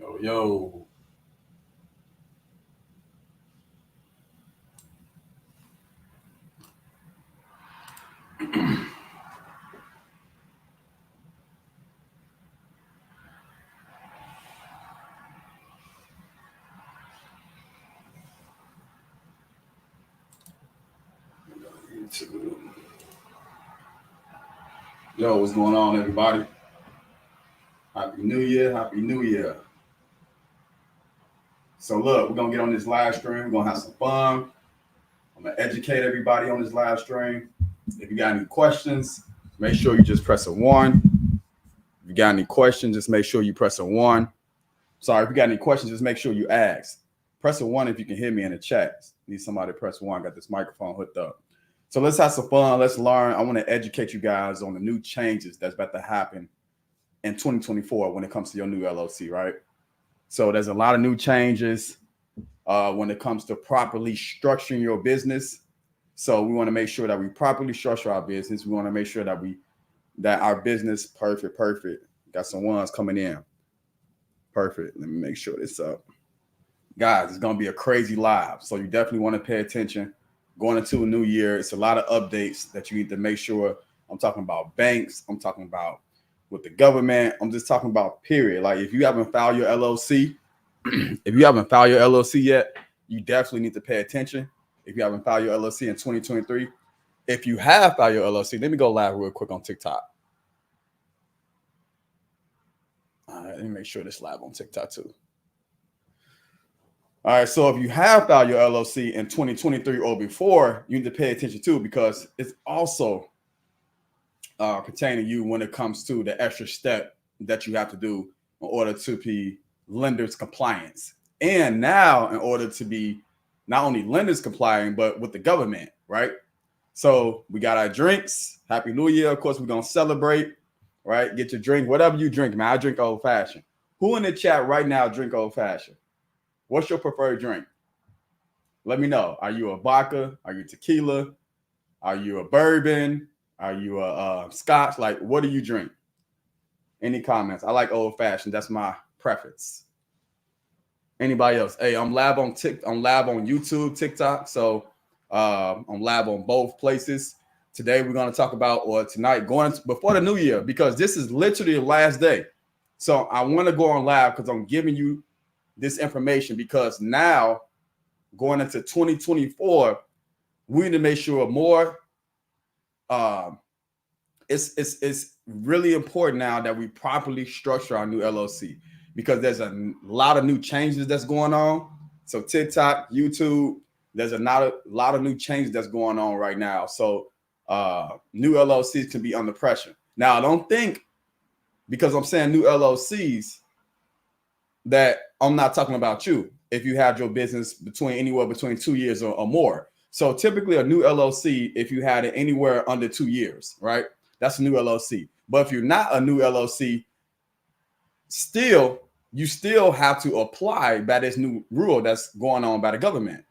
Yo, yo. YouTube. Yo, what's going on, everybody? Happy New Year. Happy New Year. So, look, we're going to get on this live stream. We're going to have some fun. I'm going to educate everybody on this live stream. If you got any questions, make sure you just press a 1. If you got any questions, just make sure you press a 1. Sorry, if you got any questions, just make sure you ask. Press a 1 if you can hear me in the chat. Need somebody to press 1. Got this microphone hooked up. So let's have some fun. Let's learn. I want to educate you guys on the new changes that's about to happen in 2024 when it comes to your new LLC, right? So there's a lot of new changes when it comes to properly structuring your business. So we want to make sure that we properly structure our business. We want to make sure that our business perfect. Got some ones coming in. Perfect. Let me make sure this up. Guys, it's going to be a crazy live. So you definitely want to pay attention. Going into a new year, it's a lot of updates that you need to make sure. I'm talking about banks. I'm talking about with the government. I'm just talking about period. Like if you haven't filed your LLC, yet, you definitely need to pay attention. If you haven't filed your LLC in 2023, if you have filed your LLC, let me go live real quick on TikTok. All right, let me make sure this live on TikTok too. All right, so if you have filed your LLC in 2023 or before, you need to pay attention too, because it's also pertaining to you when it comes to the extra step that you have to do in order to be lenders compliance. And now in order to be not only lenders compliant, but with the government, right? So we got our drinks. Happy New Year. Of course, we're going to celebrate, right? Get your drink, whatever you drink, man. I drink old fashioned. Who in the chat right now drink old fashioned? What's your preferred drink? Let me know. Are you a vodka? Are you tequila? Are you a bourbon? Are you a scotch? Like, what do you drink? Any comments? I like old fashioned. That's my preference. Anybody else? Hey, I'm live on YouTube, TikTok. So I'm live on both places. Today we're going to talk about, or tonight, going before the new year, because this is literally the last day. So I want to go on live because I'm giving you this information, because now going into 2024, we need to make sure more. It's really important now that we properly structure our new LLC, because there's a lot of new changes that's going on. So TikTok, YouTube, there's a lot of new changes that's going on right now. So new LLCs can be under pressure. Now, I don't think, because I'm saying new LLCs, that I'm not talking about you if you had your business anywhere between 2 years or more. So typically a new LLC, if you had it anywhere under 2 years, right? That's a new LLC. But if you're not a new LLC, you still have to apply by this new rule that's going on by the government.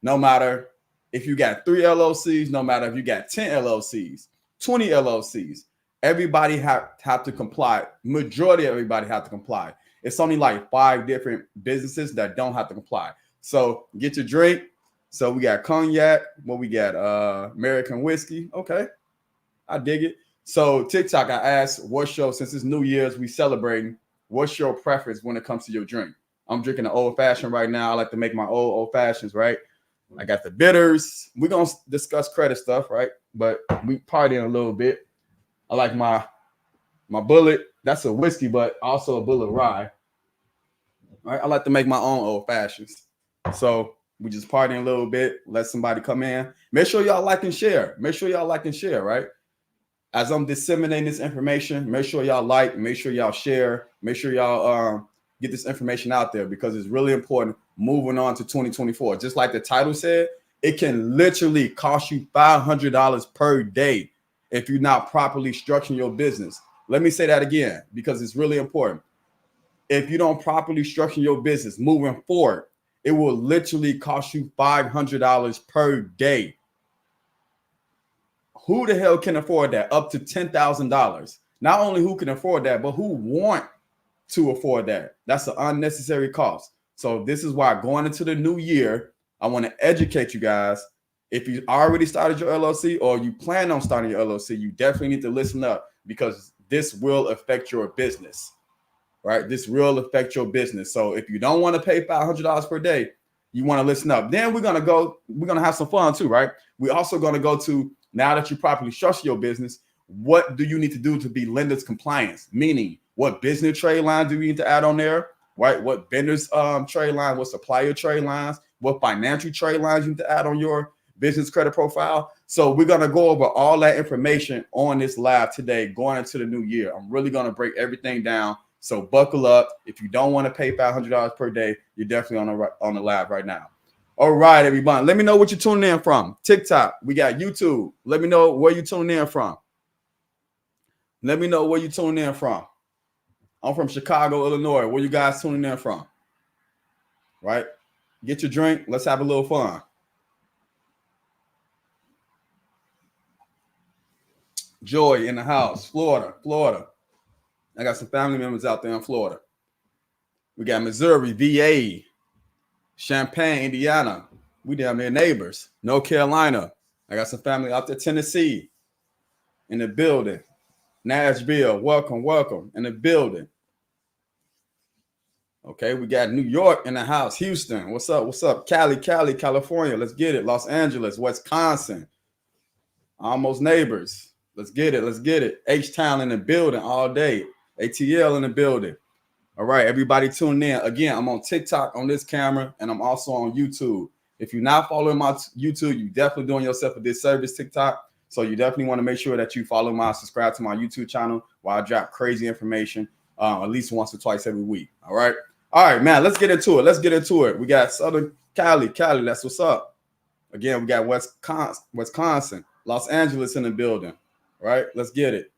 No matter if you got 3 LLCs, no matter if you got 10 LLCs, 20 LLCs, everybody have to comply. Majority of everybody have to comply. It's only like 5 different businesses that don't have to comply. So get your drink. So we got cognac. What we got? American whiskey. Okay, I dig it. So TikTok, I asked, since it's New Year's, we celebrating, what's your preference when it comes to your drink? I'm drinking an old fashioned right now. I like to make my old fashions, right? I got the bitters. We're going to discuss credit stuff, right? But we partying a little bit. I like my Bullet. That's a whiskey, but also a Bullet rye. Right? I like to make my own old fashions. So we just partying a little bit. Let somebody come in. Make sure y'all like and share. Right? As I'm disseminating this information, make sure y'all like, make sure y'all share, make sure y'all get this information out there, because it's really important moving on to 2024. Just like the title said, it can literally cost you $500 per day if you're not properly structuring your business. Let me say that again, because it's really important. If you don't properly structure your business moving forward, it will literally cost you $500 per day. Who the hell can afford that? Up to $10,000. Not only who can afford that, but who want to afford that. That's an unnecessary cost. So this is why going into the new year, I want to educate you guys. If you already started your LLC or you plan on starting your LLC, you definitely need to listen up, because this will affect your business, right? This will affect your business. So if you don't want to pay $500 per day, you want to listen up. Then we're going to have some fun too, right? We're also going to go to, now that you properly structure your business, what do you need to do to be lenders compliance? Meaning, what business trade lines do you need to add on there, right? What vendors trade lines, what supplier trade lines, what financial trade lines you need to add on your business credit profile. So we're going to go over all that information on this live today, going into the new year. I'm really going to break everything down. So buckle up. If you don't want to pay $500 per day, you're definitely on the live right now. All right, everybody. Let me know what you're tuning in from. TikTok. We got YouTube. Let me know where you're tuning in from. Let me know where you're tuning in from. I'm from Chicago, Illinois. Where you guys tuning in from? Right? Get your drink. Let's have a little fun. Joy in the house. Florida. I got some family members out there in Florida. We got Missouri, VA, Champaign, Indiana. We down there neighbors. North Carolina. I got some family out there, Tennessee, in the building. Nashville, welcome in the building. Okay, we got New York in the house. Houston, what's up? Cali, California, let's get it. Los Angeles, Wisconsin, almost neighbors. Let's get it. H-Town in the building all day. ATL in the building. All right, everybody tune in. Again, I'm on TikTok on this camera, and I'm also on YouTube. If you're not following my YouTube, you're definitely doing yourself a disservice, TikTok. So you definitely want to make sure that you subscribe to my YouTube channel, where I drop crazy information at least once or twice every week. All right, man, let's get into it. We got Southern Cali, that's what's up. Again, we got Wisconsin, Los Angeles in the building. All right, let's get it.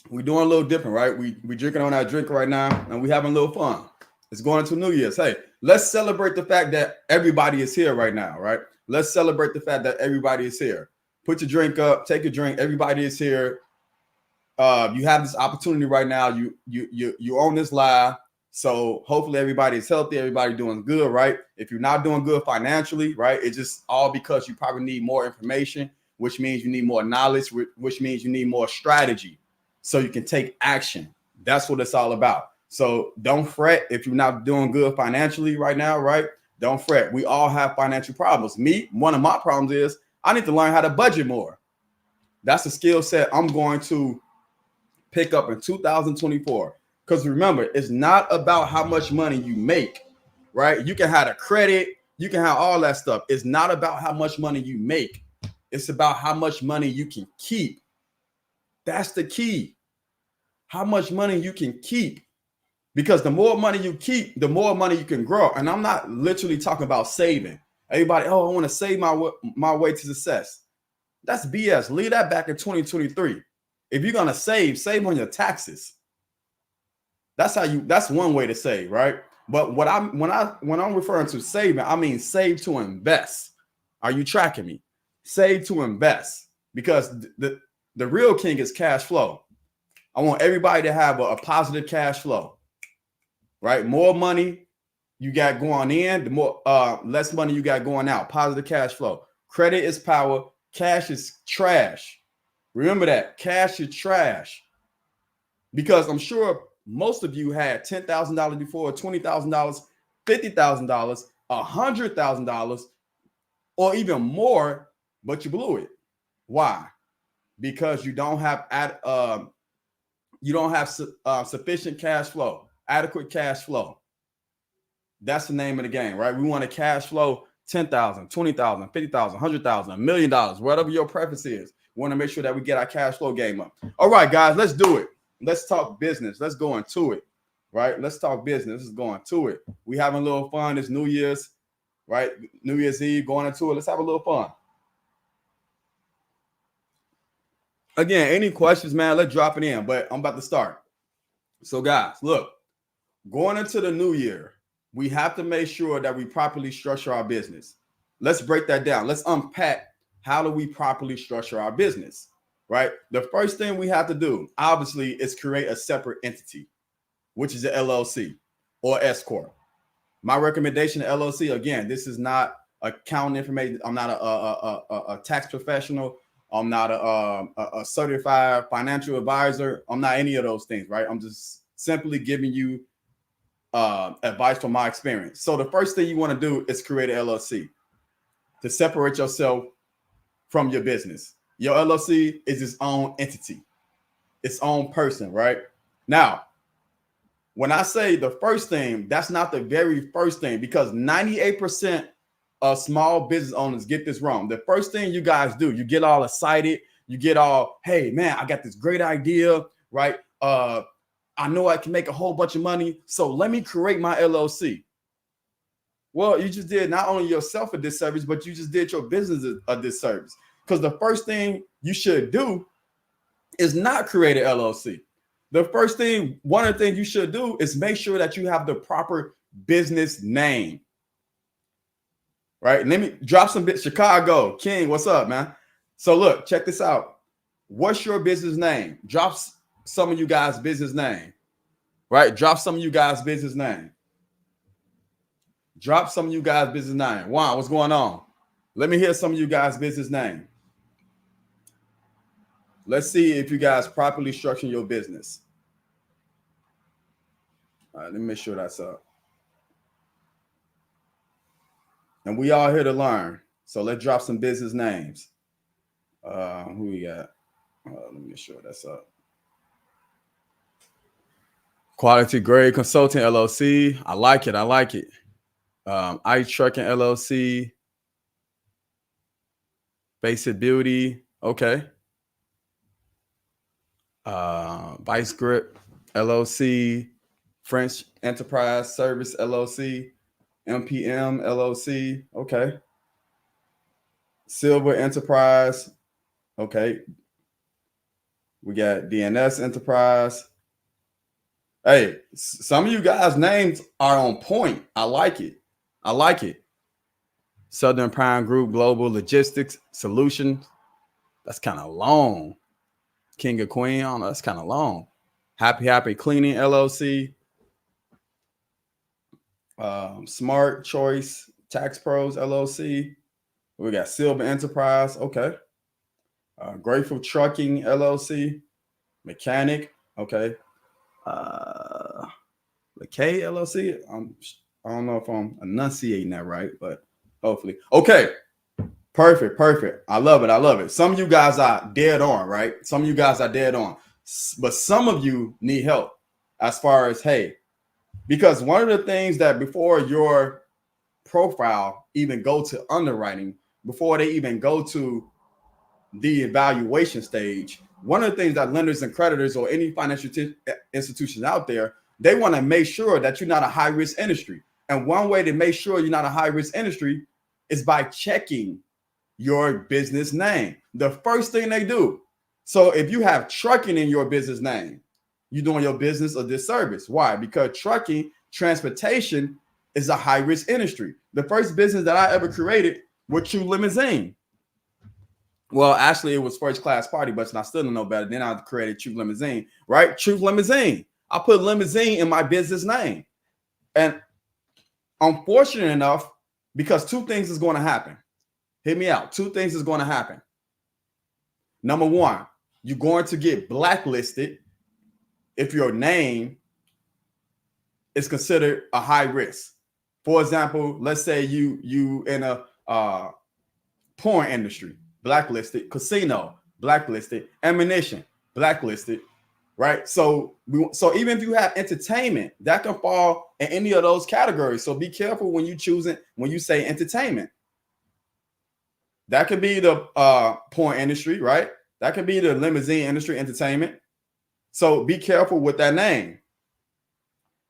We're doing a little different, right? We drinking on our drink right now, and we having a little fun. It's going into New Year's. Hey, let's celebrate the fact that everybody is here right now, right? Let's celebrate the fact that everybody is here. Put your drink up, take a drink. Everybody is here. You have this opportunity right now. You're on this live. So hopefully everybody is healthy. Everybody doing good, right? If you're not doing good financially, right, it's just all because you probably need more information, which means you need more knowledge, which means you need more strategy so you can take action. That's what it's all about. So don't fret if you're not doing good financially right now, right? Don't fret. We all have financial problems. One of my problems is I need to learn how to budget more. That's a skill set I'm going to pick up in 2024. Because remember, it's not about how much money you make, right? You can have a credit, you can have all that stuff. It's not about how much money you make. It's about how much money you can keep. That's the key. How much money you can keep. Because the more money you keep, the more money you can grow. And I'm not literally talking about saving. Everybody, I want to save my way to success. That's BS. Leave that back in 2023. If you're gonna save on your taxes. That's one way to save, right? But when I'm referring to saving, I mean save to invest. Are you tracking me? Save to invest, because the real king is cash flow. I want everybody to have a positive cash flow, right? More money you got going in, the more less money you got going out. Positive cash flow. Credit is power. Cash is trash. Remember that. Cash is trash. Because I'm sure most of you had $10,000 before, $20,000, $50,000, $100,000, or even more, but you blew it. Why? Because you don't have sufficient cash flow, adequate cash flow. That's the name of the game, right? We want to cash flow $10,000, $20,000, $50,000, $100,000, $1 million, whatever your preference is. We want to make sure that we get our cash flow game up. All right, guys, let's do it. Let's talk business. Let's go into it, right? Let's talk business. Let's go into it. We having a little fun. It's New Year's, right? New Year's Eve, going into it. Let's have a little fun. Again, any questions, man, let's drop it in, but I'm about to start. So guys, look, going into the new year, we have to make sure that we properly structure our business. Let's break that down. Let's unpack, how do we properly structure our business? right? The first thing we have to do, obviously, is create a separate entity, which is an LLC or S corp. My recommendation to LLC, again, this is not accounting information. I'm not a tax professional. I'm not a certified financial advisor. I'm not any of those things, right? I'm just simply giving you advice from my experience. So the first thing you want to do is create an LLC to separate yourself from your business. Your LLC is its own entity, its own person, right? Now, when I say the first thing, that's not the very first thing, because 98% of small business owners get this wrong. The first thing you guys do, you get all excited, you get all, hey man, I got this great idea, right? I know I can make a whole bunch of money, so let me create my LLC. Well, you just did not only yourself a disservice, but you just did your business a disservice. Because the first thing you should do is not create an LLC. The first thing, one of the things you should do is make sure that you have the proper business name. Right? Let me drop some bits. Chicago, King, what's up, man? So look, check this out. What's your business name? Drop some of you guys' business name. Right? Drop some of you guys' business name. Drop some of you guys' business name. Juan, what's going on? Let me hear some of you guys' business name. Let's see if you guys properly structure your business. All right, let me make sure that's up. And we all here to learn. So let's drop some business names. Who we got? Let me make sure that's up. Quality Grade Consulting LLC. I like it. I like it. iTrucking LLC. Basic Beauty. Okay. Vice Grip LLC. French Enterprise Service LLC. MPM LLC. Okay. Silver Enterprise. Okay. We got DNS Enterprise. Hey, some of you guys' names are on point. I like it. I like it. Southern Prime Group Global Logistics Solutions. That's kind of long. King of Queen. I don't know. That's kind of long. Happy Cleaning LLC. Smart Choice Tax Pros LLC. We got Silver Enterprise. Okay. Grateful Trucking LLC. Mechanic. Okay. The K LLC. I don't know if I'm enunciating that right, but hopefully. Okay. Perfect. I love it. Some of you guys are dead on, right? Some of you guys are dead on. But some of you need help as far as, hey, because one of the things that before your profile even go to underwriting, before they even go to the evaluation stage, one of the things that lenders and creditors or any financial institutions out there, they want to make sure that you're not a high risk industry. And one way to make sure you're not a high risk industry is by checking your business name. The first thing they do. So if you have trucking in your business name, you're doing your business a disservice. Why? Because trucking, transportation is a high risk industry. The first business that I ever created was True Limousine. Well, actually, it was First Class Party Bus, and I still don't know better. Then I created True Limousine, right? True Limousine. I put limousine in my business name. And I'm fortunate enough because two things is going to happen. Hear me out. Two things is going to happen. Number one, you're going to get blacklisted if your name is considered a high risk. For example, let's say you in a porn industry, blacklisted, casino, blacklisted, ammunition, blacklisted, right? So even if you have entertainment, that can fall in any of those categories. So be careful when you choose it, when you say entertainment. That could be the porn industry, right? That could be the limousine industry, entertainment. So be careful with that name.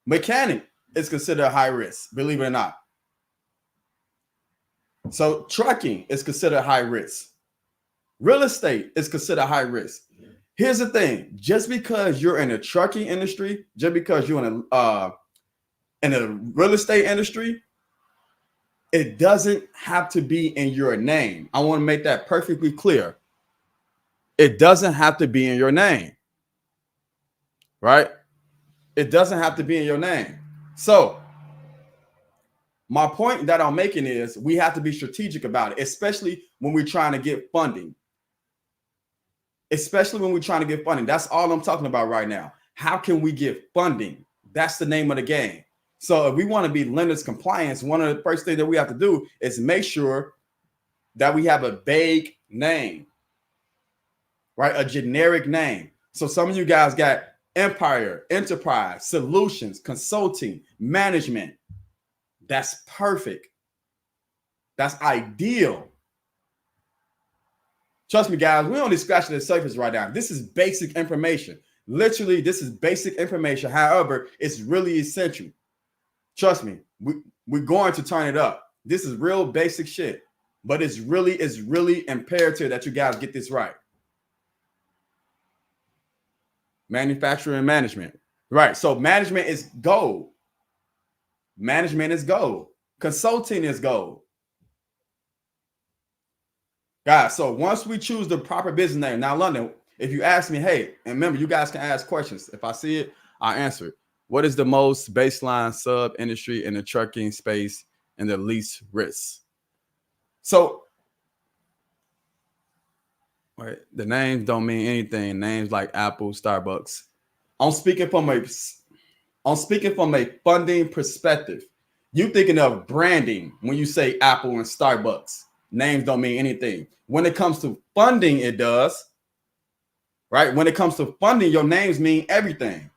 Mechanic is considered high risk, believe it or not. So trucking is considered high risk. Real estate is considered high risk. Here's the thing: just because you're in the trucking industry, just because you're in a real estate industry, it doesn't have to be in your name. I want to make that perfectly clear. It doesn't have to be in your name, right? It doesn't have to be in your name. So my point that I'm making is we have to be strategic about it, especially when we're trying to get funding. Especially when we're trying to get funding. That's all I'm talking about right now. How can we get funding? That's the name of the game. So if we want to be lenders compliance, one of the first things that we have to do is make sure that we have a vague name, right? A generic name. So some of you guys got empire, enterprise, solutions, consulting, management. That's perfect. That's ideal. Trust me, guys, we're only scratching the surface right now. This is basic information. Literally, this is basic information. However, it's really essential. Trust me, we're going to turn it up. This is real basic shit, but it's really imperative that you guys get this right. Manufacturing and management. Right. So management is gold. Management is gold. Consulting is gold. Guys, so once we choose the proper business name, now London, if you ask me, hey, and remember, you guys can ask questions. If I see it, I'll answer it. What is the most baseline sub industry in the trucking space and the least risk? So, right, the names don't mean anything. Names like Apple, Starbucks. I'm speaking from a funding perspective. You thinking of branding when you say Apple and Starbucks. Names don't mean anything. When it comes to funding, it does. Right? When it comes to funding, your names mean everything.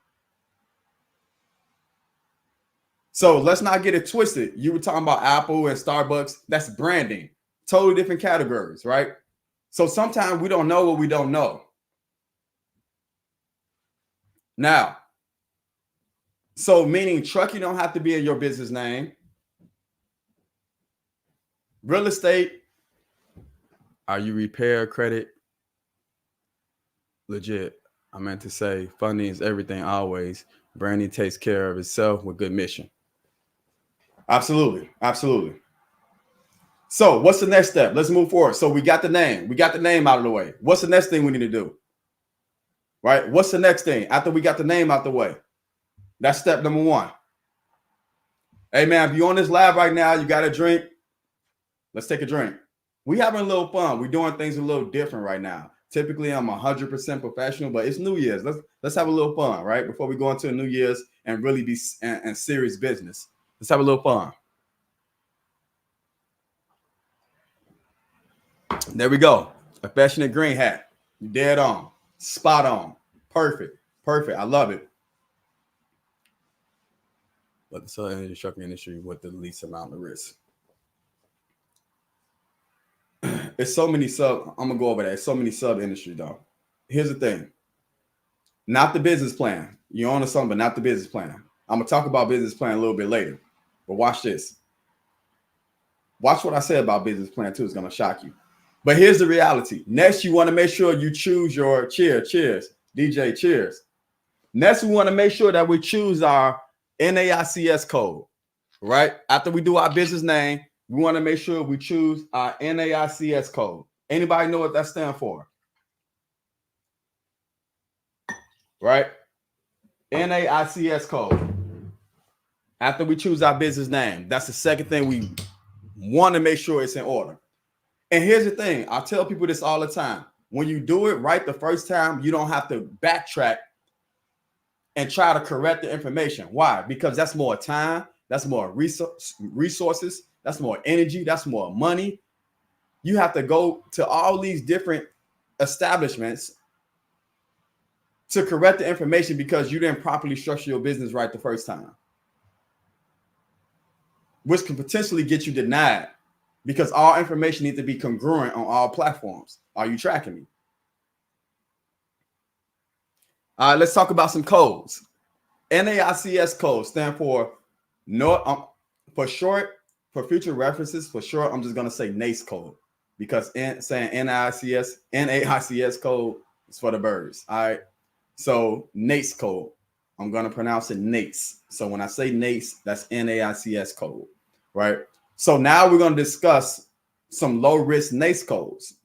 So let's not get it twisted. You were talking about Apple and Starbucks. That's branding. Totally different categories, right? So sometimes we don't know what we don't know. Now, so meaning trucking don't have to be in your business name. Real estate, are you repair credit? Legit. I meant to say funding is everything always. Branding takes care of itself with good mission. Absolutely. Absolutely. So what's the next step? Let's move forward. So we got the name. We got the name out of the way. What's the next thing we need to do? Right? What's the next thing after we got the name out the way? That's step number one. Hey, man, if you're on this live right now, you got a drink. Let's take a drink. We having a little fun. We're doing things a little different right now. Typically, I'm 100% professional, but it's New Year's. Let's have a little fun, right? Before we go into New Year's and really be in serious business. Let's have a little fun. There we go. Affectionate green hat. You dead on. Spot on. Perfect. Perfect. I love it. But the southern energy trucking industry with the least amount of risk. It's so many I'm gonna go over that. It's so many sub industry though. Here's the thing. Not the business plan. You're on to something, but not the business plan. I'm gonna talk about business plan a little bit later. But watch this. Watch what I say about business plan too. It's gonna shock you. But here's the reality. Next, you want to make sure you choose your cheers, DJ, cheers. Next, we want to make sure that we choose our NAICS code, right? After we do our business name, we want to make sure we choose our NAICS code. Anybody know what that stands for? Right? NAICS code. After we choose our business name, that's the second thing we want to make sure it's in order. And here's the thing. I tell people this all the time. When you do it right the first time, you don't have to backtrack and try to correct the information. Why? Because that's more time. That's more resources. That's more energy. That's more money. You have to go to all these different establishments to correct the information because you didn't properly structure your business right the first time, which can potentially get you denied because all information needs to be congruent on all platforms. Are you tracking me? All right, let's talk about some codes. NAICS code stand for for short, for future references, for short, I'm just going to say NAICS code because saying NAICS code is for the birds. All right. So NAICS code, I'm going to pronounce it NAICS. So when I say NAICS, that's NAICS code, right? So now we're going to discuss some low risk NAICS codes.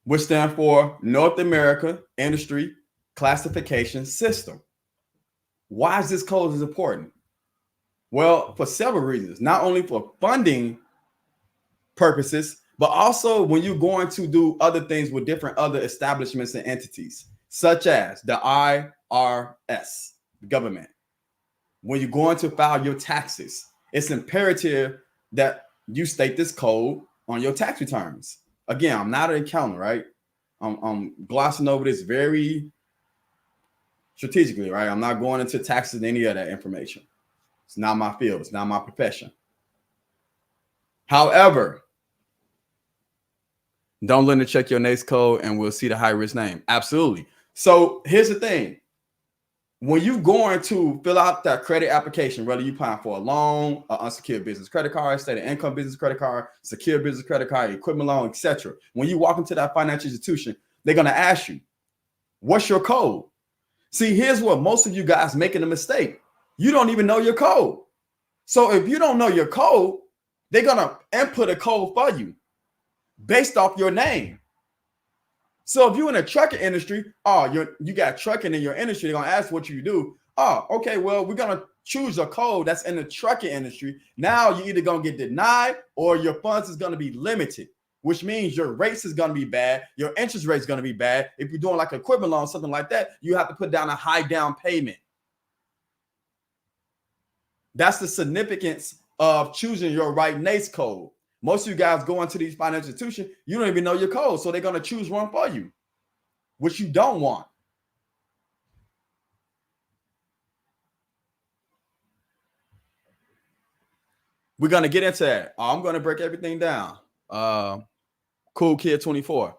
which stands for North America Industry Classification System. Why is this code important? Well, for several reasons, not only for funding purposes, but also when you're going to do other things with different other establishments and entities, such as the IRS, the government. When you're going to file your taxes, it's imperative that you state this code on your tax returns. Again, I'm not an accountant, right? I'm glossing over this very strategically, right? I'm not going into taxes and any of that information. It's not my field. It's not my profession. However, don't let it check your NAICS code and we'll see the high risk name. Absolutely. So here's the thing. When you're going to fill out that credit application, whether you're applying for a loan, an unsecured business credit card, state of income business credit card, secure business credit card, equipment loan, etc. When you walk into that financial institution, they're going to ask you, what's your code? See, here's what most of you guys making a mistake. You don't even know your code. So if you don't know your code, they're going to input a code for you based off your name. So if you're in the trucking industry, you got trucking in your industry, they're going to ask what you do. Oh, okay, well, we're going to choose a code that's in the trucking industry. Now you're either going to get denied or your funds is going to be limited, which means your rates is going to be bad. Your interest rate is going to be bad. If you're doing like an equipment loan, something like that, you have to put down a high down payment. That's the significance of choosing your right NAICS code. Most of you guys go into these financial institutions, you don't even know your code, so they're going to choose one for you, which you don't want. We're going to get into that. I'm going to break everything down. Cool Kid 24.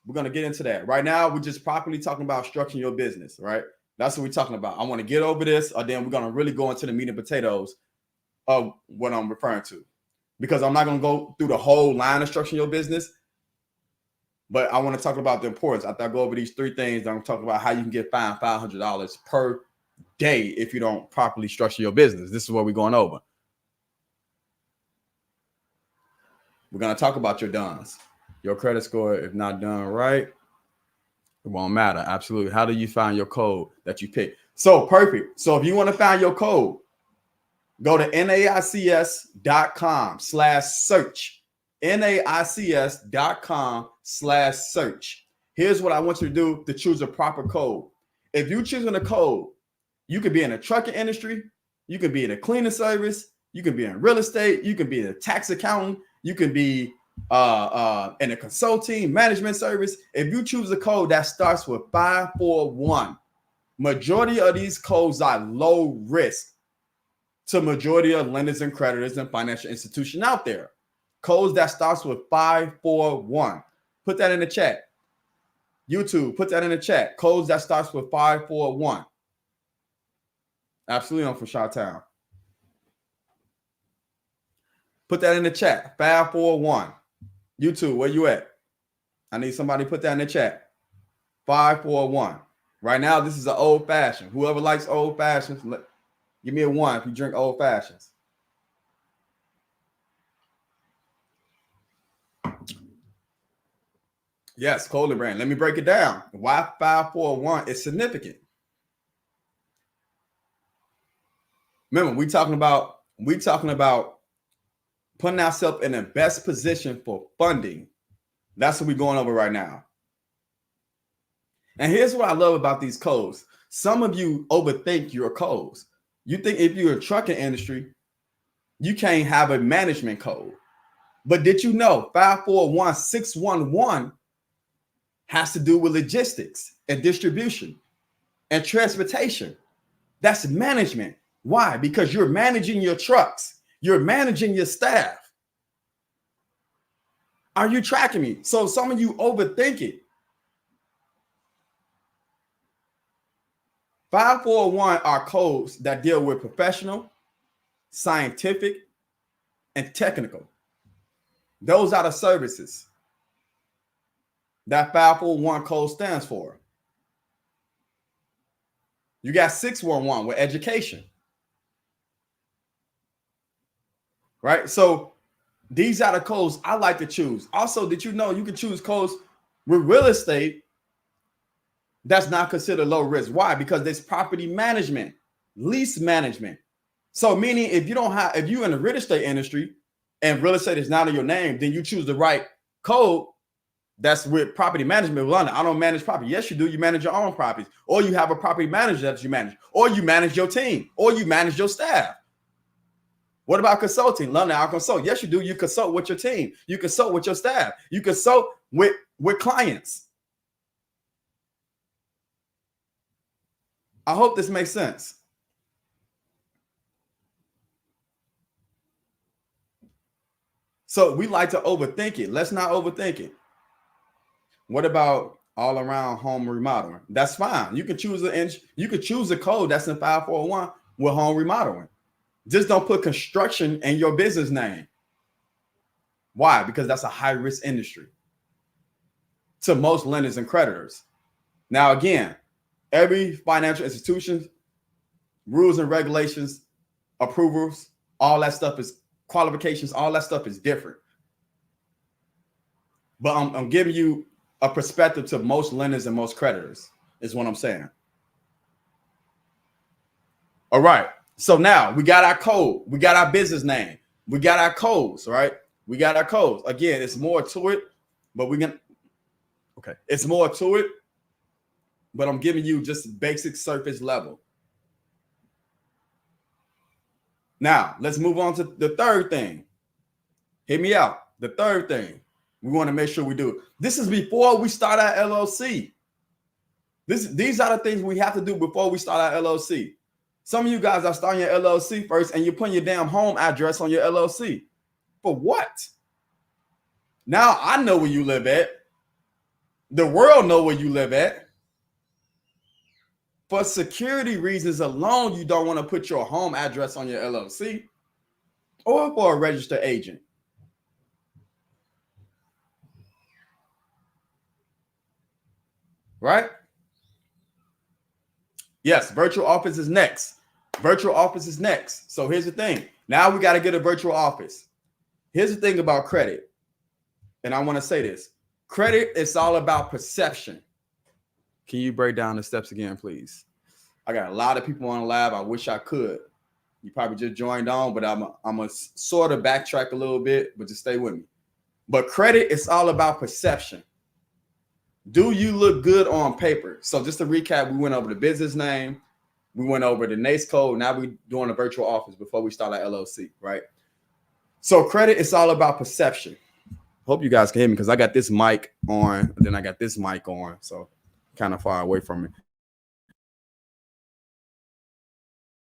We're going to get into that. Right now, we're just properly talking about structuring your business, right? That's what we're talking about. I want to get over this, or then we're going to really go into the meat and potatoes of what I'm referring to. Because I'm not going to go through the whole line of structuring your business, but I want to talk about the importance. After I go over these three things, I'm talking about how you can get fined $500 per day if you don't properly structure your business. This is what we're going over. We're going to talk about your dones. Your credit score, if not done right, it won't matter. Absolutely. How do you find your code that you pick? So perfect. So if you want to find your code, go to NAICS.com/search. NAICS.com/search. Here's what I want you to do to choose a proper code. If you're choosing a code, you could be in the trucking industry, you can be in a cleaning service, you can be in real estate, you can be a tax accountant, you can be in a consulting management service. If you choose a code that starts with 541, majority of these codes are low risk to majority of lenders and creditors and financial institutions out there. Codes that starts with 541. Put that in the chat. YouTube, put that in the chat. Codes that starts with 541. Absolutely, I'm from Chi-Town. Put that in the chat. 541. YouTube, where you at? I need somebody to put that in the chat. 541. Right now, this is an old fashioned. Whoever likes old fashions, give me a 1 if you drink old fashions. Yes, Colin brand. Let me break it down. Why 541 is significant. Remember, we talking about putting ourselves in the best position for funding. That's what we're going over right now. And here's what I love about these codes. Some of you overthink your codes. You think if you're in the trucking industry, you can't have a management code. But did you know 541611 has to do with logistics and distribution and transportation? That's management. Why? Because you're managing your trucks. You're managing your staff. Are you tracking me? So some of you overthink it. 541 are codes that deal with professional, scientific, and technical. Those are the services that 541 code stands for. You got 611 with education. Right? So These are the codes I like to choose. Also, did you know you can choose codes with real estate that's not considered low risk? Why? Because there's property management, lease management. So meaning if you're in the real estate industry and real estate is not in your name, then you choose the right code that's with property management. Well, I don't manage property. Yes, you do. You manage your own properties, or you have a property manager that you manage, or you manage your team, or you manage your staff. What about consulting? London, I'll consult. Yes, you do. You consult with your team. You consult with your staff. You consult with clients. I hope this makes sense. So we like to overthink it. Let's not overthink it. What about all around home remodeling? That's fine. You can choose a code that's in 5401 with home remodeling. Just don't put construction in your business name. Why? Because that's a high risk industry to most lenders and creditors. Now, again, every financial institution, rules and regulations, approvals, all that stuff is qualifications, all that stuff is different. But I'm giving you a perspective to most lenders and most creditors is what I'm saying. All right. So now we got our code, we got our business name, we got our codes, right? We got our codes. Again, it's more to it, but it's more to it, but I'm giving you just basic surface level. Now, let's move on to the third thing. Hear me out. The third thing we want to make sure we do. This is before we start our LLC. These are the things we have to do before we start our LLC. Some of you guys are starting your LLC first and you're putting your damn home address on your LLC. For what? Now I know where you live at. The world know where you live at. For security reasons alone, you don't want to put your home address on your LLC or for a registered agent. Right? Yes, virtual office is next. Virtual office is next. So here's the thing. Now we got to get a virtual office. Here's the thing about credit. And I want to say this. Credit is all about perception. Can you break down the steps again, please? I got a lot of people on the live. I wish I could. You probably just joined on, but I'm going to sort of backtrack a little bit, but just stay with me. But credit is all about perception. Do you look good on paper? So just to recap, we went over the business name. We went over the NACE code. Now we're doing a virtual office before we start our LLC, right? So credit is all about perception. Hope you guys can hear me because I got this mic on, then I got this mic on, so kind of far away from it.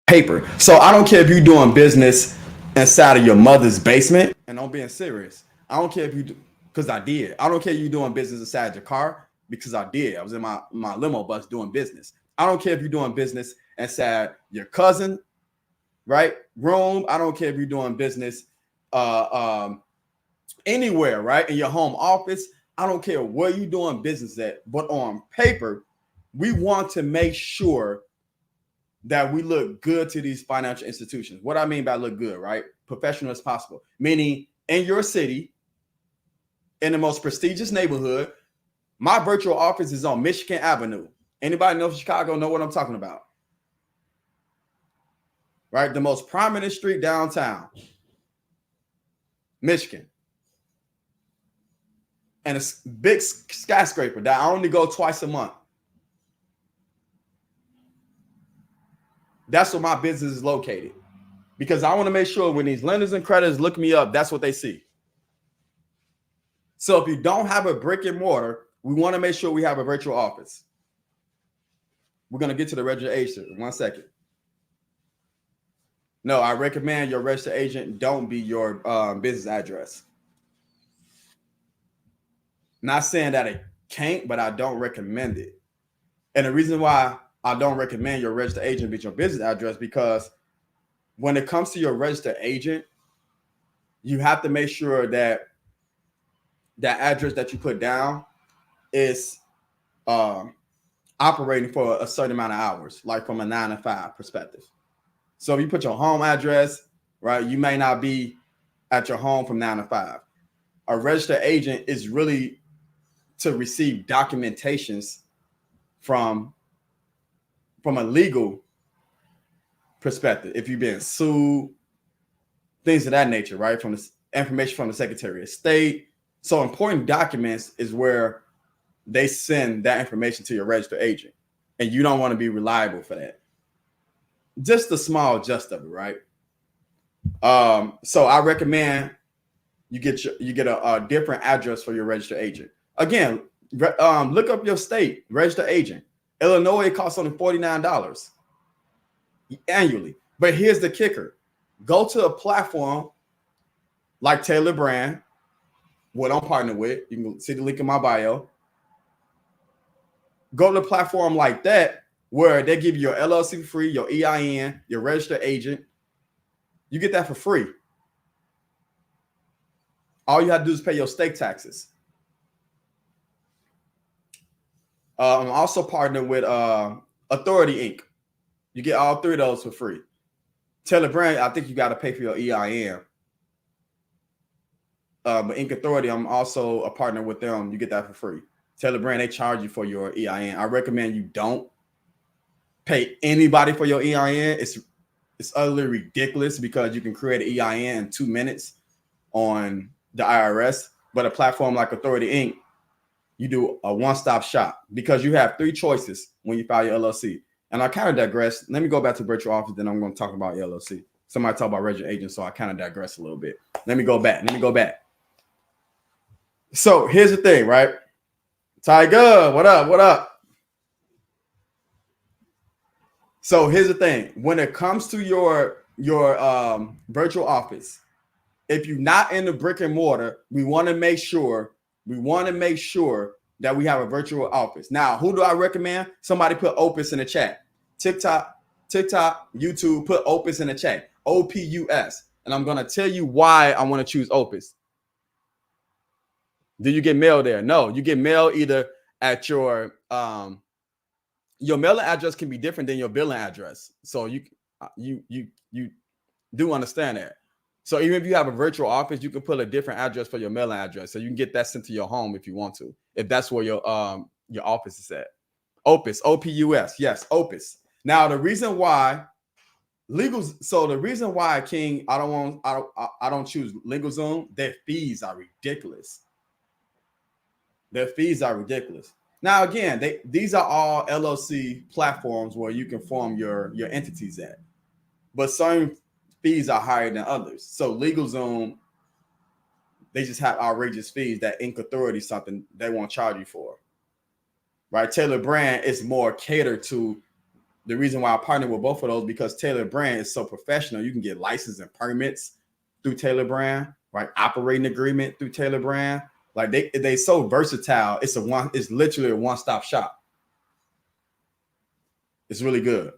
Paper. So I don't care if you're doing business inside of your mother's basement, and I'm being serious. I don't care if you do, because I did. I don't care if you're doing business inside your car, because I did. I was in my limo bus doing business. I don't care if you're doing business inside your cousin, right, room. I don't care if you're doing business anywhere, right, in your home office. I don't care where you're doing business at, but on paper, we want to make sure that we look good to these financial institutions. What I mean by look good, right? Professional as possible, meaning in your city, in the most prestigious neighborhood. My virtual office is on Michigan Avenue. Anybody know Chicago know what I'm talking about? Right? The most prominent street downtown, Michigan. And a big skyscraper that I only go twice a month. That's where my business is located. Because I want to make sure when these lenders and creditors look me up, that's what they see. So if you don't have a brick and mortar, we want to make sure we have a virtual office. We're going to get to the registered agent in 1 second. No, I recommend your registered agent don't be your business address. Not saying that it can't, but I don't recommend it. And the reason why I don't recommend your registered agent be your business address, because when it comes to your registered agent, you have to make sure that that address that you put down is operating for a certain amount of hours, like from a 9 to 5 perspective. So if you put your home address, right, you may not be at your home from 9 to 5. A registered agent is really to receive documentations from a legal perspective. If you've been sued, things of that nature, right? From the information from the Secretary of State. So important documents is where they send that information to your registered agent, and you don't want to be reliable for that. Just the small gist of it, right? So I recommend you get a different address for your registered agent. Again, look up your state registered agent. Illinois, it costs only $49 annually. But here's the kicker: go to a platform like Taylor Brand, what I'm partnered with. You can see the link in my bio. Go to a platform like that where they give you your LLC for free, your EIN, your registered agent. You get that for free. All you have to do is pay your state taxes. I'm also partnered with Authority Inc. You get all three of those for free. Taylor Brand, I think you got to pay for your EIN. But Inc. Authority, I'm also a partner with them. You get that for free. Taylor Brand, they charge you for your EIN. I recommend you don't pay anybody for your EIN. It's utterly ridiculous because you can create an EIN in 2 minutes on the IRS. But a platform like Authority Inc., you do a one-stop shop because you have three choices when you file your LLC. And I kind of digress. Let me go back to virtual office, then I'm going to talk about LLC. Somebody talk about registered agent, so I kind of digress a little bit. Let me go back. So here's the thing, right? Tiger, what up? So here's the thing. When it comes to your virtual office, if you're not in the brick and mortar, we want to make sure that we have a virtual office. Now, who do I recommend? Somebody put Opus in the chat. TikTok, YouTube, put Opus in the chat. OPUS. And I'm going to tell you why I want to choose Opus. Do you get mail there? No, you get mail either at your mailing address can be different than your billing address. So you do understand that. So even if you have a virtual office, you can put a different address for your mailing address. So you can get that sent to your home if you want to, if that's where your office is at. Opus, OPUS. Yes, Opus. Now the reason why King, I don't choose LegalZoom, their fees are ridiculous. Now, again, these are all LLC platforms where you can form your entities at, but some fees are higher than others. So LegalZoom, they just have outrageous fees that Inc. Authority something they won't charge you for. Right? Taylor Brand is more catered to. The reason why I partner with both of those because Taylor Brand is so professional. You can get license and permits through Taylor Brand, right? Operating agreement through Taylor Brand. Like they so versatile. It's literally a one-stop shop. It's really good.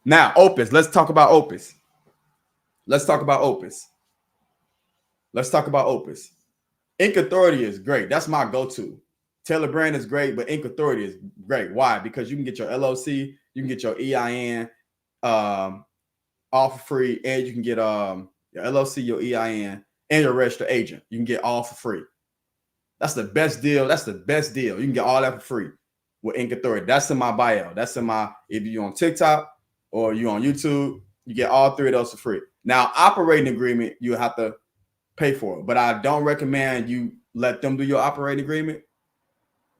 Now, Opus. Let's talk about Opus. Inc. Authority is great. That's my go-to. Taylor Brand is great, but Inc. Authority is great. Why? Because you can get your LLC, you can get your EIN all for free, and you can get your LLC, your EIN, and your registered agent. You can get all for free. That's the best deal. You can get all that for free with Inc. Authority. That's in my bio. If you're on TikTok or you're on YouTube, you get all three of those for free. Now, operating agreement, you have to pay for it, but I don't recommend you let them do your operating agreement.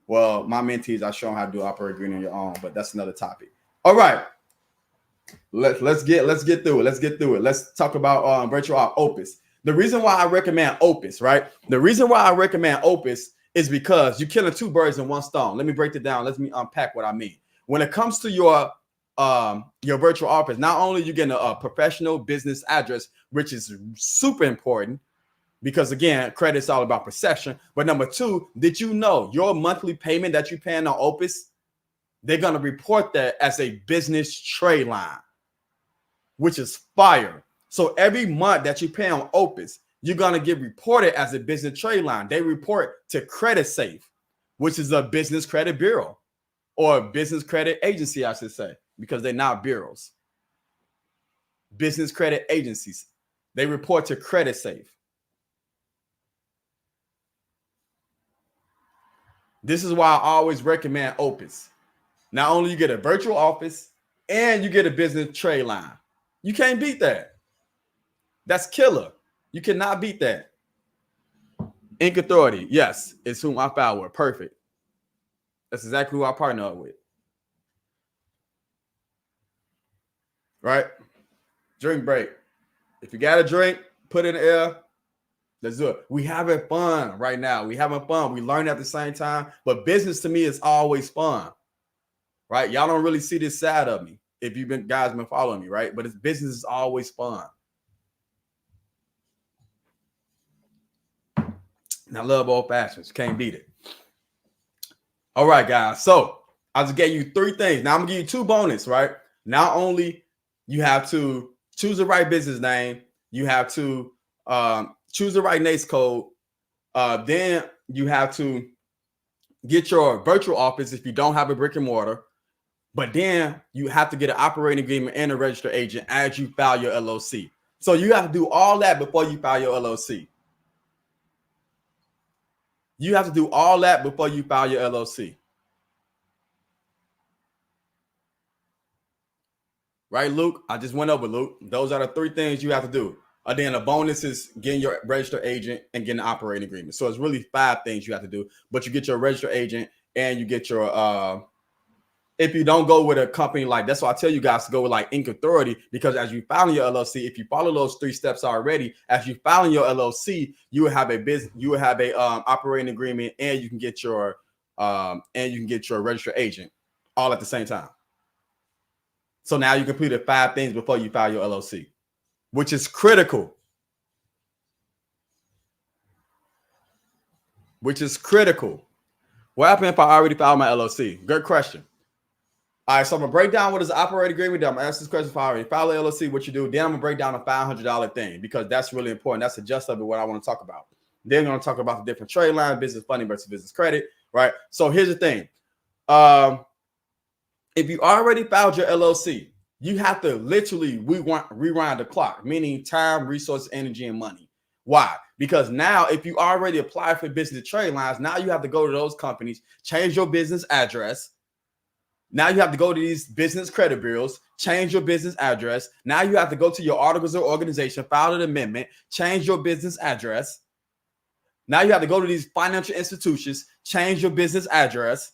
Well, my mentees, I show them how to do operating agreement on your own, but that's another topic. All right. Let's get through it. Let's talk about virtual Opus. The reason why I recommend Opus, right? The reason why I recommend Opus is because you're killing two birds in one stone. Let me break it down. Let me unpack what I mean. When it comes to your virtual office, not only you getting a professional business address, which is super important because again, credit's all about perception. But number two, did you know your monthly payment that you're paying on Opus, they're going to report that as a business trade line, which is fire. So every month that you pay on Opus, you're going to get reported as a business trade line. They report to Credit Safe, which is a business credit bureau or a business credit agency, I should say, because they're not bureaus. Business credit agencies. They report to Credit Safe. This is why I always recommend Opus. Not only you get a virtual office and you get a business trade line. You can't beat that. That's killer. You cannot beat that. Inc. Authority, yes, it's whom I filed with. Perfect. That's exactly who I partner up with. Right? Drink break. If you got a drink, put it in the air. Let's do it. We having fun right now. We having fun. We learn at the same time. But business to me is always fun. Right? Y'all don't really see this side of me if you've been guys been following me, right? But it's business is always fun. And I love old fashions. Can't beat it. All right, guys. So I just gave you 3 things. Now I'm gonna give you 2 bonus, right? Not only you have to choose the right business name, you have to choose the right NAICS code. Then you have to get your virtual office if you don't have a brick and mortar. But then you have to get an operating agreement and a registered agent as you file your LLC. So you have to do all that before you file your LLC. You have to do all that before you file your LLC. Right, Luke? I just went over, Luke. Those are the 3 things you have to do. Then the bonus is getting your registered agent and getting an operating agreement. So it's really 5 things you have to do. But you get your registered agent and you get your if you don't go with a company like that's why I tell you guys to go with like Inc. Authority, because as you file your LLC, if you follow those 3 steps already, as you file your LLC, you will have a business, you will have a operating agreement, and you can get your registered agent all at the same time. So now you completed 5 things before you file your LLC, which is critical. Which is critical. What happened if I already filed my LLC? Good question. All right, so I'm gonna break down what is the operating agreement. Then I'm gonna ask this question: if I already file the LLC, what you do? Then I'm gonna break down a $500 thing because that's really important. That's the gist of it. What I want to talk about. Then I'm gonna talk about the different trade lines, business funding versus business credit. Right. So here's the thing: if you already filed your LLC, you have to literally rewind the clock, meaning time, resources, energy, and money. Why? Because now, if you already applied for business trade lines, now you have to go to those companies, change your business address. Now you have to go to these business credit bureaus, change your business address. Now you have to go to your articles of organization, file an amendment, change your business address. Now you have to go to these financial institutions, change your business address.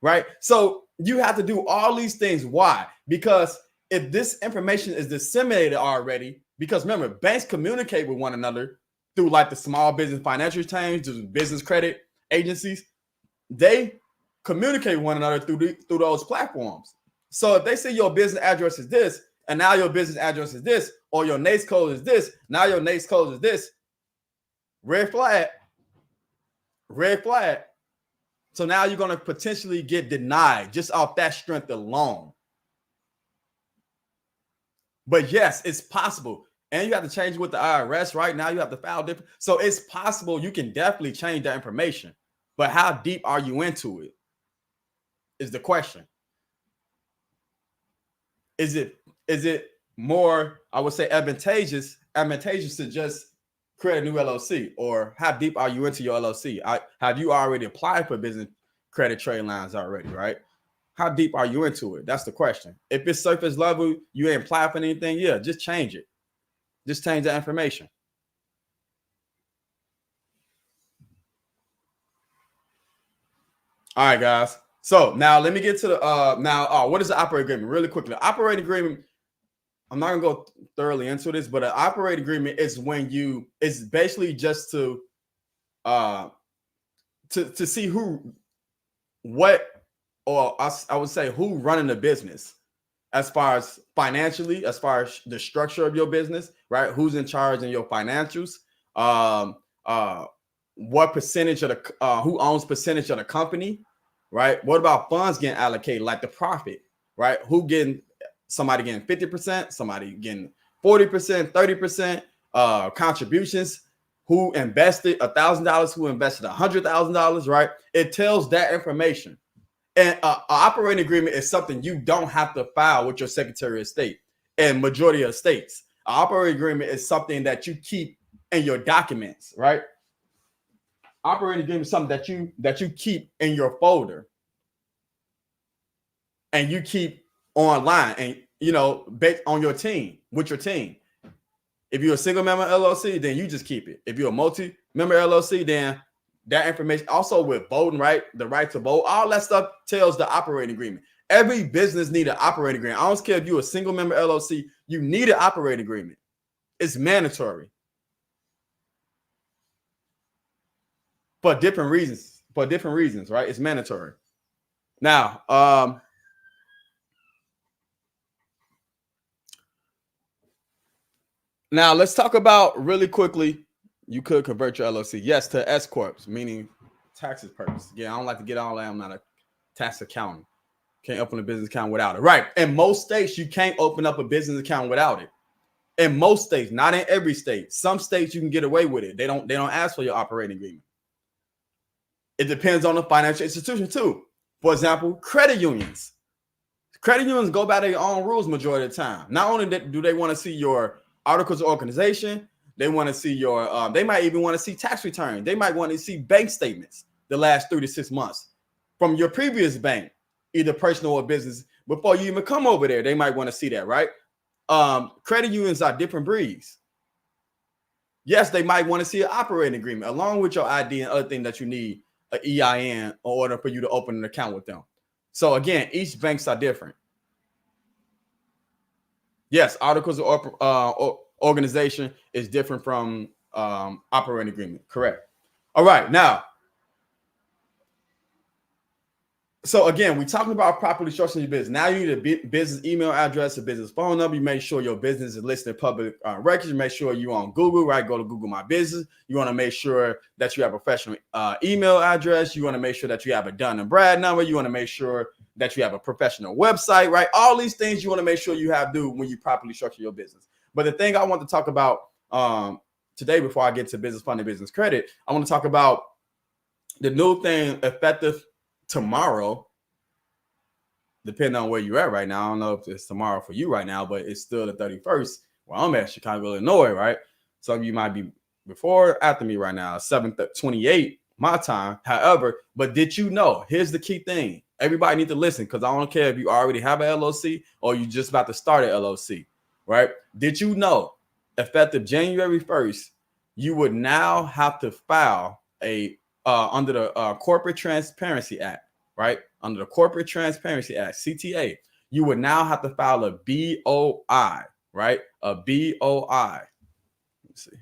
Right? So you have to do all these things. Why? Because if this information is disseminated already, because remember, banks communicate with one another through like the small business financial exchange, the business credit agencies. They communicate with one another through those platforms. So if they say your business address is this, and now your business address is this, or your NAICS code is this, now your NAICS code is this, red flag, red flag. So now you're going to potentially get denied just off that strength alone. But yes, it's possible. And you have to change with the IRS, right? Now you have to file different. So it's possible you can definitely change that information. But how deep are you into it is the question. Is it more, I would say, advantageous to just create a new LLC? Or how deep are you into your LLC? Have you already applied for business credit trade lines already, right? How deep are you into it? That's the question. If it's surface level, you ain't apply for anything, yeah, just change it. Just change the information. All right, guys. So now let me get to the what is the operating agreement? Really quickly. The operating agreement, I'm not gonna go thoroughly into this, but an operating agreement is when it's basically just to see I would say who running the business as far as financially, as far as the structure of your business, right? Who's in charge in your financials? What percentage of who owns percentage of the company, right? What about funds getting allocated, like the profit, right? Somebody getting 50%, somebody getting 40%, 30%, contributions, who invested $1,000, who invested $100,000, right? It tells that information. And an operating agreement is something you don't have to file with your Secretary of State and majority of states. An operating agreement is something that you keep in your documents, right? Operating agreement is something that you keep in your folder and you keep online and based on your team with your team. If you're a single member LLC, then you just keep it. If you're a multi-member LLC, then that information also with voting, right? The right to vote, all that stuff tells the operating agreement. Every business needs an operating agreement. I don't care if you're a single member LLC, you need an operating agreement. It's mandatory for different reasons. Right? It's mandatory. Now, let's talk about really quickly. You could convert your LLC, yes, to S corps, meaning taxes purpose. Yeah, I don't like to get all that. I'm not a tax accountant. Can't open a business account without it. Right. In most states, you can't open up a business account without it. In most states, not in every state. Some states you can get away with it. They don't ask for your operating agreement. It depends on the financial institution too. For example, credit unions. Credit unions go by their own rules majority of the time. Not only do they want to see your articles of organization, they want to see your, they might even want to see tax returns. They might want to see bank statements the last 3 to 6 months from your previous bank, either personal or business. Before you even come over there, they might want to see that, right? Credit unions are different breeds. Yes, they might want to see an operating agreement along with your ID and other things that you need, an EIN, in order for you to open an account with them. So again, each banks are different. Yes, articles of organization is different from operating agreement. Correct. All right, now. So again, we're talking about properly structuring your business. Now you need a business email address, a business phone number. You make sure your business is listed in public records. You make sure you're on Google, right? Go to Google My Business. You want to make sure that you have a professional email address. You want to make sure that you have a Dun and Brad number. You want to make sure that you have a professional website, right? All these things you want to make sure you have do when you properly structure your business. But the thing I want to talk about today, before I get to business funding, business credit, I want to talk about the new thing effective tomorrow, depending on where you're at right now. I don't know if it's tomorrow for you right now, but it's still the 31st where I'm at, Chicago, Illinois, right? Some of you might be before or after me right now, 7:28 my time. However, but did you know, here's the key thing. Everybody need to listen, because I don't care if you already have an LLC or you just about to start an LLC, right? Did you know, effective January 1st, you would now have to file a under the Corporate Transparency Act, right? Under the Corporate Transparency Act, CTA, you would now have to file a BOI, right? A BOI. Let's see.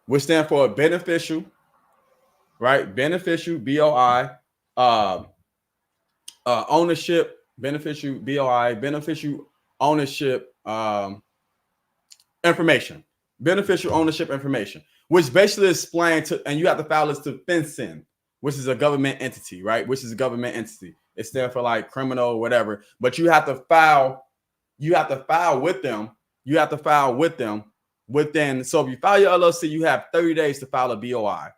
Which stand for a beneficial, right? Beneficial, BOI, ownership, beneficial, BOI, beneficial ownership information. Beneficial ownership information, which basically explains to, and you have to file this to FinCEN, which is a government entity, right? Which is a government entity. It stands for like criminal or whatever, but you have to file with them. You have to file with them within, so if you file your LLC, you have 30 days to file a BOI.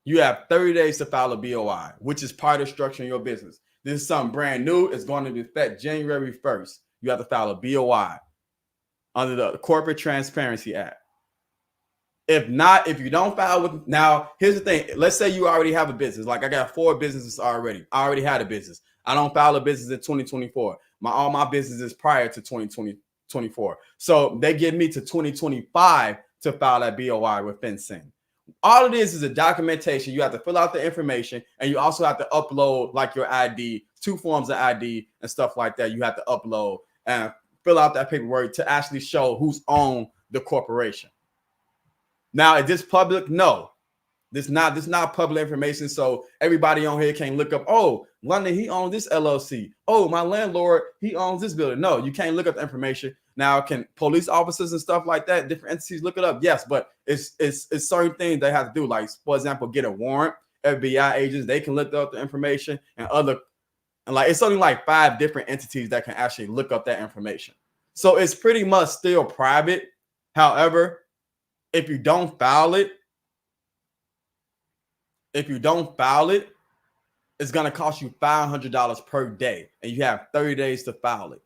You have 30 days to file a BOI, which is part of structuring your business. This is something brand new. It's going to be effect January 1st. You have to file a BOI under the Corporate Transparency Act. If not, if you don't file with, now here's the thing. Let's say you already have a business. Like I got 4 businesses already. I already had a business. I don't file a business in 2024. All my businesses prior to 2024. So they give me to 2025 to file that BOI with FinCEN. All it is a documentation. You have to fill out the information, and you also have to upload like your ID, 2 forms of ID and stuff like that. You have to upload and fill out that paperwork to actually show who's on the corporation. Now, is this public? No, this not public information. So everybody on here can look up, oh, London, he owns this LLC. Oh, my landlord, he owns this building. No, you can't look up the information. Now, can police officers and stuff like that, different entities look it up? Yes, but it's certain things they have to do. Like, for example, get a warrant. FBI agents, they can look up the information, and like it's only like 5 different entities that can actually look up that information. So it's pretty much still private. However, if you don't file it, it's going to cost you $500 per day, and you have 30 days to file it.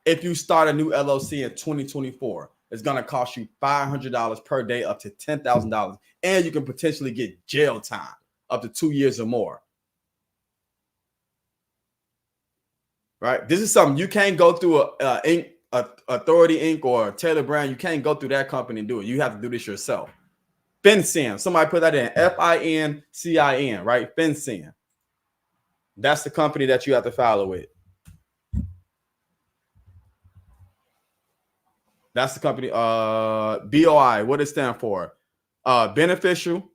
If you start a new LLC in 2024, is going to cost you $500 per day, up to $10,000. And you can potentially get jail time up to 2 years or more. Right? This is something you can't go through Authority Inc. or Taylor Brown. You can't go through that company and do it. You have to do this yourself. FinCin. Somebody put that in. FINCIN, right? FinCin. That's the company that you have to file it with. That's the company. BOI. What does it stand for? Beneficial.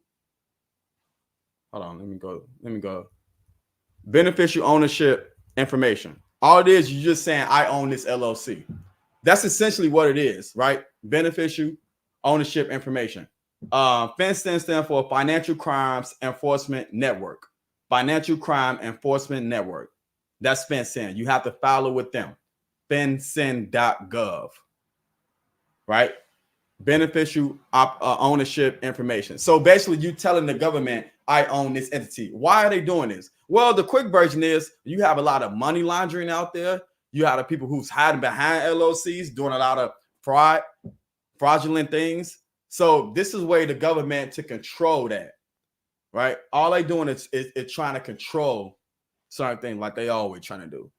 Hold on. Let me go. Beneficial ownership information. All it is, you're just saying, I own this LLC. That's essentially what it is, right? Beneficial ownership information. FinCEN stands for Financial Crimes Enforcement Network. Financial Crime Enforcement Network. That's FinCEN. You have to file it with them. FinCEN.gov. Right? Beneficial ownership information. So basically, you telling the government, I own this entity. Why are they doing this? Well, the quick version is you have a lot of money laundering out there. You have the people who's hiding behind LLCs, doing a lot of fraudulent things. So this is a way the government to control that, right? All they doing is trying to control certain things like they always trying to do.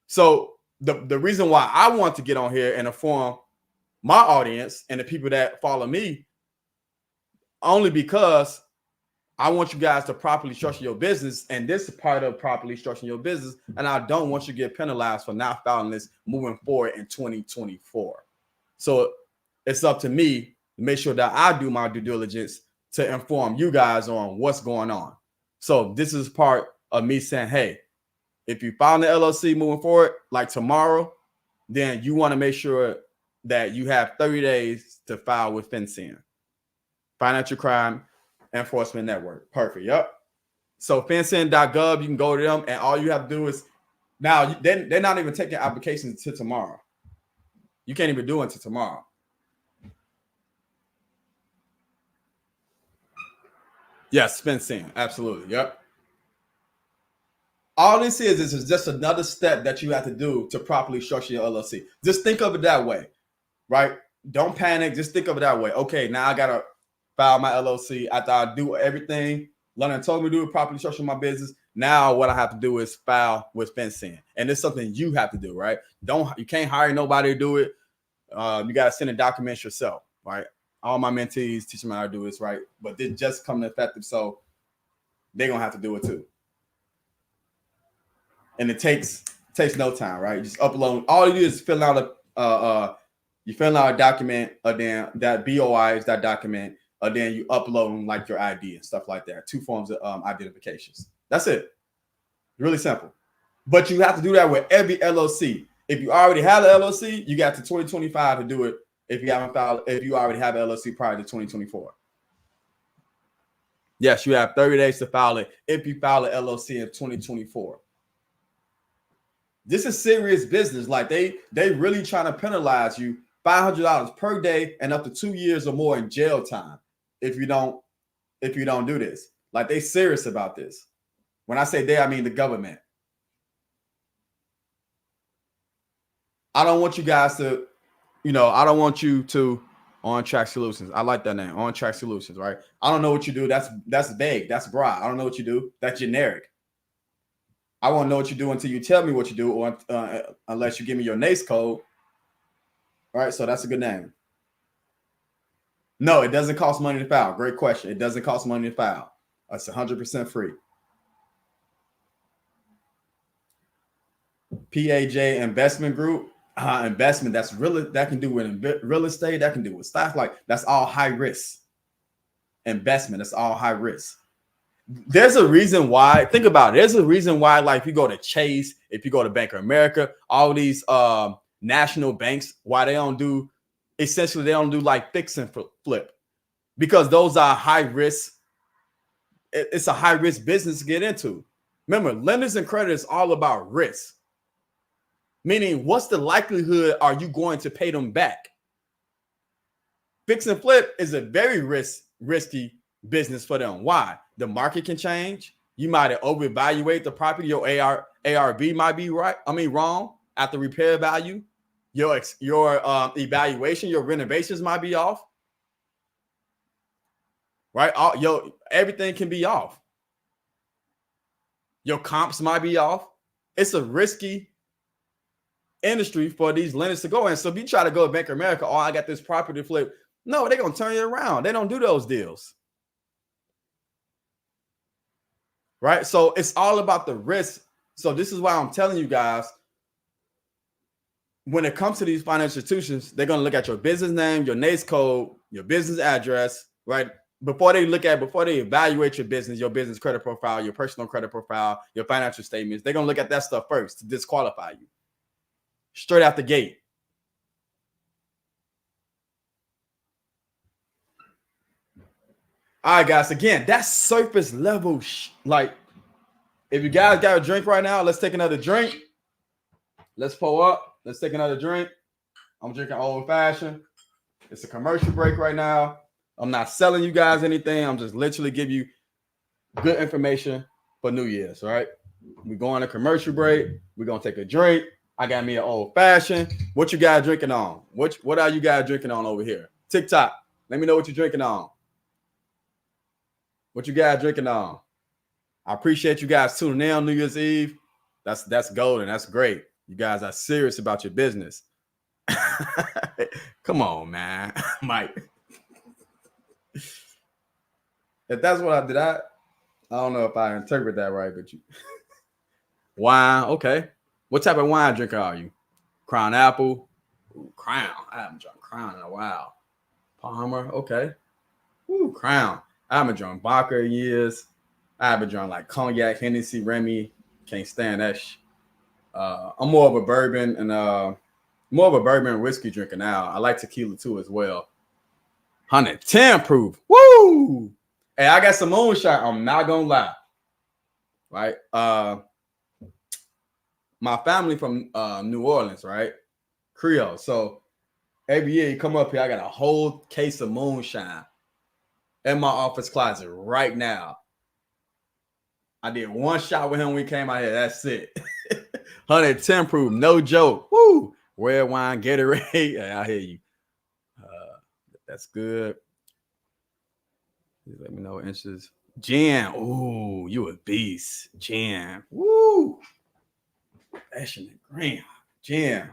So the reason why I want to get on here and inform my audience and the people that follow me, only because I want you guys to properly structure your business, and this is part of properly structuring your business. And I don't want you to get penalized for not filing this moving forward in 2024. So it's up to me to make sure that I do my due diligence to inform you guys on what's going on. So this is part of me saying, hey, if you file the LLC moving forward, like tomorrow, then you want to make sure that you have 30 days to file with FinCEN, Financial Crime Enforcement Network. Perfect. Yep. So FinCEN.gov, you can go to them, and all you have to do is, now they're not even taking applications until tomorrow. You can't even do it until tomorrow. Yes, FinCEN. Absolutely. Yep. All this is just another step that you have to do to properly structure your LLC. Just think of it that way, right? Don't panic. Just think of it that way. Okay, now I got to file my LLC after I do everything London told me to do, properly structure my business. Now what I have to do is file with FinCEN, and it's something you have to do, right? You can't hire nobody to do it. You got to send the documents yourself, right? All my mentees teach me how to do this, right? But they just come effective, so they're gonna have to do it too. And it takes no time, right? You just upload. All you do is fill out a document, then that BOI is that document. Then you upload like your ID and stuff like that. 2 forms of identifications. That's it. Really simple. But you have to do that with every LLC. If you already have an LLC, you got to 2025 to do it. If you already have an LLC prior to 2024. Yes, you have 30 days to file it if you file an LLC in 2024. This is serious business. Like they really trying to penalize you $500 per day and up to 2 years or more in jail time if you don't do this. Like they serious about this. When I say they, I mean the government. I don't want you guys to, I don't want you to On Track Solutions. I like that name, On Track Solutions, right? I don't know what you do. That's vague. That's broad. I don't know what you do. That's generic. I won't know what you do until you tell me what you do, or unless you give me your NACE code. All right, so that's a good name. No, it doesn't cost money to file. Great question. It doesn't cost money to file. It's 100% free. PAJ Investment Group. Investment, that can do with real estate, that can do with stocks. Like that's all high risk. Investment, that's all high risk. There's a reason why, think about it. There's a reason why, like if you go to Chase, if you go to Bank of America, all these national banks, why they don't do like fix and flip, because those are high risk. It's a high risk business to get into. Remember, lenders and credit is all about risk. Meaning, what's the likelihood are you going to pay them back? Fix and flip is a very risky business for them. Why? The market can change. You might overvaluate the property. Your ARV might be wrong at the repair value. Your evaluation, your renovations might be off, right? Everything can be off. Your comps might be off. It's a risky industry for these lenders to go in. So if you try to go to Bank of America, oh, I got this property flip. No, they're going to turn you around. They don't do those deals. Right? So it's all about the risk. So this is why I'm telling you guys, when it comes to these financial institutions, they're going to look at your business name, your NAICS code, your business address, right? Before they evaluate your business credit profile, your personal credit profile, your financial statements, they're going to look at that stuff first to disqualify you straight out the gate. All right, guys. Again, that's surface level. Like, if you guys got a drink right now, let's take another drink. Let's pull up. Let's take another drink. I'm drinking old fashioned. It's a commercial break right now. I'm not selling you guys anything. I'm just literally give you good information for New Year's. All right. We're going to commercial break. We're going to take a drink. I got me an old fashioned. What you guys drinking on? What are you guys drinking on over here? TikTok. Let me know what you're drinking on. What you guys drinking on? I appreciate you guys tuning in on New Year's Eve. That's golden. That's great. You guys are serious about your business. Come on, man. Mike. If that's what I did, I don't know if I interpret that right, but you wine, okay. What type of wine drinker are you? Crown Apple? Ooh, Crown. I haven't drunk Crown in a while. Palmer, okay. Ooh, Crown. I haven't drunk vodka in years. I haven't drunk like cognac, Hennessy, Remy. Can't stand that. I'm more of a bourbon and whiskey drinker now. I like tequila too as well. 110 proof. Woo! Hey, I got some moonshine. I'm not gonna lie. Right? My family from New Orleans, right? Creole. So every year you come up here, I got a whole case of moonshine in my office closet right now. I did one shot with him when we came out here. That's it. 110 proof, no joke. Woo! Red wine, Gatorade. Yeah, I hear you. That's good. Let me know inches. Jan. Ooh, you a beast. Jan. Woo! Passionate green. Jan.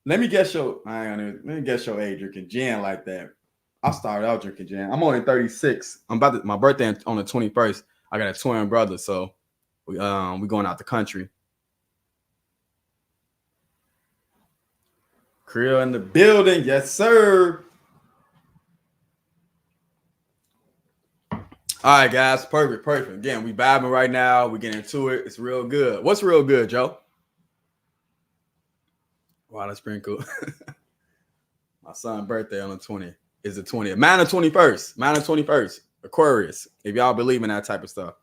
Let me guess your age drinking gin like that. I started out drinking gin. I'm only 36. My birthday on the 21st. I got a twin brother, so we going out the country. Creole in the building, yes, sir. All right, guys, perfect. Again, we vibing right now. We getting into it. It's real good. What's real good, Joe? Wow, that's pretty cool. My son's birthday on the 20th is the 20th. Mine the 21st. Mine the 21st. Aquarius. If y'all believe in that type of stuff.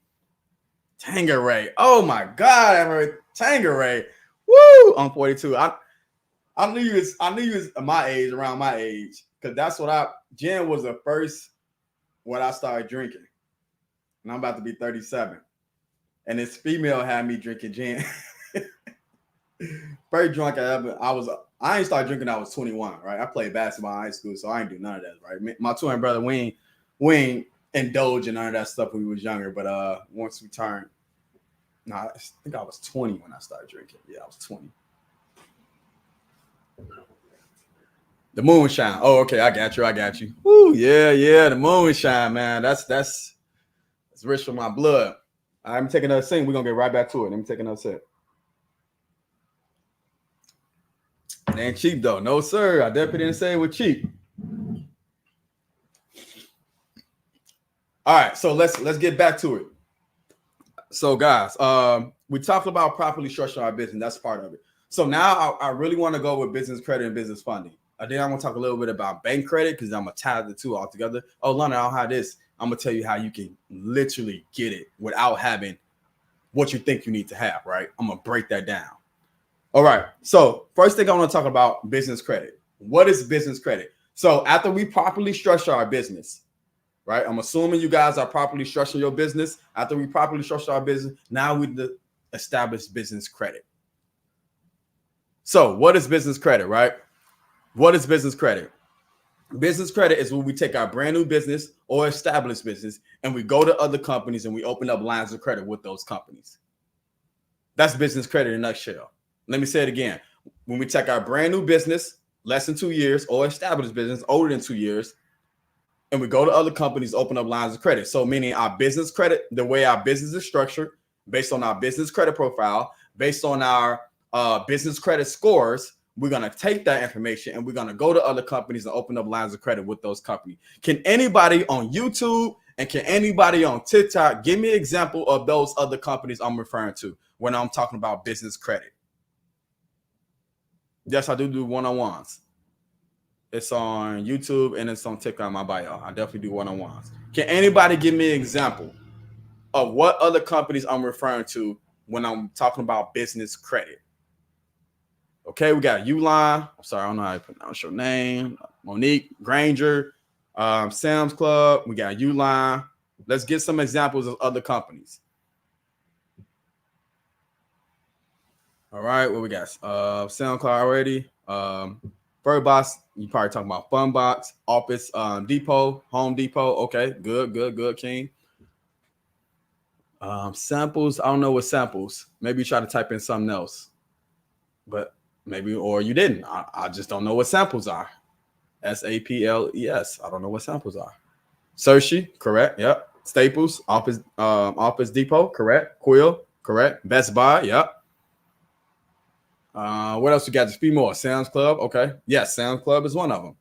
Tangeray. Oh my God, I heard Tangeray. Woo! I'm 42. I knew you was my age, around my age, because that's what gin was the first what I started drinking. And I'm about to be 37. And this female had me drinking gin. First drunk I ever. I ain't started drinking. I was 21, right? I played basketball in high school, so I ain't do none of that, right? My twin brother, we ain't indulge in none of that stuff when we was younger. But once we turned, I think I was 20 when I started drinking. Yeah, I was 20. The moonshine. Oh, okay, I got you. Woo, yeah, the moonshine, man. That's rich for my blood. I'm taking another sip. We're gonna get right back to it. Let me take another sip. It ain't cheap though. No, sir. I definitely didn't say it was cheap. All right, so let's get back to it. So, guys, we talked about properly structuring our business. That's part of it. So now I really want to go with business credit and business funding. Then I'm gonna talk a little bit about bank credit because I'm gonna tie the two all together. Oh, London, I don't have this. I'm gonna tell you how you can literally get it without having what you think you need to have. Right? I'm gonna break that down. All right. So first thing I want to talk about business credit. What is business credit? So after we properly structure our business, right? I'm assuming you guys are properly structuring your business. After we properly structure our business, now we establish business credit. So what is business credit, right? What is business credit? Business credit is when we take our brand new business or established business and we go to other companies and we open up lines of credit with those companies. That's business credit in a nutshell. Let me say it again. When we take our brand new business, less than 2 years, or established business, older than 2 years, and we go to other companies, open up lines of credit. So meaning our business credit, the way our business is structured, based on our business credit profile, based on our business credit scores, we're going to take that information and we're going to go to other companies and open up lines of credit with those companies. Can anybody on YouTube and can anybody on TikTok give me an example of those other companies I'm referring to when I'm talking about business credit? Yes, I do one-on-ones. It's on YouTube and it's on TikTok in my bio. I definitely do one-on-ones. Can anybody give me an example of what other companies I'm referring to when I'm talking about business credit? Okay, we got Uline. I'm sorry, I don't know how to pronounce your name. Monique, Granger, Sam's Club. We got Uline. Let's get some examples of other companies. All right, what we got? SoundCloud already. Furbox, you probably talking about Funbox, Office Depot, Home Depot. Okay, good, King. Samples, I don't know what samples. Maybe you try to type in something else, but maybe, or you didn't. I just don't know what samples are. SAPLES. I don't know what samples are. Searchy, correct. Yep. Staples, Office Depot, correct. Quill, correct. Best Buy, yep. What else we got? Just a few more. Sam's Club, okay. Yes, Sam's Club is one of them.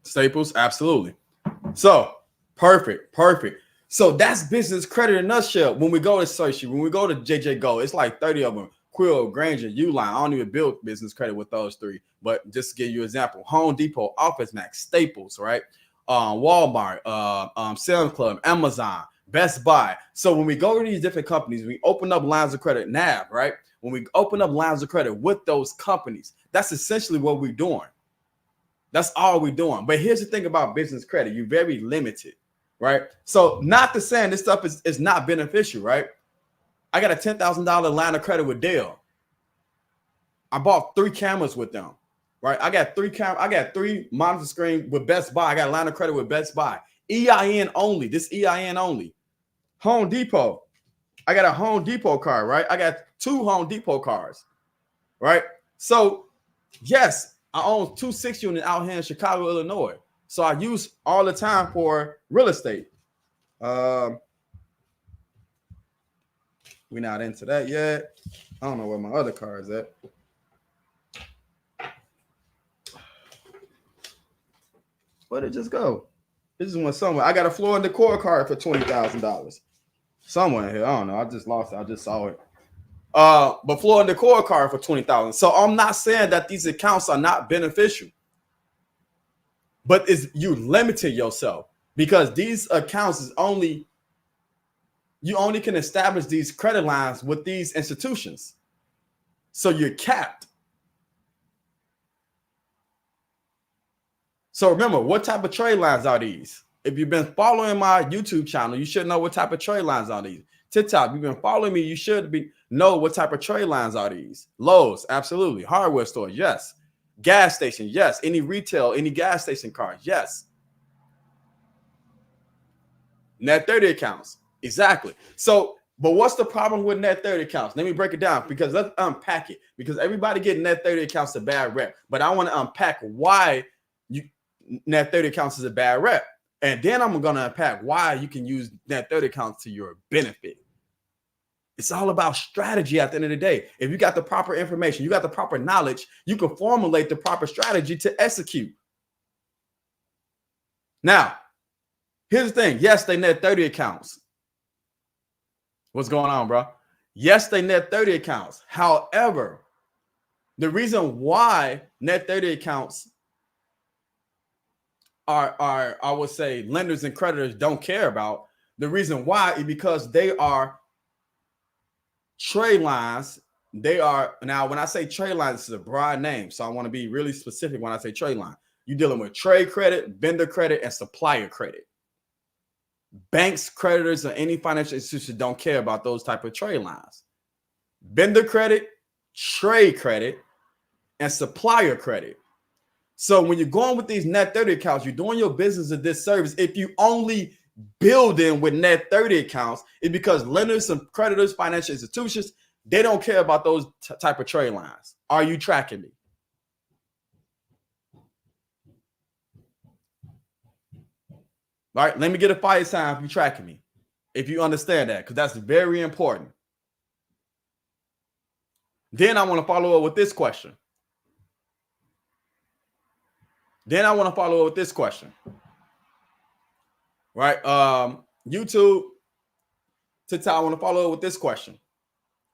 Staples, absolutely. So perfect. So that's business credit in a nutshell. When we go to Searchy, when we go to JJ Go, it's like 30 of them. Quill, Granger, Uline. I don't even build business credit with those three, but just to give you an example: Home Depot, Office Max, Staples, right? Walmart, Sam's Club, Amazon, Best Buy. So when we go to these different companies, we open up lines of credit. NAB, right? When we open up lines of credit with those companies, that's essentially what we're doing. That's all we're doing. But here's the thing about business credit: you're very limited, right? So not to saying this stuff is not beneficial, right? I got a $10,000 line of credit with Dell. I bought 3 cameras with them, right? I got 3 monitor screen with Best Buy. I got a line of credit with Best Buy. EIN only. This EIN only. Home Depot. I got a Home Depot card, right? I got 2 Home Depot cards, right? So yes, I own 2 6-unit out here in Chicago, Illinois. So I use all the time for real estate. We're not into that yet. I don't know where my other car is at. Where'd it just go? This is one somewhere. I got a floor and decor card for $20,000. Somewhere here. I don't know. I just lost it. I just saw it. But floor and decor card for $20,000. So I'm not saying that these accounts are not beneficial, but is you limited yourself because these accounts is only. You only can establish these credit lines with these institutions. So you're capped. So remember, what type of trade lines are these? If you've been following my YouTube channel, you should know what type of trade lines are these. TikTok, if you've been following me, you should know what type of trade lines are these. Lowe's, absolutely. Hardware stores, yes. Gas station, yes. Any retail, any gas station cards, yes. Net 30 accounts. Exactly. So, but what's the problem with net 30 accounts? Let me break it down because let's unpack it because everybody getting net 30 accounts a bad rep, but I want to unpack why net 30 accounts is a bad rep. And then I'm going to unpack why you can use net 30 accounts to your benefit. It's all about strategy at the end of the day. If you got the proper information, you got the proper knowledge, you can formulate the proper strategy to execute. Now, here's the thing. Yes, they net 30 accounts. What's going on, bro? Yes, they net 30 accounts. However, the reason why net 30 accounts are I would say lenders and creditors don't care about, the reason why is because they are trade lines. They are, now when I say trade lines, this is a broad name. So I want to be really specific when I say trade line. You're dealing with trade credit, vendor credit, and supplier credit. Banks, creditors, or any financial institution don't care about those type of trade lines. Vendor credit, trade credit, and supplier credit. So when you're going with these net 30 accounts, you're doing your business a disservice if you only build in with net 30 accounts. It's because lenders and creditors, financial institutions, they don't care about those type of trade lines. Are you tracking me? All right, let me get a fire sign if you're tracking me. If you understand that, because that's very important. Then I want to follow up with this question. Right? YouTube, TikTok, I want to follow up with this question.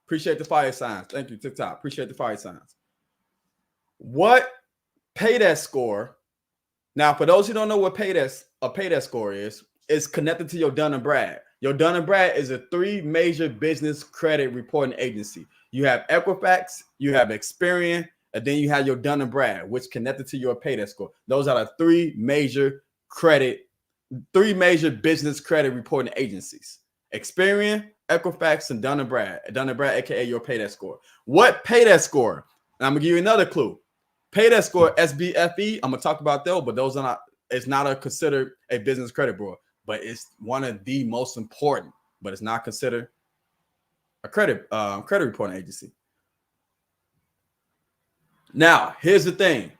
Appreciate the fire signs. Thank you, TikTok. Appreciate the fire signs. What paydesk score? Now, for those who don't know what paydesk score is, it's connected to your Dun & Brad. Your Dun & Brad is a 3 major business credit reporting agency. You have Equifax, you have Experian, and then you have your Dun & Brad, which connected to your paydesk score. Those are the 3 major business credit reporting agencies: Experian, Equifax, and Dun & Brad. Dun & Brad, aka your paydesk score. What paydesk score? And I'm gonna give you another clue. Paydesk score, SBFE. I'm gonna talk about those, but those are not. It's not considered a business credit bureau, but it's one of the most important. But it's not considered a credit reporting agency. Now, here's the thing.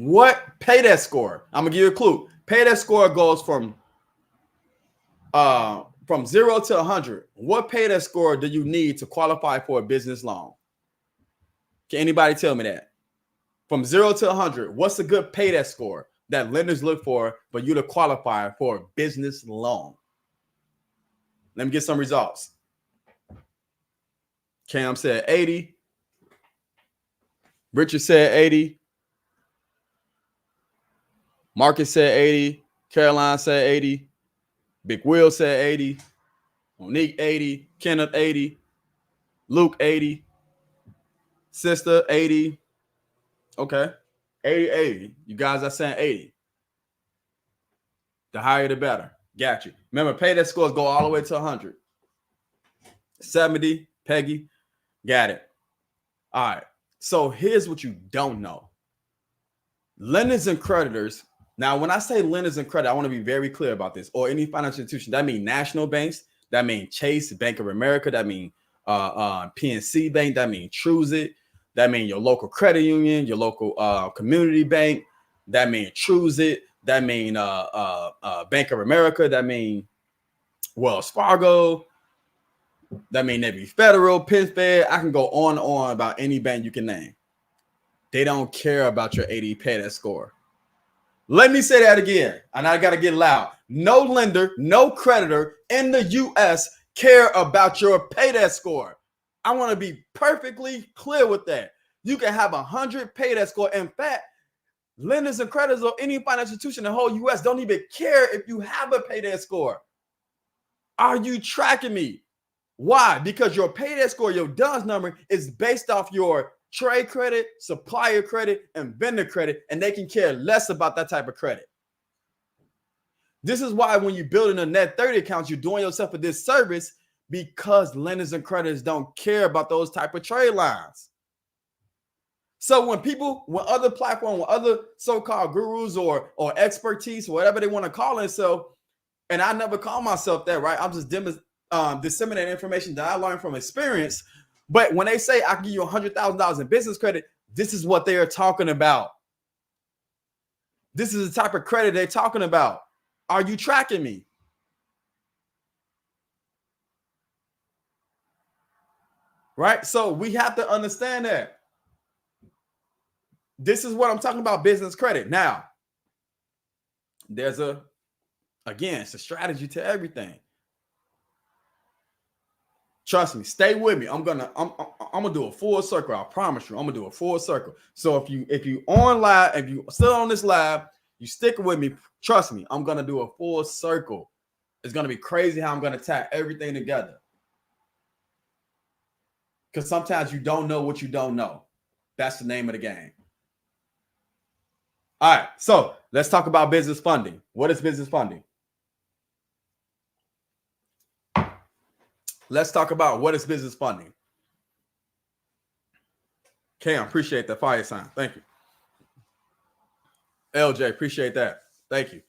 What paydesk score? I'm gonna give you a clue. Paydesk score goes from 0 to 100. What paydesk score do you need to qualify for a business loan? Can anybody tell me that? From 0 to 100, what's a good paydesk score that lenders look for you to qualify for a business loan? Let me get some results. Cam said 80. Richard said 80. Marcus said 80. Caroline said 80. Big Will said 80. Monique 80. Kenneth 80. Luke 80. Sister 80. Okay. 80. You guys are saying 80. The higher the better. Got you. Remember, paydesk scores go all the way to 100. 70. Peggy. Got it. All right. So here's what you don't know. Lenders and creditors. Now, when I say lenders and credit, I want to be very clear about this. Or any financial institution. That means national banks. That means Chase, Bank of America. That means PNC Bank. That means Truist. That means your local credit union, your local community bank. That means Truist. That means Bank of America. That means Wells Fargo. That means Navy Federal, Penn Fed. I can go on and on about any bank you can name. They don't care about your 80 paydesk score. Let me say that again, and I got to get loud. No lender, no creditor in the U.S. care about your paydesk score. I want to be perfectly clear with that. You can have 100 paydesk score. In fact, lenders and creditors or any financial institution in the whole U.S. don't even care if you have a paydesk score. Are you tracking me? Why? Because your paydesk score, your DUNS number, is based off your trade credit, supplier credit, and vendor credit, and they can care less about that type of credit. This is why when you're building a net 30 accounts, you're doing yourself a disservice, because lenders and creditors don't care about those type of trade lines. So when other platforms, when other so-called gurus or expertise, whatever they want to call themselves, and I never call myself that, right? I'm just disseminating information that I learned from experience. But when they say I can give you $100,000 in business credit, this is what they are talking about. This is the type of credit they're talking about. Are you tracking me? Right? So we have to understand that. This is what I'm talking about, business credit. Now, there's it's a strategy to everything. Trust me, stay with me. I'm gonna do a full circle. I promise you, I'm gonna do a full circle. So if you on live, if you still on this live, you stick with me. Trust me, I'm gonna do a full circle. It's gonna be crazy how I'm gonna tie everything together. Because sometimes you don't know what you don't know. That's the name of the game. All right, so let's talk about business funding. What is business funding? Let's talk about what is business funding. Cam, appreciate the fire sign. Thank you. LJ, appreciate that. Thank you.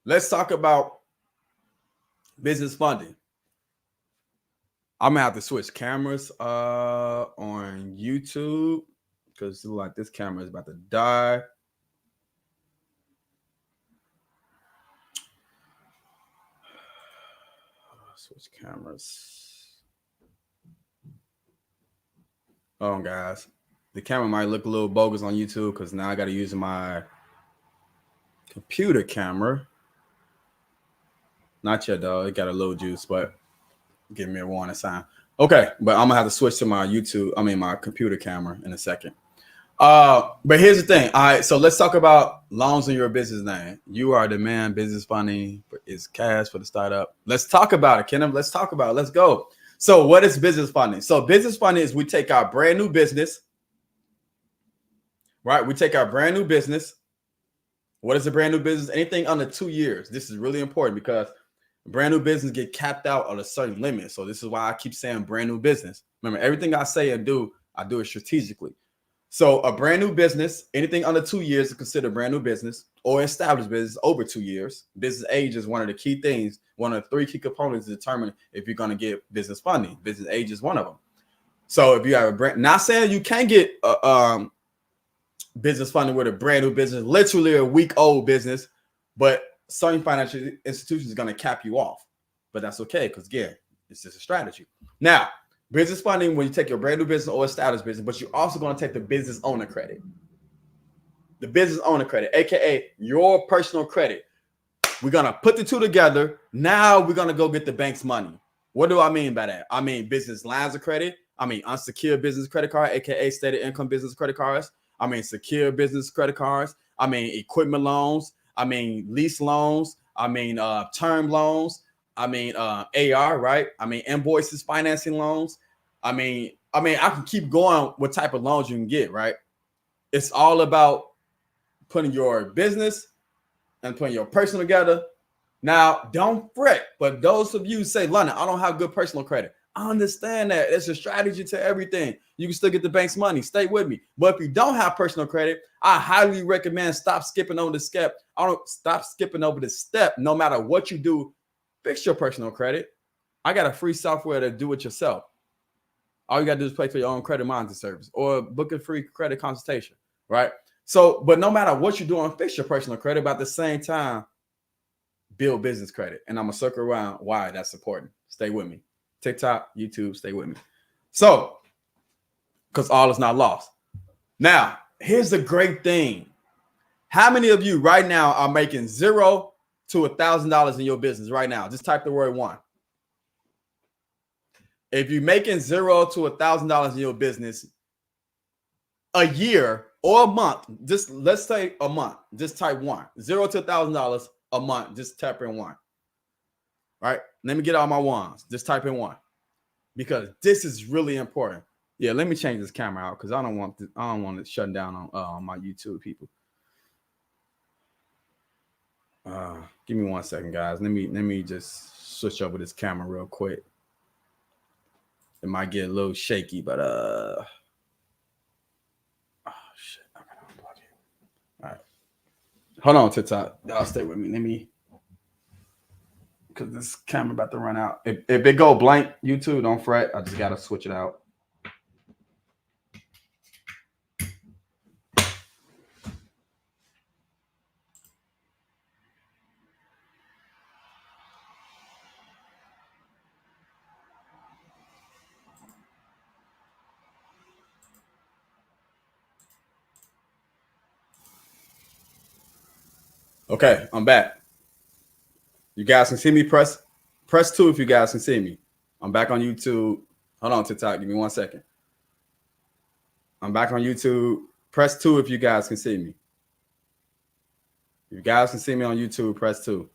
Let's talk about business funding. I'm gonna have to switch cameras on YouTube because it looks like this camera is about to die. Switch cameras. Oh, guys, the camera might look a little bogus on YouTube because now I got to use my computer camera. Not yet, though. It got a little juice, but give me a warning sign. Okay, but I'm gonna have to switch to my my computer camera in a second. But here's the thing. All right, so let's talk about loans in your business name. You are the man. Business funding is cash for the startup. Let's talk about it, Kenneth. Let's talk about it. Let's go. So what is business funding? So business funding is we take our brand new business, right? We take our brand new business. What is a brand new business? Anything under 2 years. This is really important because brand new business get capped out at a certain limit. So this is why I keep saying brand new business. Remember, everything I say and do, I do it strategically. So a brand new business, anything under 2 years is considered brand new business, or established business over 2 years. Business age is one of the key things, one of the 3 key components to determine if you're going to get business funding. Business age is one of them. So if you have a brand, not saying you can't get business funding with a brand new business, literally a week-old business, but certain financial institutions is going to cap you off. But that's okay because, again, it's just a strategy. Now, business funding, when you take your brand new business or established business, but you're also going to take the business owner credit. The business owner credit, aka your personal credit. We're going to put the two together. Now we're going to go get the bank's money. What do I mean by that? I mean business lines of credit. I mean unsecured business credit card, aka stated income business credit cards. I mean secure business credit cards. I mean equipment loans. I mean lease loans. I mean term loans. I mean AR, right? I mean invoices, financing loans. I mean I can keep going what type of loans you can get, right? It's all about putting your business and putting your personal together. Now, don't fret, but those of you say, London, I don't have good personal credit. I understand that. It's a strategy to everything. You can still get the bank's money. Stay with me. But if you don't have personal credit, I highly recommend stop skipping over the step. Stop skipping over the step. No matter what you do, fix your personal credit. I got a free software to do it yourself. All you got to do is pay for your own credit monitoring service or book a free credit consultation, right? So, but no matter what you're doing, fix your personal credit, but at the same time, build business credit. And I'm going to circle around why that's important. Stay with me. TikTok, YouTube, stay with me. So, because all is not lost. Now, here's the great thing. How many of you right now are making $0 to $1,000 in your business right now? Just type the word one. If you're making $0 to $1,000 in your business a year or a month, just let's say a month, just type one. $0 to $1,000 a month, just type in one. Right? Let me get all my ones. Just type in one. Because this is really important. Yeah, let me change this camera out because I don't want it shut down on my YouTube people. Give me 1 second, guys. Let me just switch over this camera real quick. It might get a little shaky, but oh shit. I gotta unplug it. All right. Hold on, TikTok. Y'all stay with me. Because this camera about to run out. If it go blank, YouTube, don't fret. I just gotta switch it out. Okay, I'm back. You guys can see me. Press 2 if you guys can see me. I'm back on YouTube. Hold on, TikTok. Give me 1 second. I'm back on YouTube. Press 2 if you guys can see me. If you guys can see me on YouTube, press 2.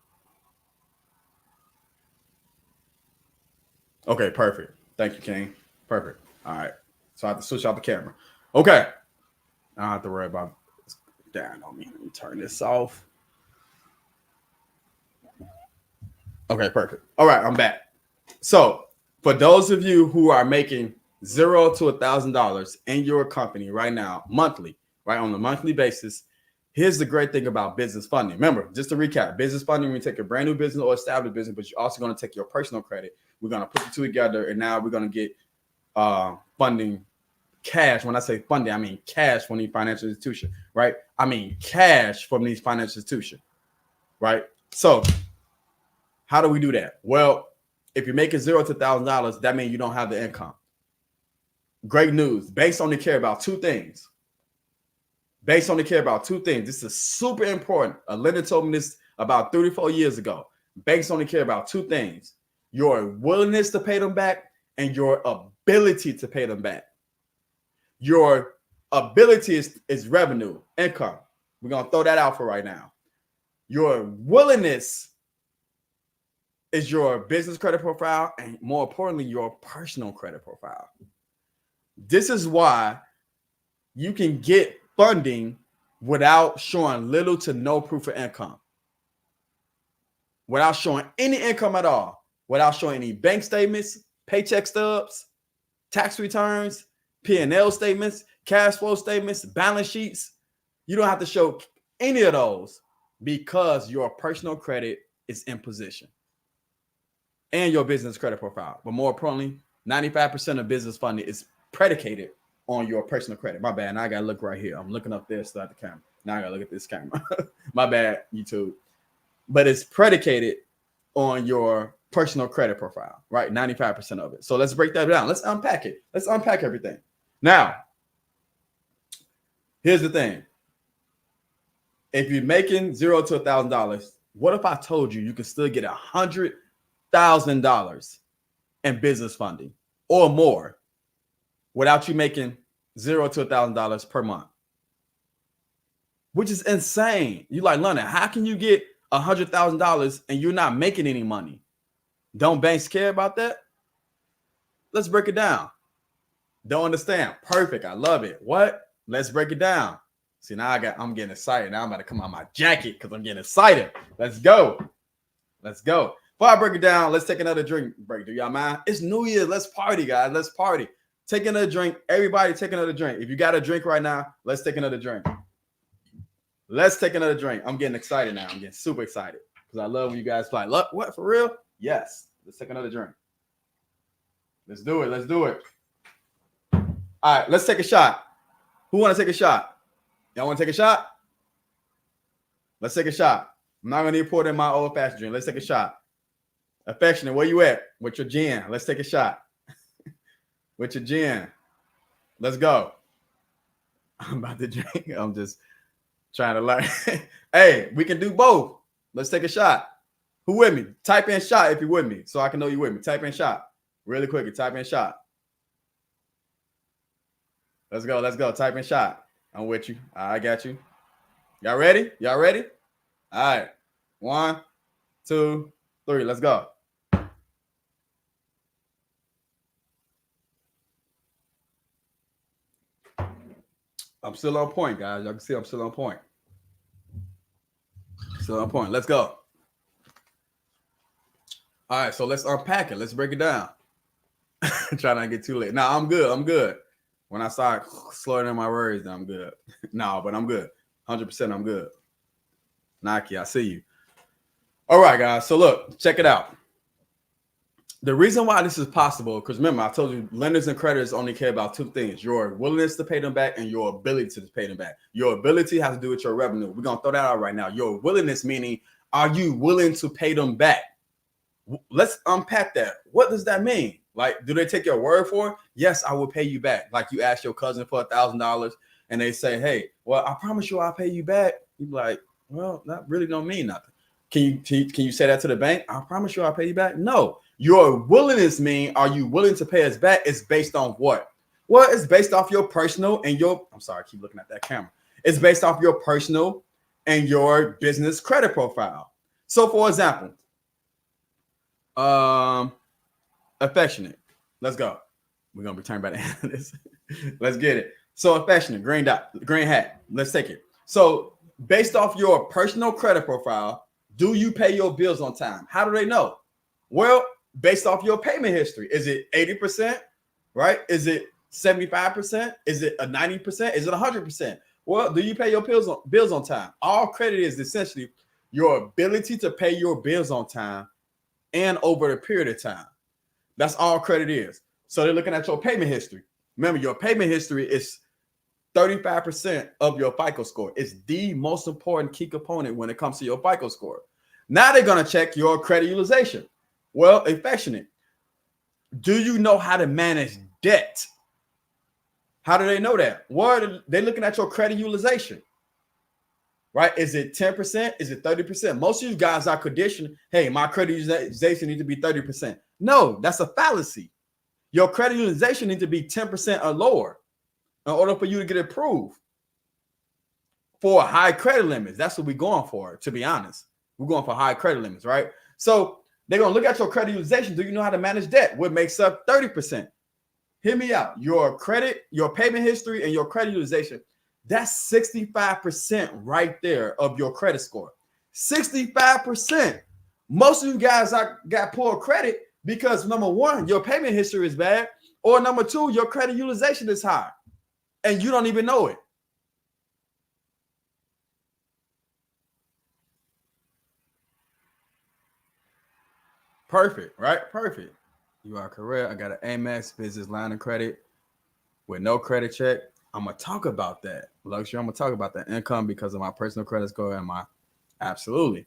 Okay, perfect. Thank you, King. Perfect. All right. So I have to switch out the camera. Okay. I don't have to worry about this down on me. Let me turn this off. Okay, perfect. All right, I'm back. So for those of you who are making $0 to $1,000 in your company right now, monthly, right, on a monthly basis, here's the great thing about business funding. Remember, just to recap, business funding, when you take a brand new business or established business, but you're also going to take your personal credit. We're going to put the two together, and now we're going to get funding cash. When I say funding, I mean cash from these financial institutions, right? I mean cash from these financial institutions, right? So how do we do that? Well, if you're making $0 to $1,000, that means you don't have the income. Great news. Banks only care about two things. Banks only care about two things. This is super important. A lender told me this about 34 years ago. Banks only care about two things: your willingness to pay them back and your ability to pay them back. Your ability is revenue, income. We're going to throw that out for right now. Your willingness is your business credit profile, and more importantly, your personal credit profile. This is why you can get funding without showing little to no proof of income, without showing any income at all, without showing any bank statements, paycheck stubs, tax returns, P&L statements, cash flow statements, balance sheets. You don't have to show any of those because your personal credit is in position and your business credit profile. But more importantly, 95% of business funding is predicated on your personal credit. My bad. Now I gotta look right here. I'm looking up there, start the camera. Now I gotta look at this camera. My bad, YouTube. But it's predicated on your personal credit profile, right? 95% of it. So let's break that down. Let's unpack it. Let's unpack everything. Now, here's the thing. If you're making $0 to $1,000, what if I told you you can still get $100,000 in business funding or more without you making $0 to $1,000 per month? Which is insane. You're like, London, how can you get $100,000 and you're not making any money? Don't banks care about that? Let's break it down. Don't understand. Perfect. I love it. What? Let's break it down. See, now I'm getting excited. Now I'm about to come out my jacket because I'm getting excited. Let's go. Let's go. Before I break it down, let's take another drink break. Do y'all mind? It's New Year's. Let's party, guys. Let's party. Take another drink. Everybody take another drink. If you got a drink right now, let's take another drink. Let's take another drink. I'm getting excited now. I'm getting super excited because I love when you guys play. Look, what, for real? Yes. Let's take another drink. Let's do it. Let's do it. All right, let's take a shot. Who want to take a shot? Y'all want to take a shot? Let's take a shot. I'm not going to pour it in my old-fashioned drink. Let's take a shot. Affectionate, where you at? With your gin. Let's take a shot. With your gin. Let's go. I'm about to drink. I'm just trying to learn. Hey, we can do both. Let's take a shot. Who with me? Type in shot if you're with me so I can know you're with me. Type in shot. Really quickly. Type in shot. Let's go. Let's go. Type in shot. I'm with you. I got you. Y'all ready? Y'all ready? All right. 1, 2, 3. Let's go. I'm still on point, guys. Y'all can see I'm still on point. Still on point. Let's go. All right. So let's unpack it. Let's break it down. Try not to get too late. No, I'm good. I'm good. When I start slowing in my words, then I'm good. No, but I'm good. 100% I'm good. Nike, I see you. All right, guys. So look, check it out. The reason why this is possible, because remember, I told you lenders and creditors only care about two things: your willingness to pay them back and your ability to pay them back. Your ability has to do with your revenue. We're going to throw that out right now. Your willingness, meaning, are you willing to pay them back? Let's unpack that. What does that mean? Like, do they take your word for it? Yes, I will pay you back. Like you ask your cousin for $1,000 and they say, hey, well, I promise you I'll pay you back. You're like, well, that really don't mean nothing. Can you say that to the bank? I promise you I'll pay you back. No, your willingness mean, are you willing to pay us back? It's based on what? Well, it's based off your personal and your, I'm sorry, I keep looking at that camera. It's based off your personal and your business credit profile. So for example, affectionate. Let's go. We're gonna return back to this. Let's get it. So affectionate, green dot, green hat. Let's take it. So based off your personal credit profile, do you pay your bills on time? How do they know? Well, based off your payment history. Is it 80%, right? Is it 75%? Is it a 90%? Is it 100%? Well, do you pay your bills on time? All credit is essentially your ability to pay your bills on time and over a period of time. That's all credit is. So they're looking at your payment history. Remember, your payment history is 35% of your FICO score. It's the most important key component when it comes to your FICO score. Now they're going to check your credit utilization. Well, affectionate. Do you know how to manage debt? How do they know that? Well, they're looking at your credit utilization, right? Is it 10%? Is it 30%? Most of you guys are conditioned, hey, my credit utilization needs to be 30%. No, that's a fallacy. Your credit utilization needs to be 10% or lower in order for you to get approved for high credit limits. That's what we're going for, to be honest. We're going for high credit limits, right? So they're going to look at your credit utilization. Do you know how to manage debt? What makes up 30%? Hear me out. Your credit, your payment history, and your credit utilization, that's 65% right there of your credit score. 65%. Most of you guys got poor credit because, number one, your payment history is bad, or number two, your credit utilization is high, and you don't even know it. Perfect, right? Perfect. You are correct. I got an Amex business line of credit with no credit check. I'm going to talk about that. Luxury, I'm going to talk about that income because of my personal credit score and my absolutely.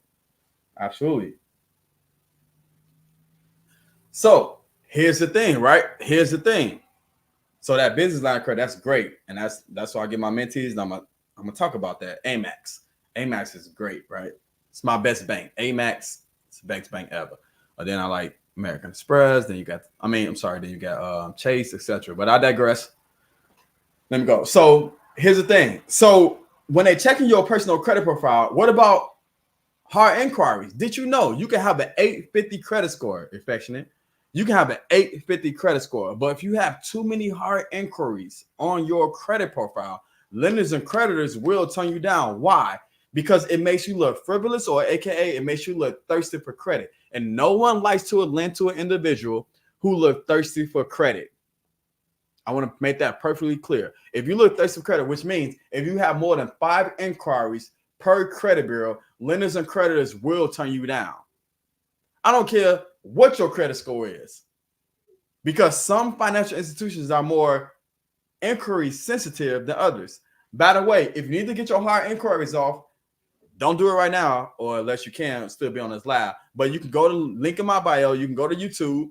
So here's the thing, right? Here's the thing. So that business line of credit, that's great. And that's why I get my mentees. And I'm gonna talk about that. Amex is great, right? It's my best bank. Amex, it's the best bank ever. But then I like American Express. Then you got, then you got Chase, etc. But I digress. Let me go. So here's the thing. So when they're checking your personal credit profile, what about hard inquiries? Did you know you can have an 850 credit score, affectionate? You can have an 850 credit score, but if you have too many hard inquiries on your credit profile, lenders and creditors will turn you down. Why? Because it makes you look frivolous, or AKA it makes you look thirsty for credit. And no one likes to lend to an individual who look thirsty for credit. I want to make that perfectly clear. If you look thirsty for credit, which means if you have more than 5 inquiries per credit bureau, lenders and creditors will turn you down. I don't care what your credit score is, because some financial institutions are more inquiry sensitive than others. By the way, if you need to get your hard inquiries off, don't do it right now, or unless you can still be on this live. But you can go to link in my bio. You can go to YouTube,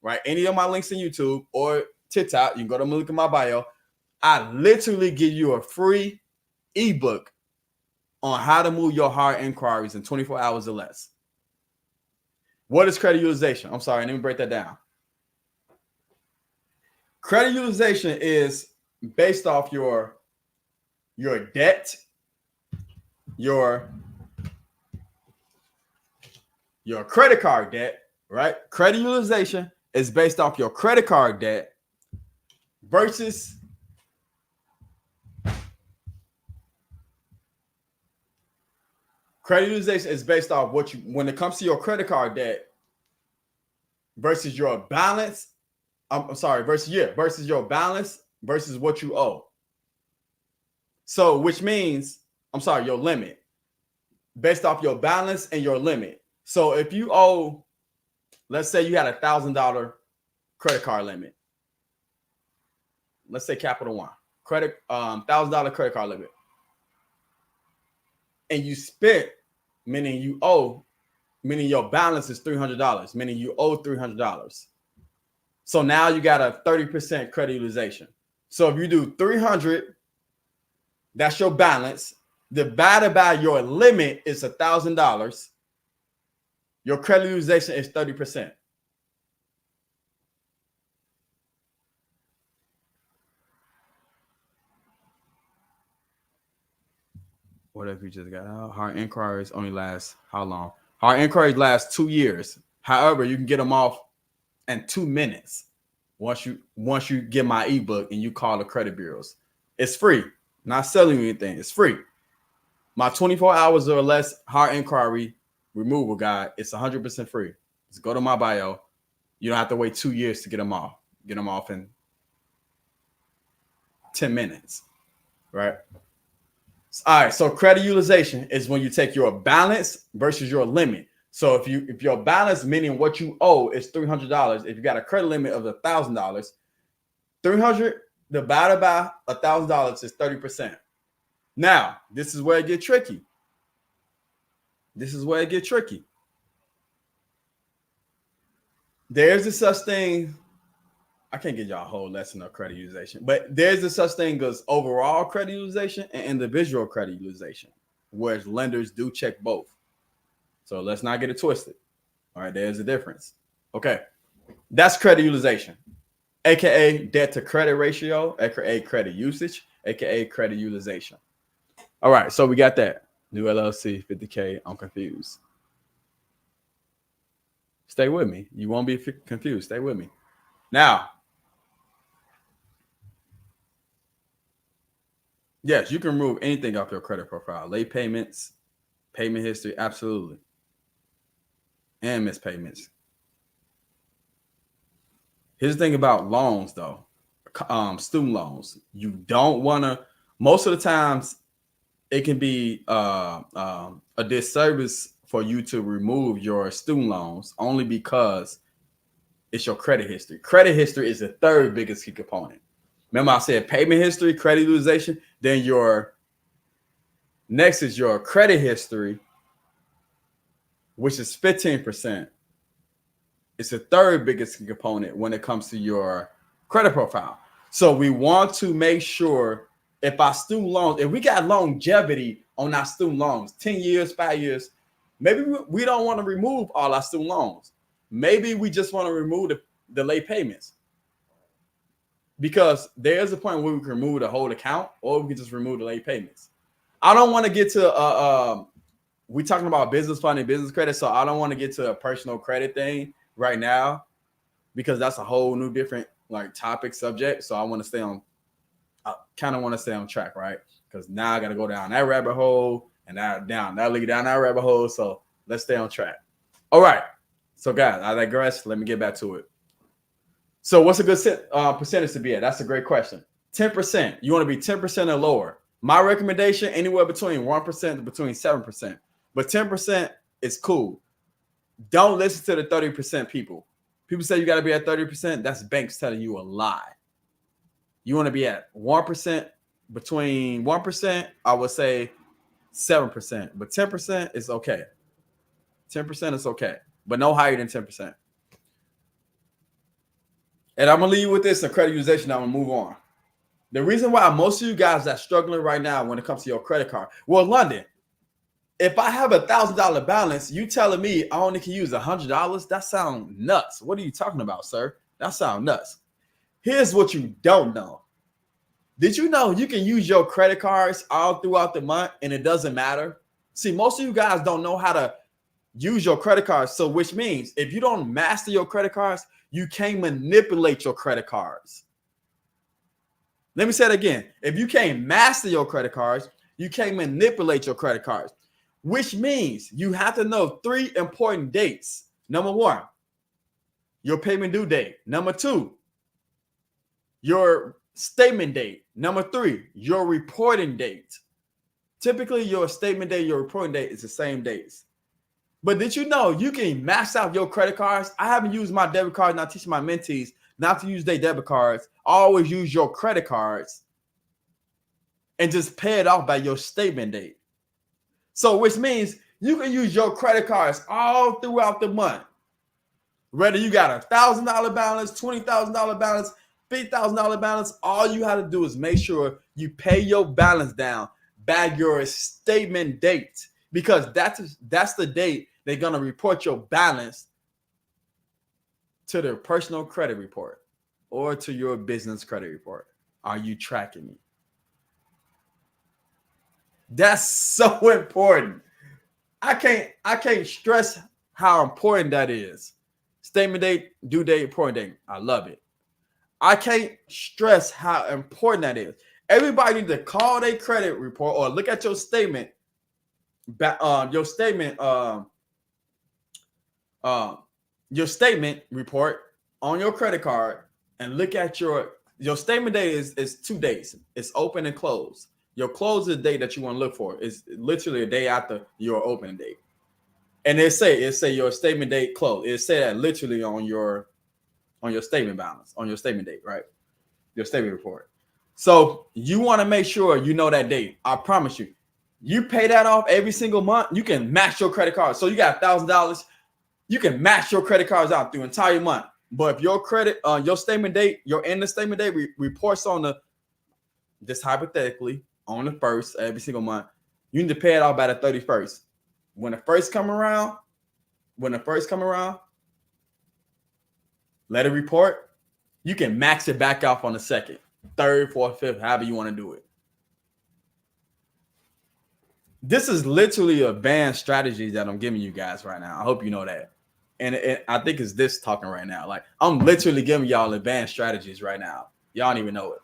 right? Any of my links in YouTube or TikTok. You can go to the link in my bio. I literally give you a free ebook on how to move your hard inquiries in 24 hours or less. What is credit utilization? I'm sorry, let me break that down. Credit utilization is based off your debt, your credit card debt, right? Credit utilization is based off your credit card debt versus credit utilization is based off what you, when it comes to your credit card debt versus your balance. Versus your balance versus what you owe. So, which means, your limit based off your balance and your limit. So, if you owe, let's say you had $1,000 credit card limit. Let's say Capital One credit, $1,000 credit card limit, and you spent, meaning you owe, meaning your balance is $300, meaning you owe $300. So now you got a 30% credit utilization. So if you do 300, that's your balance, divided by your limit is $1,000. Your credit utilization is 30%. What if you just got out? Hard inquiries only last how long? Hard inquiries last 2 years. However, you can get them off in 2 minutes once you get my ebook and you call the credit bureaus. It's free. Not selling you anything. It's free. My 24 hours or less hard inquiry removal guide, it's 100% free. Just go to my bio. You don't have to wait 2 years to get them off. Get them off in 10 minutes, right? All right, so credit utilization is when you take your balance versus your limit. So if your balance, meaning what you owe, is $300, if you got a credit limit of $1,000, 300 divided by $1,000 is 30%. Now, this is where it gets tricky. There's a such thing. I can't get y'all a whole lesson of credit utilization, but there's a such thing as overall credit utilization and individual credit utilization, whereas lenders do check both. So let's not get it twisted. All right, there's a difference. Okay, that's credit utilization, aka debt to credit ratio, aka credit usage, aka credit utilization. All right, so we got that. New LLC, 50K. I'm confused. Stay with me. You won't be confused. Stay with me. Now, yes, you can remove anything off your credit profile. Late payments, payment history, absolutely. And missed payments. Here's the thing about loans, though. Student loans. You don't want to, most of the times, it can be a disservice for you to remove your student loans only because it's your credit history. Credit history is the third biggest key component. Remember I said payment history, credit utilization, then your next is your credit history, which is 15%. It's the third biggest component when it comes to your credit profile. So we want to make sure if our student loans, if we got longevity on our student loans, 10 years, 5 years, maybe we don't want to remove all our student loans. Maybe we just want to remove the late payments. Because there's a point where we can remove the whole account or we can just remove the late payments. I don't want to get to, we're talking about business funding, business credit, so I don't want to get to a personal credit thing right now because that's a whole new different like topic subject. So I want to stay on, I kind of want to stay on track, right? Because now I got to go down that rabbit hole and that lead down that rabbit hole. So let's stay on track. All right. So guys, I digress. Let me get back to it. So what's a good percentage to be at? That's a great question. 10%. You want to be 10% or lower. My recommendation, anywhere between 1% to between 7%. But 10% is cool. Don't listen to the 30% people. People say you got to be at 30%. That's banks telling you a lie. You want to be at 1%, between 1%, I would say 7%. But 10% is okay. 10% is okay. But no higher than 10%. And I'm going to leave you with this, and credit utilization. I'm going to move on. The reason why most of you guys are struggling right now when it comes to your credit card. Well, London, if I have $1,000 balance, you telling me I only can use $100? That sounds nuts. What are you talking about, sir? That sounds nuts. Here's what you don't know. Did you know you can use your credit cards all throughout the month and it doesn't matter? See, most of you guys don't know how to use your credit cards. So which means if you don't master your credit cards, you can't manipulate your credit cards. Let me say it again. If you can't master your credit cards, you can't manipulate your credit cards, which means you have to know 3 important dates. Number 1, your payment due date. Number 2, your statement date. Number 3, your reporting date. Typically, your statement date, your reporting date is the same dates. But did you know you can max out your credit cards? I haven't used my debit card, and I teach my mentees not to use their debit cards. Always use your credit cards and just pay it off by your statement date. So which means you can use your credit cards all throughout the month. Whether you got $1,000 balance, $20,000 balance, $50,000 balance, all you have to do is make sure you pay your balance down by your statement date, because that's the date they're going to report your balance to their personal credit report or to your business credit report. Are you tracking me? That's so important. I can't stress how important that is. Statement date, due date, reporting date. I love it. I can't stress how important that is. Everybody needs to call their credit report or look at your statement. Your statement report on your credit card and look at your your statement date is 2 days. It's open and closed. Your closing date that you want to look for is literally a day after your opening date. And it say your statement date closed. It say that literally on your statement balance, on your statement date, right? Your statement report. So you want to make sure you know that date. I promise you, you pay that off every single month. You can match your credit card. So you got $1,000. You can match your credit cards out through entire month. But if your credit, your statement date, your end of statement date reports on just hypothetically on the 1st every single month, you need to pay it off by the 31st. When the first come around, let it report. You can max it back off on the 2nd, 3rd, 4th, 5th, however you want to do it. This is literally advanced strategies that I'm giving you guys right now. I hope you know that. And I think it's this talking right now. Like, I'm literally giving y'all advanced strategies right now. Y'all don't even know it.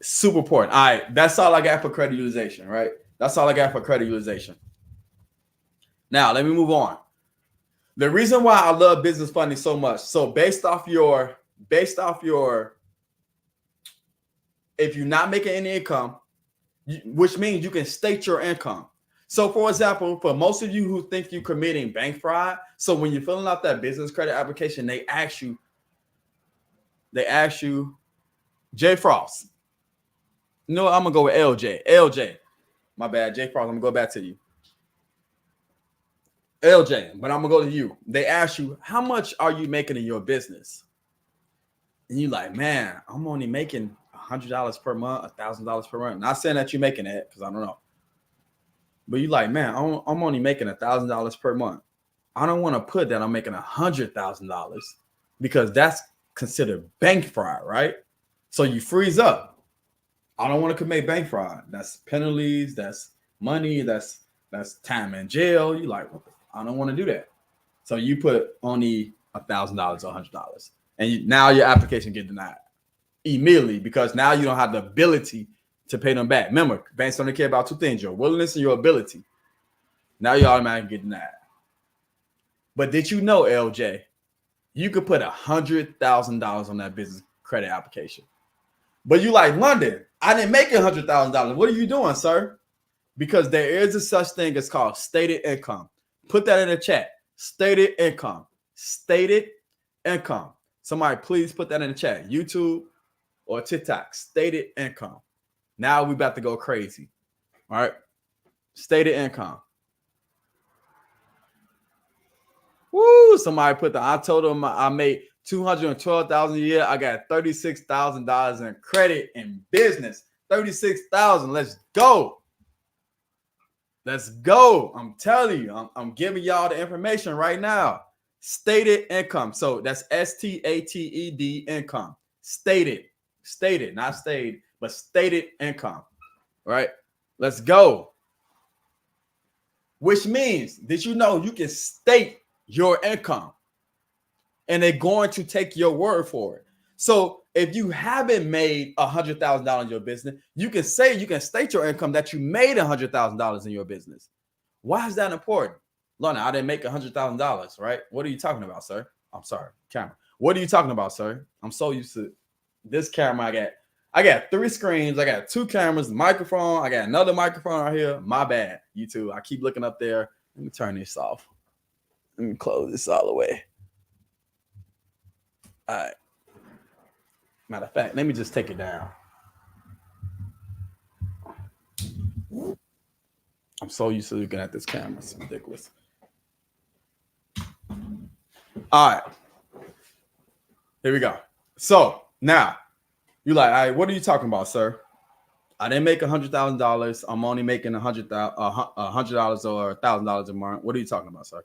Super important. All right, that's all I got for credit utilization, right? That's all I got for credit utilization. Now, let me move on. The reason why I love business funding so much. So based off your, if you're not making any income, which means you can state your income. So for example, for most of you who think you're committing bank fraud, so when you're filling out that business credit application, they ask you, J Frost. You know what? I'm gonna go with LJ. LJ. My bad, J Frost. I'm gonna go back to you. LJ, but I'm gonna go to you. They ask you, how much are you making in your business? And you like, man, I'm only making $100 per month, $1,000 per month. Not saying that you're making that, because I don't know. But you like, man, I'm only making $1,000 per month. I don't want to put that I'm making $100,000 because that's considered bank fraud, right? So you freeze up. I don't want to commit bank fraud. That's penalties. That's money. That's time in jail. You like, I don't want to do that. So you put only $1,000 or $100, and now your application get denied immediately because now you don't have the ability to pay them back. Remember, banks only care about 2 things: your willingness and your ability. Now you automatically get denied. But did you know, LJ, you could put $100,000 on that business credit application? But you like, London, I didn't make $100,000. What are you doing, sir? Because there is a such thing as called stated income. Put that in the chat. Stated income. Stated income. Somebody please put that in the chat. YouTube or TikTok. Stated income. Now we about to go crazy. All right. Stated income. Woo! Somebody put I told them I made $212,000 a year. I got $36,000 in credit in business. $36,000. Let's go. Let's go. I'm telling you, I'm giving y'all the information right now. Stated income. So that's STATED income. Stated, not stayed, but stated income. Right? Let's go. Which means, did you know you can state your income and they're going to take your word for it? So if you haven't made $100,000 in your business, you can state your income that you made $100,000 in your business. Why is that important? Lorna, I didn't make $100,000, right? What are you talking about, sir? I'm sorry, camera. What are you talking about, sir? I'm so used to this camera. I got 3 screens. I got 2 cameras, microphone. I got another microphone right here. My bad, you two. I keep looking up there. Let me turn this off. Let me close this all the way. All right. Matter of fact, let me just take it down. I'm so used to looking at this camera. It's ridiculous. All right. Here we go. So now you're like, all right, what are you talking about, sir? I didn't make $100,000. I'm only making $100 or $1,000 a month. What are you talking about, sir?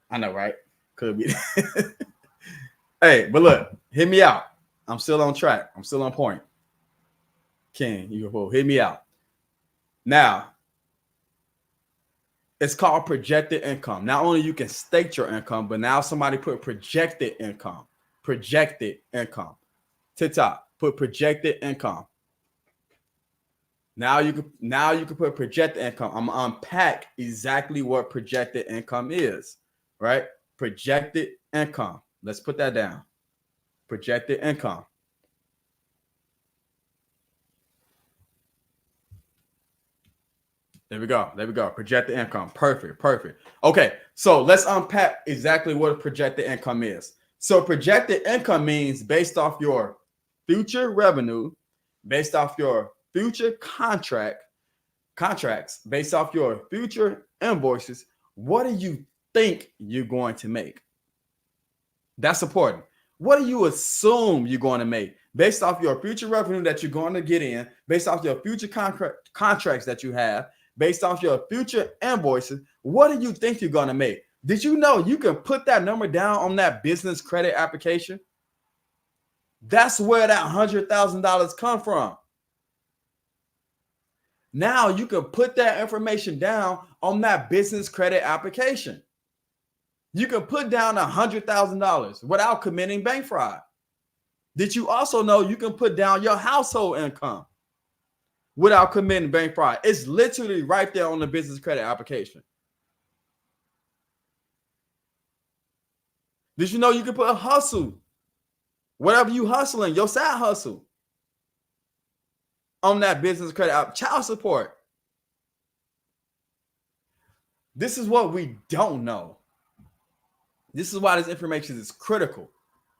I know, right? Could be. Hey, but look, hit me out. I'm still on track. I'm still on point. King, you can hit me out. Now, it's called projected income. Not only you can state your income, but now somebody put projected income. Projected income. TikTok, put projected income. Now you can put projected income. I'm gonna unpack exactly what projected income is, right? Projected income. Let's put that down. projected income. There we go. There we go. Projected income. Perfect. Perfect. Okay. So let's unpack exactly what projected income is. So projected income means based off your future revenue, based off your future contracts, based off your future invoices, what do you think you're going to make? That's important. What do you assume you're going to make based off your future revenue that you're going to get in, based off your future contracts that you have, based off your future invoices? What do you think you're going to make? Did you know you can put that number down on that business credit application? That's where that $100,000 come from. Now you can put that information down on that business credit application. You can put down $100,000 without committing bank fraud. Did you also know you can put down your household income without committing bank fraud? It's literally right there on the business credit application. Did you know you can put a hustle, whatever you hustling, your side hustle, on that business credit app? Child support. This is what we don't know. This is why this information is critical,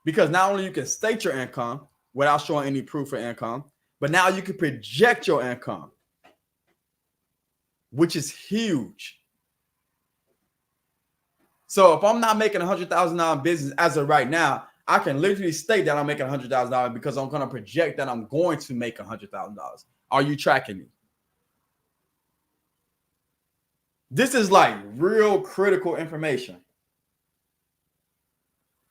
because not only you can state your income without showing any proof of income, but now you can project your income, which is huge. So if I'm not making $100,000 business as of right now, I can literally state that I'm making $100,000 because I'm going to project that I'm going to make $100,000. Are you tracking me? This is like real critical information,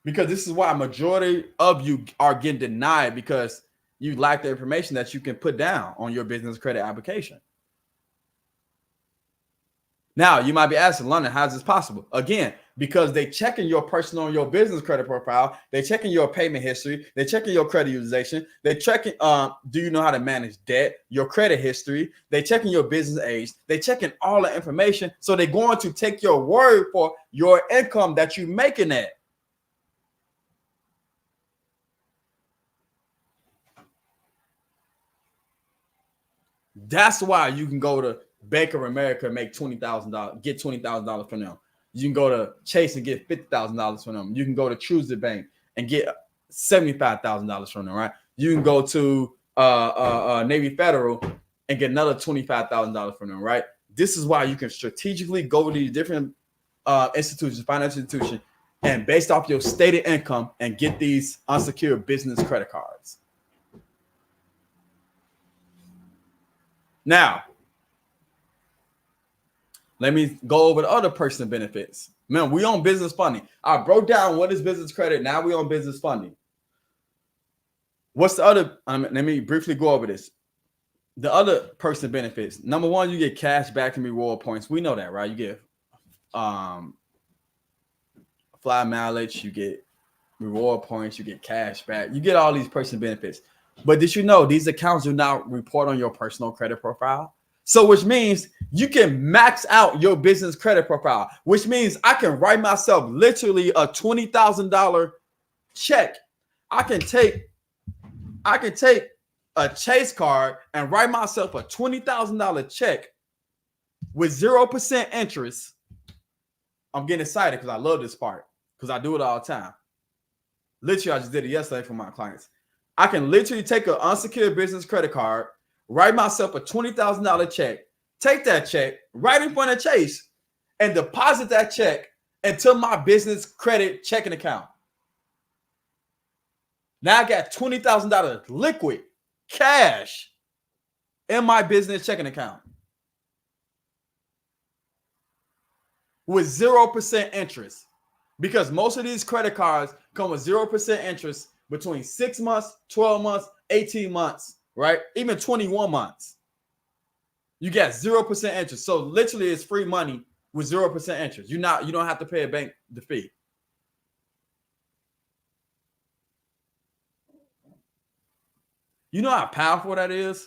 because this is why a majority of you are getting denied, because you lack the information that you can put down on your business credit application. Now, you might be asking, London, how is this possible? Again, because they checking your personal and your business credit profile. They checking your payment history. They checking your credit utilization. They checking, do you know how to manage debt, your credit history. They checking your business age. They checking all the information. So they're going to take your word for your income that you're making at. That's why you can go to Bank of America and make $20,000, get $20,000 from them. You can go to Chase and get $50,000 from them. You can go to Truesdale Bank and get $75,000 from them, right? You can go to Navy Federal and get another $25,000 from them, right? This is why you can strategically go to these different institutions, financial institutions, and based off your stated income and get these unsecured business credit cards. Now, let me go over the other person benefits. Man, we on business funding. I broke down what is business credit. Now we on business funding. What's the other? Let me briefly go over this. The other person benefits. Number one, you get cash back and reward points. We know that, right? You get fly mileage, you get reward points, you get cash back. You get all these person benefits. But did you know these accounts do not report on your personal credit profile? So which means you can max out your business credit profile, which means I can write myself literally a $20,000 check. I can take a Chase card and write myself a $20,000 check with 0% interest. I'm getting excited because I love this part, because I do it all the time. Literally, I just did it yesterday for my clients. I can literally take an unsecured business credit card, write myself a $20,000 check, take that check right in front of Chase, and deposit that check into my business credit checking account. Now I got $20,000 liquid cash in my business checking account with 0% interest, because most of these credit cards come with 0% interest between 6 months, 12 months, 18 months, right? Even 21 months. You get 0% interest. So literally it's free money with 0% interest. You don't have to pay a bank the fee. You know how powerful that is?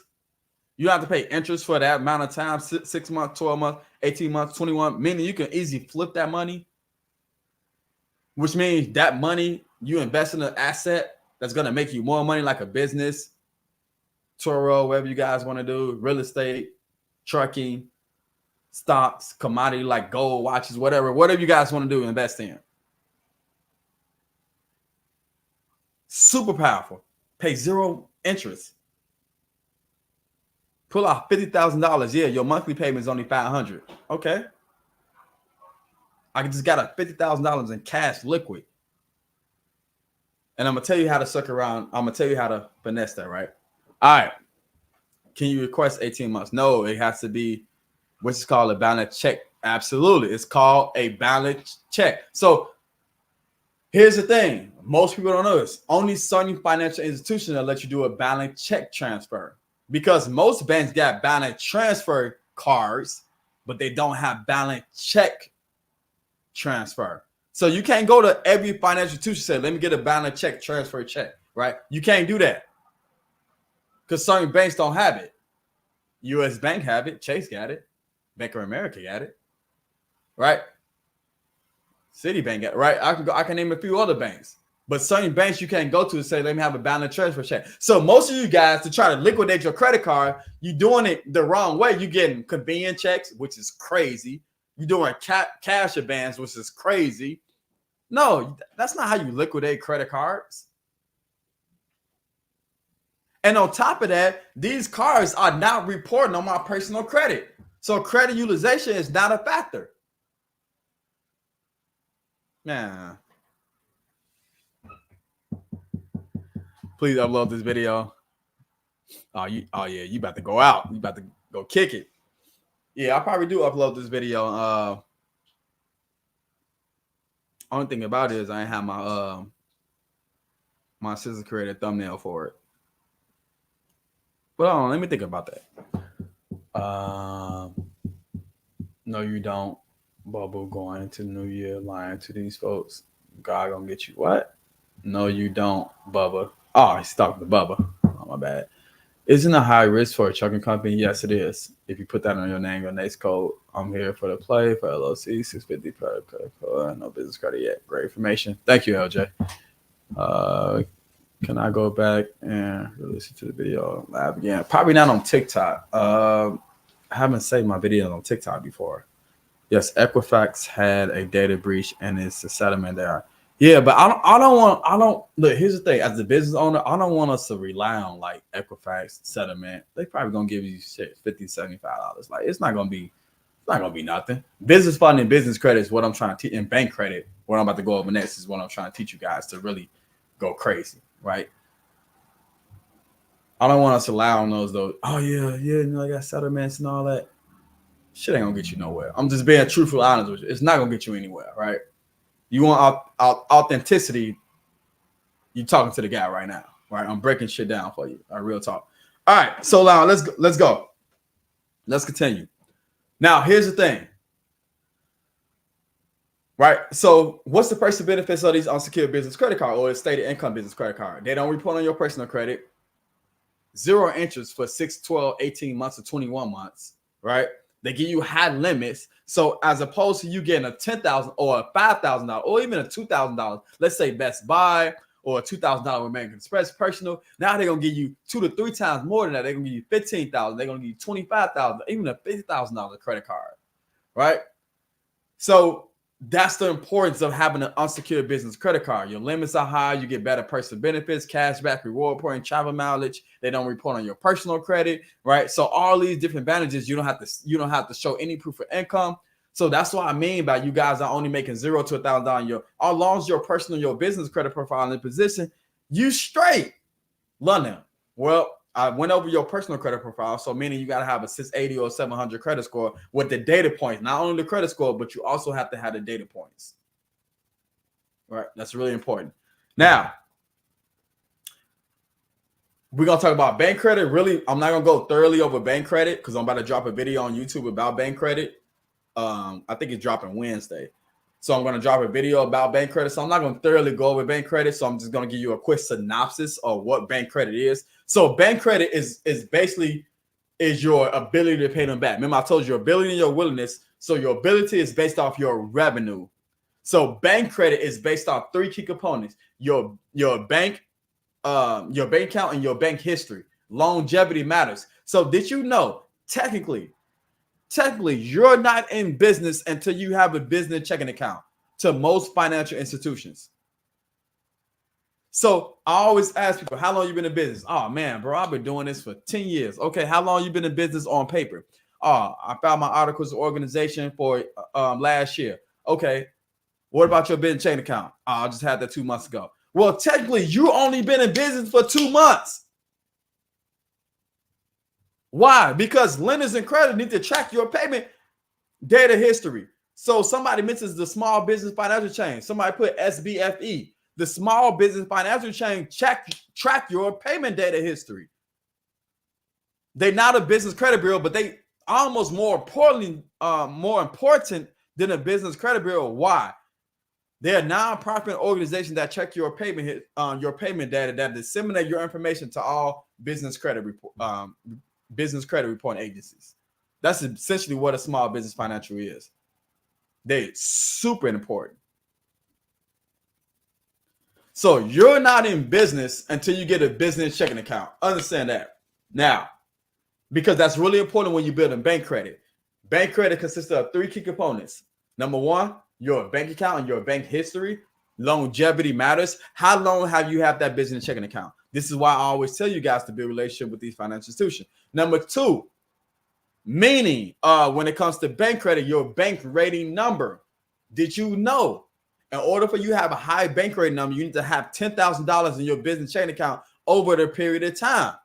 You don't have to pay interest for that amount of time, 6 months, 12 months, 18 months, 21, meaning you can easily flip that money, which means that money you invest in an asset that's going to make you more money, like a business, Toro, whatever you guys want to do, real estate, trucking, stocks, commodity like gold, watches, whatever you guys want to do, invest in. Super powerful. Pay zero interest. Pull out $50,000. Yeah, your monthly payment is only $500. Okay. I just got a $50,000 in cash liquid. And I'm going to tell you how to suck around. I'm going to tell you how to finesse that, right? All right. Can you request 18 months? No, it has to be what's called a balance check. Absolutely. It's called a balance check. So here's the thing. Most people don't know this. Only certain financial institutions will let you do a balance check transfer, because most banks got balance transfer cards, but they don't have balance check transfer. So you can't go to every financial institution and say, let me get a balance check transfer check, right? You can't do that because certain banks don't have it. U.S. Bank have it. Chase got it. Bank of America got it, right? Citibank got it, right? I can name a few other banks, but certain banks you can't go to and say, let me have a balance transfer check. So most of you guys, to try to liquidate your credit card, you're doing it the wrong way. You're getting convenience checks, which is crazy. You're doing cash advance, which is crazy. No, that's not how you liquidate credit cards. And on top of that, these cards are not reporting on my personal credit. So credit utilization is not a factor. Nah. Please upload this video. Oh yeah, you about to go out. You about to go kick it. Yeah, I probably do upload this video. Only thing about it is I ain't have my my sister created a thumbnail for it. But hold on, let me think about that. No, you don't. Bubble going into the new year lying to these folks. God gonna get you. What? No, you don't, Bubba. Oh, he's talking to Bubba. Oh, my bad. Isn't a high risk for a trucking company? Yes, it is. If you put that on your name, your NACE code. I'm here for the play for LLC 650 credit card. No business credit yet. Great information. Thank you, LJ. Can I go back and listen to the video live again? Probably not on TikTok. I haven't saved my videos on TikTok before. Yes, Equifax had a data breach and it's a settlement there. Yeah, but I don't look, here's the thing. As a business owner, I don't want us to rely on like Equifax settlement. They probably gonna give you shit $50, $75. Like it's not gonna be nothing. Business funding, business credit is what I'm trying to teach, and bank credit, what I'm about to go over next is what I'm trying to teach you guys to really go crazy, right? I don't want us to rely on those. Oh yeah, you know, I got settlements and all that. Shit ain't gonna get you nowhere. I'm just being truthful, honest with you. It's not gonna get you anywhere, right? You want authenticity. You talking to the guy right now, right? I'm breaking shit down for you. All right, real talk. All right, so now let's go. Let's continue. Now, here's the thing, right? So, what's the personal benefits of these unsecured business credit card or stated income business credit card? They don't report on your personal credit. Zero interest for 6, 12, 18 months or 21 months, right? They give you high limits. So as opposed to you getting a $10,000 or a $5,000 or even a $2,000, let's say Best Buy or a $2,000 American Express personal, now they're gonna give you 2 to 3 times more than that. They're gonna give you $15,000. They're gonna give you $25,000, even a $50,000 credit card, right? So that's the importance of having an unsecured business credit card. Your limits are high. You get better personal benefits, cash back, reward point, travel mileage. They don't report on your personal credit, right? So all these different advantages, you don't have to show any proof of income. So that's what I mean by you guys are only making $0 to $1,000. As long as your personal, your business credit profile in position, you straight. London. Well, I went over your personal credit profile, so meaning you got to have a 680 or 700 credit score with the data points. Not only the credit score, but you also have to have the data points. All right, that's really important. Now, we're going to talk about bank credit. Really, I'm not going to go thoroughly over bank credit because I'm about to drop a video on YouTube about bank credit. I think it's dropping Wednesday. So I'm going to drop a video about bank credit. So I'm not going to thoroughly go over bank credit. So I'm just going to give you a quick synopsis of what bank credit is. So bank credit is basically your ability to pay them back. Remember, I told you your ability and your willingness. So your ability is based off your revenue. So bank credit is based off 3 key components: your bank your bank account and your bank history. Longevity matters. So did you know technically you're not in business until you have a business checking account to most financial institutions. So I always ask people, how long you been in business? Oh man, bro, I've been doing this for 10 years. Okay, how long you been in business on paper? Oh, I filed my articles of organization for last year. Okay, what about your business checking account? Oh, I just had that 2 months ago. Well, technically, you only been in business for 2 months. Why? Because lenders and credit need to track your payment data history. So somebody mentions the small business financial chain. Somebody put SBFE. The small business financial chain track your payment data history. They're not a business credit bureau, but they almost more important than a business credit bureau. Why? They're a nonprofit organization that check your payment data, that disseminate your information to all business credit reporting agencies. That's essentially what a small business financial is. They're super important. So you're not in business until you get a business checking account. Understand that. Now, because that's really important when you build a bank credit. Bank credit consists of 3 key components. Number 1, your bank account and your bank history. Longevity matters. How long have you had that business checking account? This is why I always tell you guys to build a relationship with these financial institutions. Number 2, meaning when it comes to bank credit, your bank rating number. Did you know? In order for you to have a high bank rating number, you need to have $10,000 in your business checking account over the period of time.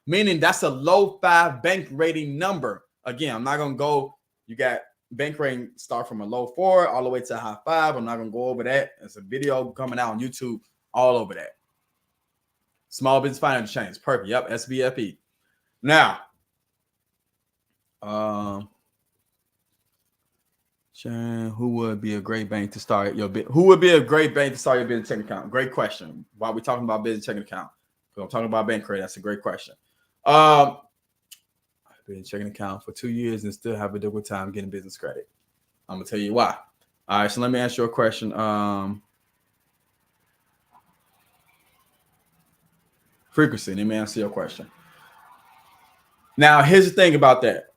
Meaning that's a low 5 bank rating number. Again, I'm not going to go, you got bank rating start from a low 4 all the way to a high 5. I'm not going to go over that. There's a video coming out on YouTube all over that. Small business financial chains. Perfect. Yep. SBFE. Now, who would be a great bank to start your business? Who would be a great bank to start your business checking account? Great question. Why are we talking about business checking account? Because I'm talking about bank credit. That's a great question. I've been checking account for 2 years and still have a difficult time getting business credit. I'm gonna tell you why. All right, so let me ask you a question. Frequency. Let me answer your question. Now, here's the thing about that.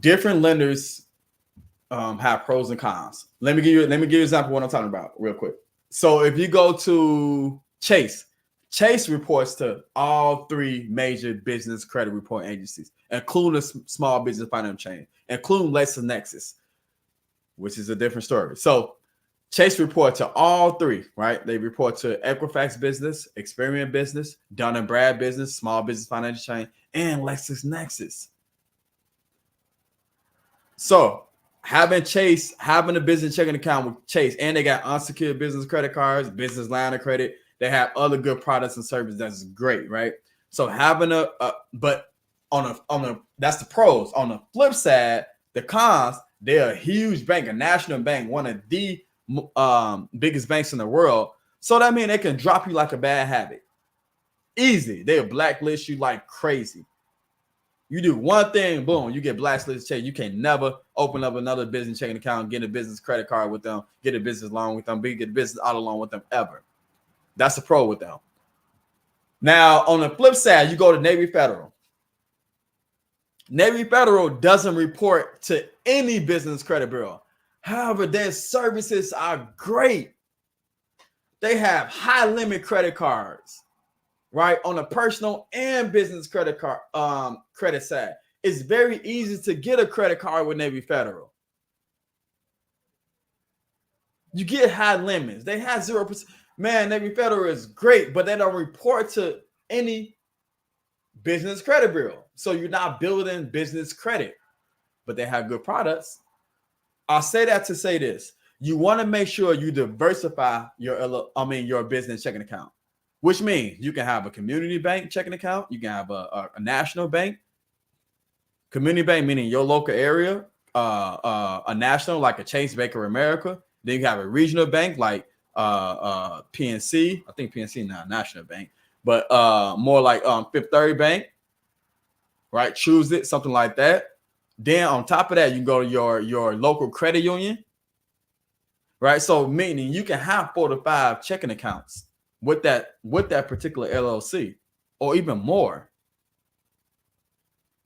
Different lenders have pros and cons. Let me give you an example of what I'm talking about real quick. So if you go to Chase reports to all 3 major business credit reporting agencies, including small business financial chain, including LexisNexis, which is a different story. So Chase report to all 3, right? They report to Equifax Business, Experian Business, Dun & Brad Business, Small Business Financial Chain, and LexisNexis. So having a business checking account with Chase, and they got unsecured business credit cards, business line of credit. They have other good products and services. That's great, right? So having but on a that's the pros. On the flip side, the cons, they're a huge bank, a national bank, one of the biggest banks in the world. So that means they can drop you like a bad habit. Easy. They'll blacklist you like crazy. You do one thing, boom, you get blacklisted. You can never open up another business checking account, get a business credit card with them, get a business loan with them, get a business auto loan with them ever. That's a pro with them. Now, on the flip side, you go to Navy Federal. Navy Federal doesn't report to any business credit bureau. However, their services are great. They have high limit credit cards, right? On the personal and business credit card credit side. It's very easy to get a credit card with Navy Federal. You get high limits. They have 0%. Man, Navy Federal is great, but they don't report to any business credit bureau. So you're not building business credit, but they have good products. I'll say that to say this. You want to make sure you diversify your business checking account, which means you can have a community bank checking account. You can have a national bank. Community bank, meaning your local area, a national, like a Chase Bank of America. Then you have a regional bank like PNC. I think PNC is not a national bank, but more like Fifth Third Bank, right? Choose it, something like that. Then on top of that, you can go to your local credit union, right? So meaning you can have 4 to 5 checking accounts with that particular LLC, or even more.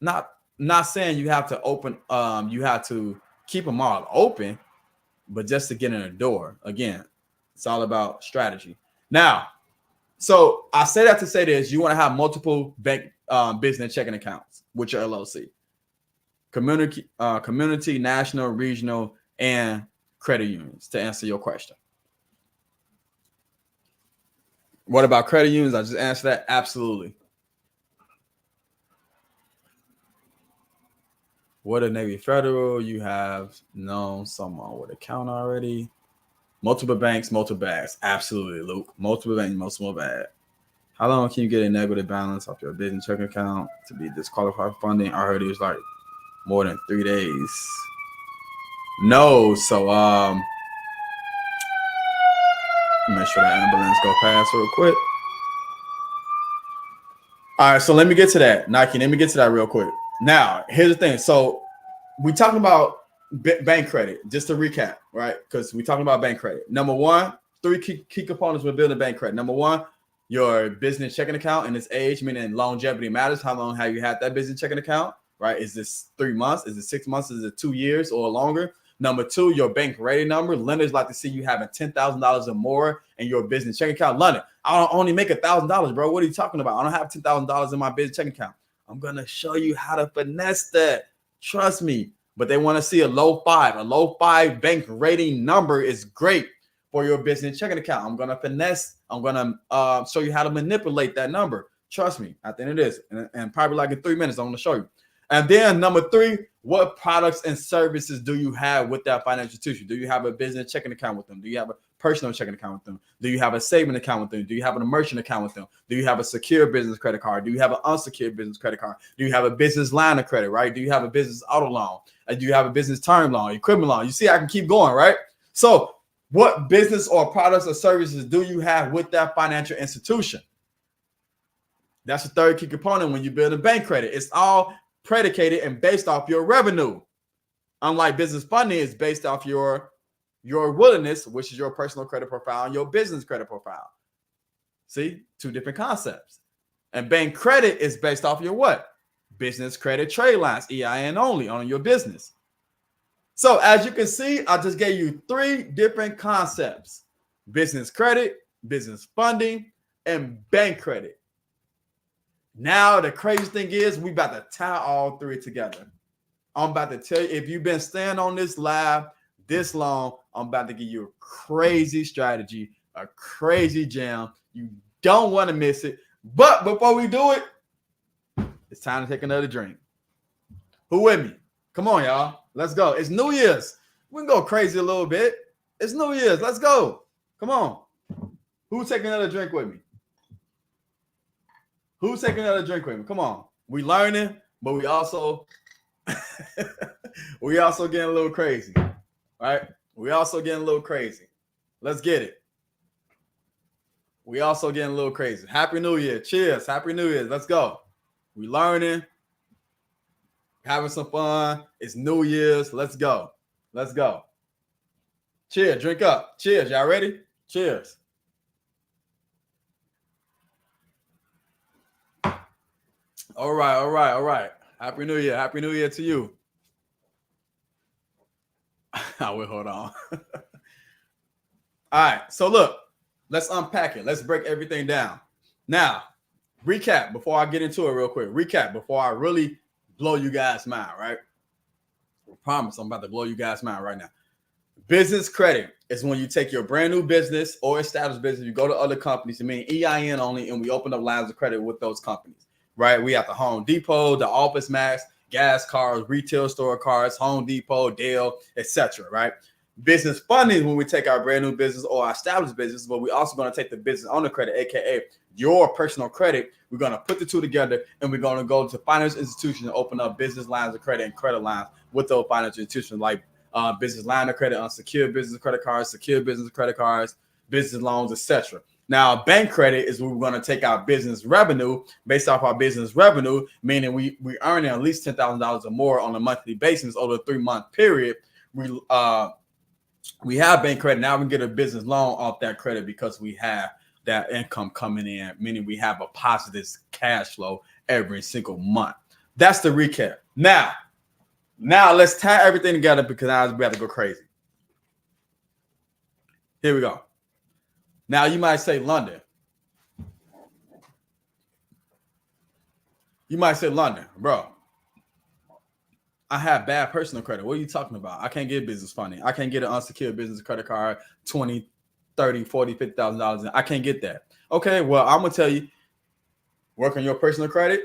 Not saying you have to open, you have to keep them all open, but just to get in the door. Again, it's all about strategy. Now, so I say that to say this: you want to have multiple bank business checking accounts with your LLC, community, national, regional, and credit unions. To answer your question, what about credit unions? I just answered that. Absolutely. What a Navy Federal? You have known someone with account already. Multiple banks, multiple bags. Absolutely, Luke. Multiple banks, multiple bags. How long can you get a negative balance off your business checking account to be disqualified for funding? I heard it was like more than 3 days. No, so make sure that ambulance go past real quick. All right, so let me get to that, Nike. Let me get to that real quick. Now, here's the thing. So we're talking about bank credit, just to recap, right? Because we're talking about bank credit. Number one, three key components with building bank credit. Number one, your business checking account and its age, meaning longevity matters. How long have you had that business checking account, right? Is this 3 months? Is it 6 months? Is it 2 years or longer? Number two, your bank rating number. Lenders like to see you having $10,000 or more in your business checking account. London, I don't only make $1,000, bro. What are you talking about? I don't have $10,000 in my business checking account. I'm going to show you how to finesse that. Trust me. But they want to see a low five. A low five bank rating number is great for your business checking account. I'm going to finesse. I'm going to show you how to manipulate that number. Trust me. I think it is. And probably like in 3 minutes, I'm going to show you. And then number three, what products and services do you have with that financial institution? Do you have a business checking account with them? Do you have a personal checking account with them? Do you have a saving account with them? Do you have an immersion account with them? Do you have a secure business credit card? Do you have an unsecured business credit card? Do you have a business line of credit, right? Do you have a business auto loan? Do you have a business term loan, equipment loan? You see, I can keep going, right? So what business or products or services do you have with that financial institution? That's the third key component when you build a bank credit. It's all predicated and based off your revenue. Unlike business funding, it's based off your willingness, which is your personal credit profile and your business credit profile. See, two different concepts. And bank credit is based off your what? Business credit trade lines, EIN only on your business. So as you can see, I just gave you three different concepts: business credit, business funding, and bank credit. Now, the crazy thing is we about to tie all three together. I'm about to tell you, if you've been staying on this live this long, I'm about to give you a crazy strategy, a crazy jam. You don't want to miss it. But before we do it, it's time to take another drink. Who with me? Come on, y'all. Let's go. It's New Year's. We can go crazy a little bit. It's New Year's. Let's go. Come on. Who's taking another drink with me? Who's taking another drink with me? Come on. We learning, but we also getting a little crazy. Right? We also getting a little crazy. Let's get it. We also getting a little crazy. Happy New Year. Cheers. Happy New Year. Let's go. We learning. Having some fun. It's New Year's. Let's go. Let's go. Cheers. Drink up. Cheers. Y'all ready? Cheers. All right. Happy New Year. Happy New Year to you. I will hold on. All right. So look, let's unpack it. Let's break everything down. Now, recap before I get into it real quick. Recap before I really blow you guys' mind, right? I promise I'm about to blow you guys' mind right now. Business credit is when you take your brand new business or established business, you go to other companies, I mean EIN only, and we open up lines of credit with those companies. Right, we have the Home Depot, the Office Max, gas cards, retail store cards, Home Depot, Dell, etc. Right, business funding when we take our brand new business or our established business, but we're also going to take the business owner credit, aka your personal credit. We're going to put the two together, and we're going to go to financial institutions and open up business lines of credit and credit lines with those financial institutions, like business line of credit, unsecured business credit cards, secure business credit cards, business loans, etc. Now, bank credit is where we're going to take our business revenue based off our business revenue, meaning we earning at least $10,000 or more on a monthly basis over a 3-month period. We have bank credit. Now we can get a business loan off that credit because we have that income coming in, meaning we have a positive cash flow every single month. That's the recap. Now let's tie everything together because now we have to go crazy. Here we go. Now you might say London. You might say London, bro. I have bad personal credit. What are you talking about? I can't get business funding. I can't get an unsecured business credit card, $20,000, $30,000, $40,000, $50,000. I can't get that. Okay, well, I'm gonna tell you, work on your personal credit,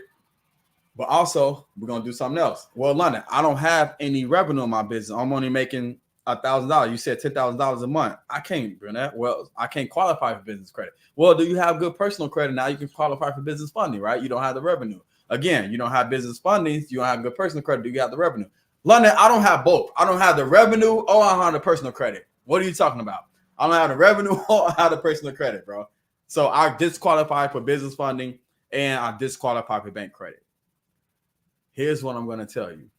but also we're gonna do something else. Well, London, I don't have any revenue in my business. I'm only making $1,000. You said $10,000 a month. I can't do that. Well, I can't qualify for business credit. Well, do you have good personal credit? Now you can qualify for business funding, right? You don't have the revenue. Again, you don't have business funding. You don't have good personal credit. Do you have the revenue? London, I don't have both. I don't have the revenue or I don't have the personal credit. What are you talking about? I don't have the revenue or I have the personal credit, bro. So I disqualify for business funding and I disqualify for bank credit. Here's what I'm going to tell you.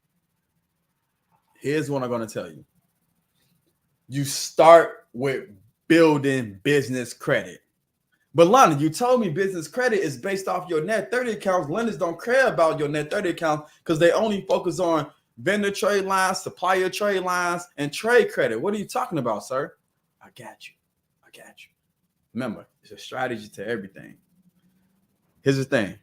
You start with building business credit. But London, you told me business credit is based off your net 30 accounts. Lenders don't care about your net 30 accounts because they only focus on vendor trade lines, supplier trade lines, and trade credit. What are you talking about, sir? I got you. Remember, it's a strategy to everything. Here's the thing.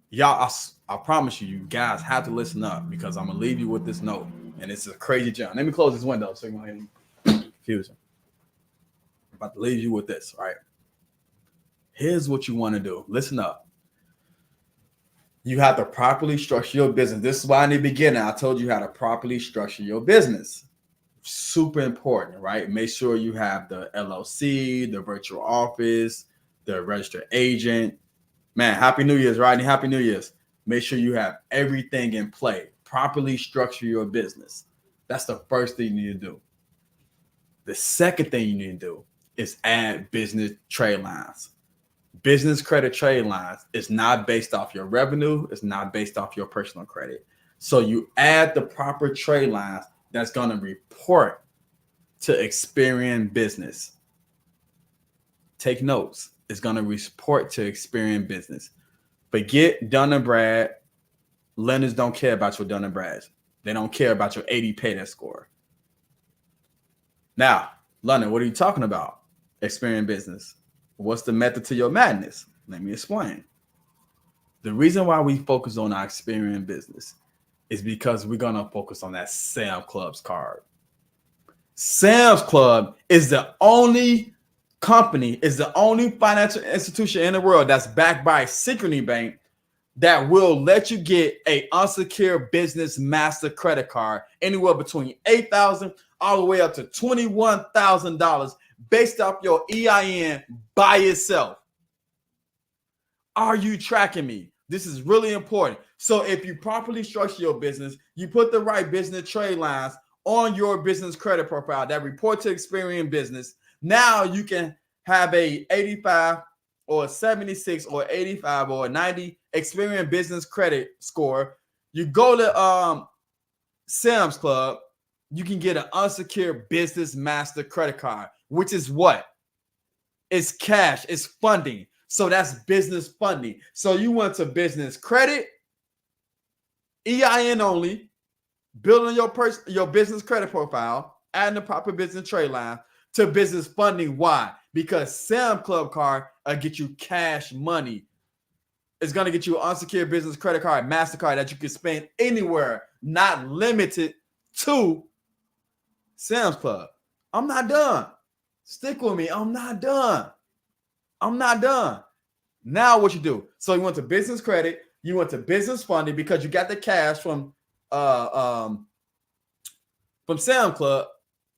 Y'all, I promise you, you guys have to listen up because I'm going to leave you with this note. And it's a crazy jump. Let me close this window so you can confuse them. I'm about to leave you with this, right? Here's what you want to do. Listen up. You have to properly structure your business. This is why in the beginning, I told you how to properly structure your business. Super important, right? Make sure you have the LLC, the virtual office, the registered agent. Man, Happy New Year's, Rodney. Happy New Year's. Make sure you have everything in play. Properly structure your business. That's the first thing you need to do. The second thing you need to do is add business trade lines. Business credit trade lines is not based off your revenue. It's not based off your personal credit. So you add the proper trade lines that's going to report to Experian Business. Take notes. It's going to report to Experian Business. Forget Dun & Brad. Lenders don't care about your Dun & Brads. They don't care about your 80 payday score. Now, London, what are you talking about? Experian Business. What's the method to your madness? Let me explain. The reason why we focus on our Experian Business is because we're going to focus on that Sam's Club's card. Sam's Club is the only company, is the only financial institution in the world that's backed by a Synchrony Bank that will let you get a unsecured business master credit card anywhere between $8,000 all the way up to $21,000 based off your EIN by itself. Are you tracking me? This is really important. So if you properly structure your business, you put the right business trade lines on your business credit profile that report to Experian Business. Now you can have a 85 or a 76 or 85 or a 90 Experian Business credit score. You go to Sam's Club, you can get an unsecured business master credit card, which is what? It's cash, it's funding. So that's business funding. So you went to business credit, EIN only, building your business credit profile, adding the proper business trade line to business funding. Why? Because Sam Club card will get you cash money. It's going to get you an unsecured business credit card, MasterCard that you can spend anywhere, not limited to Sam's Club. I'm not done. Stick with me. I'm not done. Now what you do? So you went to business credit, you went to business funding because you got the cash from Sam Club.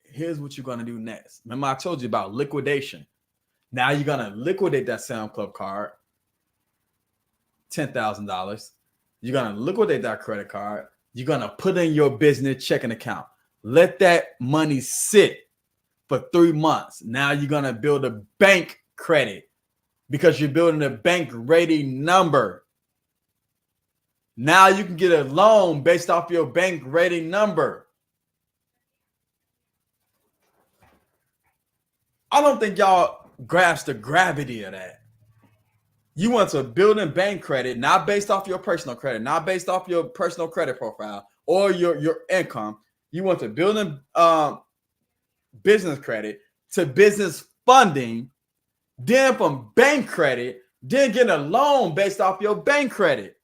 Here's what you're going to do next. Remember I told you about liquidation. Now you're going to liquidate that Sam Club card, $10,000. You're going to liquidate that credit card. You're going to put in your business checking account. Let that money sit for 3 months. Now you're going to build a bank credit because you're building a bank ready number. Now you can get a loan based off your bank ready number. I don't think y'all grasp the gravity of that. You want to build in bank credit, not based off your personal credit, not based off your personal credit profile or your income. You want to build in business credit to business funding, then from bank credit, then get a loan based off your bank credit.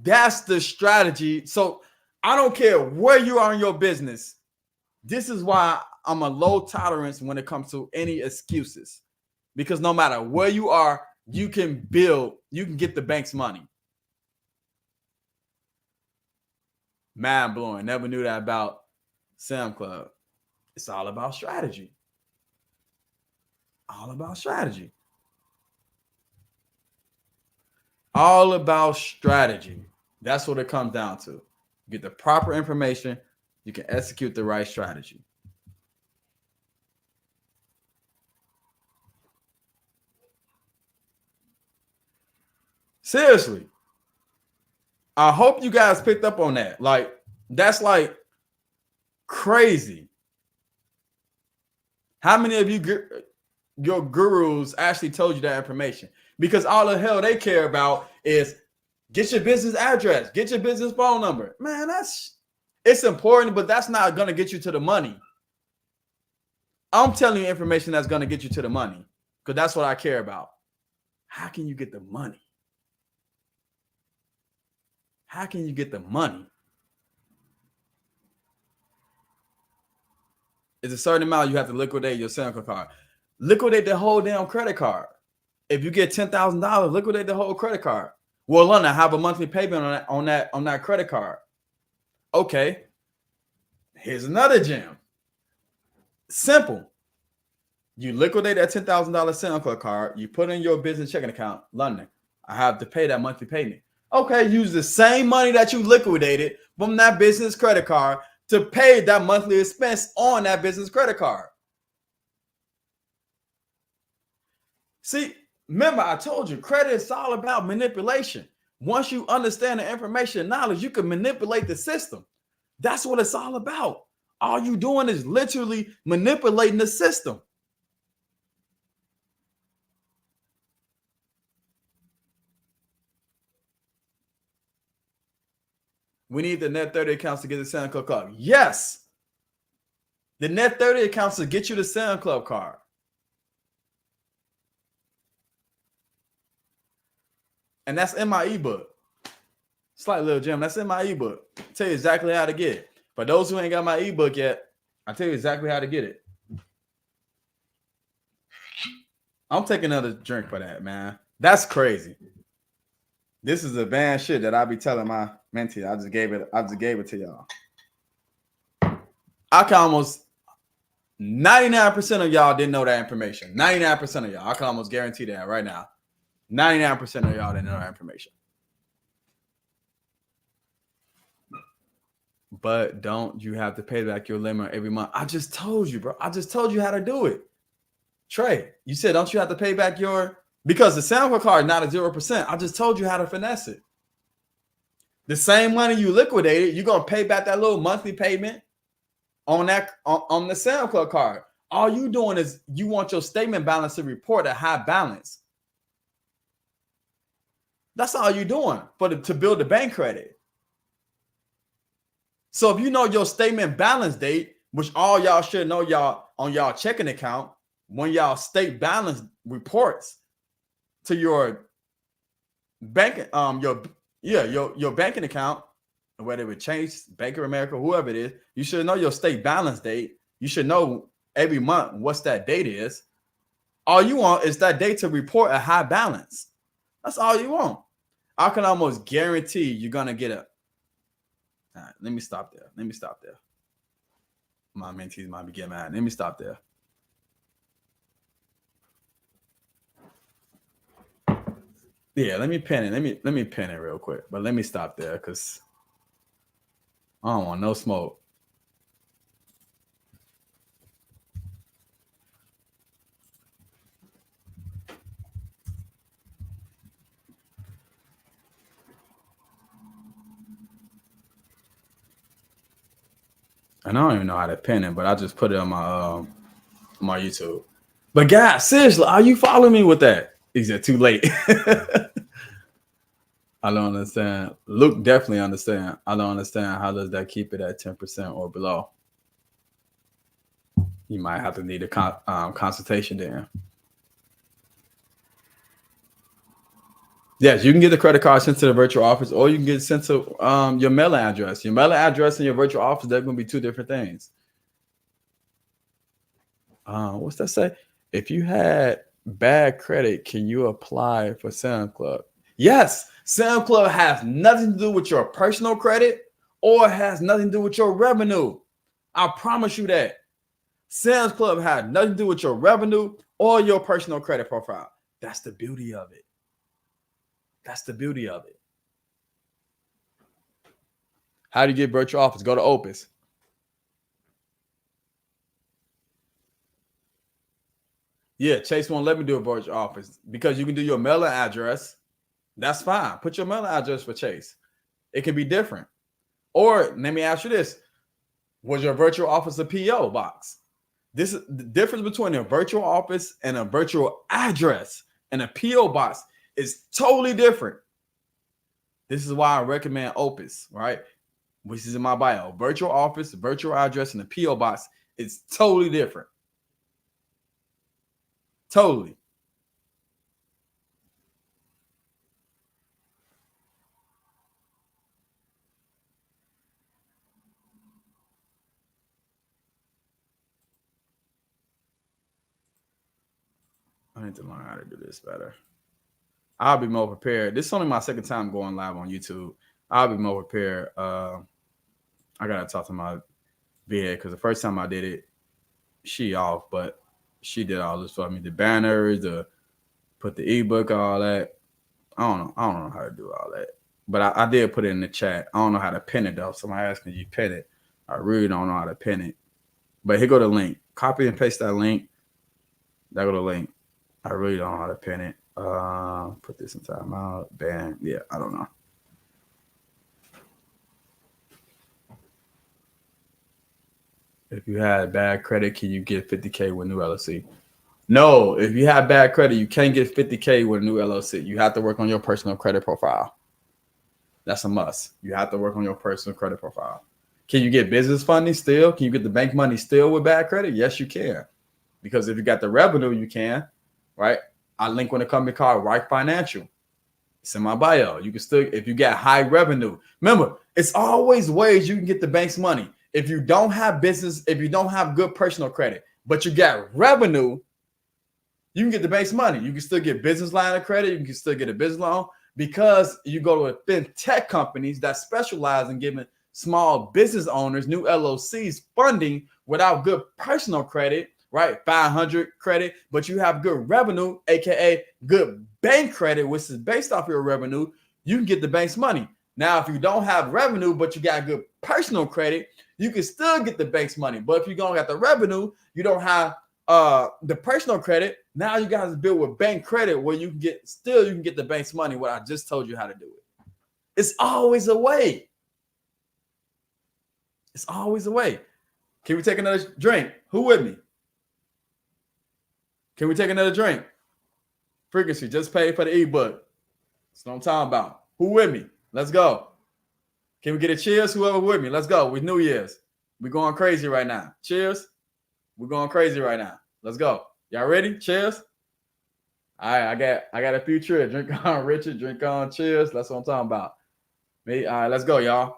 That's the strategy. So I don't care where you are in your business. This is why I'm a low tolerance when it comes to any excuses. Because no matter where you are, you can get the bank's money. Mind blowing. Never knew that about Sam Club. It's all about strategy. All about strategy. All about strategy. That's what it comes down to. Get the proper information, you can execute the right strategy. Seriously. I hope you guys picked up on that. Like, that's like crazy. How many of your gurus actually told you that information? Because all the hell they care about is get your business address, get your business phone number. Man, it's important, but that's not going to get you to the money. I'm telling you information that's going to get you to the money because that's what I care about. How can you get the money? How can you get the money? It's a certain amount you have to liquidate your Sam Club card. Liquidate the whole damn credit card. If you get $10,000, liquidate the whole credit card. Well, London, have a monthly payment on that credit card. Okay. Here's another gem. Simple. You liquidate that $10,000 Sam Club card. You put in your business checking account. London, I have to pay that monthly payment. Okay, use the same money that you liquidated from that business credit card to pay that monthly expense on that business credit card. See, remember I told you credit is all about manipulation. Once you understand the information and knowledge, you can manipulate the system. That's what it's all about. All you doing is literally manipulating the system. We need the net 30 accounts to get the Sam Club card. Yes. The net 30 accounts to get you the Sam Club card. And that's in my ebook. Slight little gem. That's in my ebook. I'll tell you exactly how to get it. For those who ain't got my ebook yet, I'll tell you exactly how to get it. I'm taking another drink for that, man. That's crazy. This is advanced shit that I be telling my mentee. I just gave it to y'all. I can almost 99% of y'all didn't know that information. 99% of y'all. I can almost guarantee that right now. 99% of y'all didn't know that information. But don't you have to pay back your limit every month? I just told you, bro. I just told you how to do it. Trey, you said, don't you have to pay back your... Because the Sam Club card is not a 0%. I just told you how to finesse it. The same money you liquidated, you're going to pay back that little monthly payment on the Sam Club card. All you doing is you want your statement balance to report a high balance. That's all you're doing to build the bank credit. So if you know your statement balance date, which all y'all should know y'all on y'all checking account, when y'all state balance reports to your bank, your banking account, whether it's Chase, Bank of America, whoever it is, you should know your state balance date. You should know every month what's that date is. All you want is that date to report a high balance. That's all you want. I can almost guarantee you're gonna get a... All right, let me stop there. My mentees might be getting mad. Let me stop there. Yeah, let me pin it. Let me pin it real quick. But let me stop there because I don't want no smoke. And I don't even know how to pin it, but I just put it on my YouTube. But guys, seriously, are you following me with that? Is it too late? I don't understand. Luke definitely understand. I don't understand. How does that keep it at 10% or below? You might have to need a consultation there. Yes, you can get the credit card sent to the virtual office, or you can get it sent to your mailing address. Your mailing address and your virtual office, they're going to be two different things. What's that say? If you had bad credit, can you apply for Sam Club? Yes, Sam Club has nothing to do with your personal credit or has nothing to do with your revenue. I promise you that. Sam's Club had nothing to do with your revenue or your personal credit profile. That's the beauty of it. That's the beauty of it. How do you get virtual office? Go to Opus. Yeah, Chase won't let me do a virtual office because you can do your mailing address. That's fine. Put your mailing address for Chase. It can be different. Or let me ask you this. Was your virtual office a PO box? This is the difference between a virtual office and a virtual address and a PO box is totally different. This is why I recommend Opus, right? Which is in my bio. Virtual office, virtual address, and a PO box is totally different. Totally. I need to learn how to do this better. I'll be more prepared. This is only my second time going live on YouTube. I'll be more prepared. I gotta talk to my VA because the first time I did it, she off, but she did all this for me. The banners, the put the ebook, all that. I don't know how to do all that. But I did put it in the chat. I don't know how to pin it though. Somebody asked me, you pin it. I really don't know how to pin it. But here go the link. Copy and paste that link. There go the link. I really don't know how to pin it. Put this in timeout. Ban. Yeah, I don't know. If you had bad credit, can you get 50K with new LLC? No, if you have bad credit, you can't get 50K with a new LLC. You have to work on your personal credit profile. That's a must. You have to work on your personal credit profile. Can you get business funding still? Can you get the bank money still with bad credit? Yes, you can. Because if you got the revenue, you can, right? I link with a company called Right Financial. It's in my bio. You can still, if you got high revenue. Remember, it's always ways you can get the bank's money. If you don't have business, if you don't have good personal credit, but you got revenue, you can get the bank's money. You can still get business line of credit. You can still get a business loan because you go to fintech companies that specialize in giving small business owners, new LLCs funding without good personal credit, right? 500 credit, but you have good revenue, aka good bank credit, which is based off your revenue. You can get the bank's money. Now, if you don't have revenue, but you got good personal credit, you can still get the bank's money. But if you don't got the revenue, you don't have the personal credit. Now you guys build with bank credit where you can get the bank's money. What I just told you how to do it. It's always a way. It's always a way. Can we take another drink? Who with me? Can we take another drink? Frequency, just pay for the ebook. That's what I'm talking about. Who with me? Let's go. Can we get a cheers? Whoever with me, let's go. With New Year's. We're going crazy right now. Cheers. We're going crazy right now. Let's go. Y'all ready? Cheers. All right, I got a few cheers. Drink on, Richard. Drink on. Cheers. That's what I'm talking about. All right, let's go, y'all.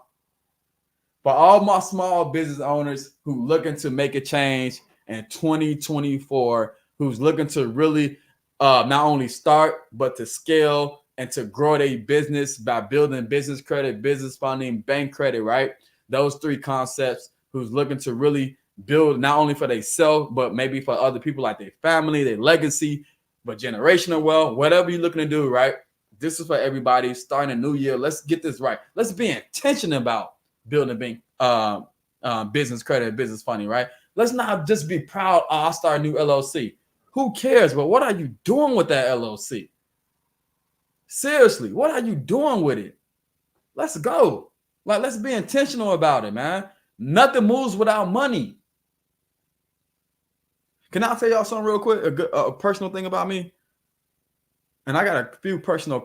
For all my small business owners who looking to make a change in 2024, who's looking to really not only start, but to scale and to grow their business by building business credit, business funding, bank credit, right? Those three concepts, who's looking to really build not only for themselves, but maybe for other people like their family, their legacy, but generational wealth, whatever you're looking to do, right? This is for everybody starting a new year. Let's get this right. Let's be intentional about building bank, business credit, business funding, right? Let's not just be proud, oh, I start a new LLC. Who cares? But what are you doing with that LLC? Seriously, what are you doing with it? Let's go. Like, let's be intentional about it, man. Nothing moves without money. Can I tell y'all something real quick? A personal thing about me. And I got a few personal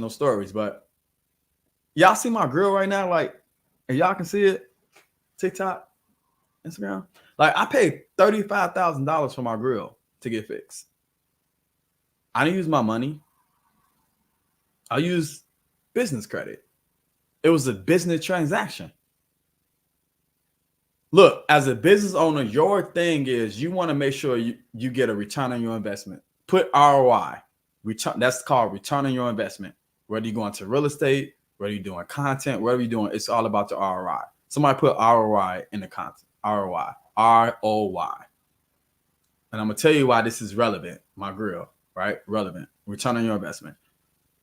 stories, but y'all see my grill right now, like, and y'all can see it, TikTok, Instagram. Like, I paid $35,000 for my grill to get fixed. I didn't use my money. I used business credit. It was a business transaction. Look, as a business owner, your thing is you want to make sure you get a return on your investment. Put ROI. That's called return on your investment. Whether you're going to real estate, whether you're doing content, whatever you're doing, it's all about the ROI. Somebody put ROI in the content. ROI. ROI. And I'm going to tell you why this is relevant. My grill, right? Relevant. Return on your investment.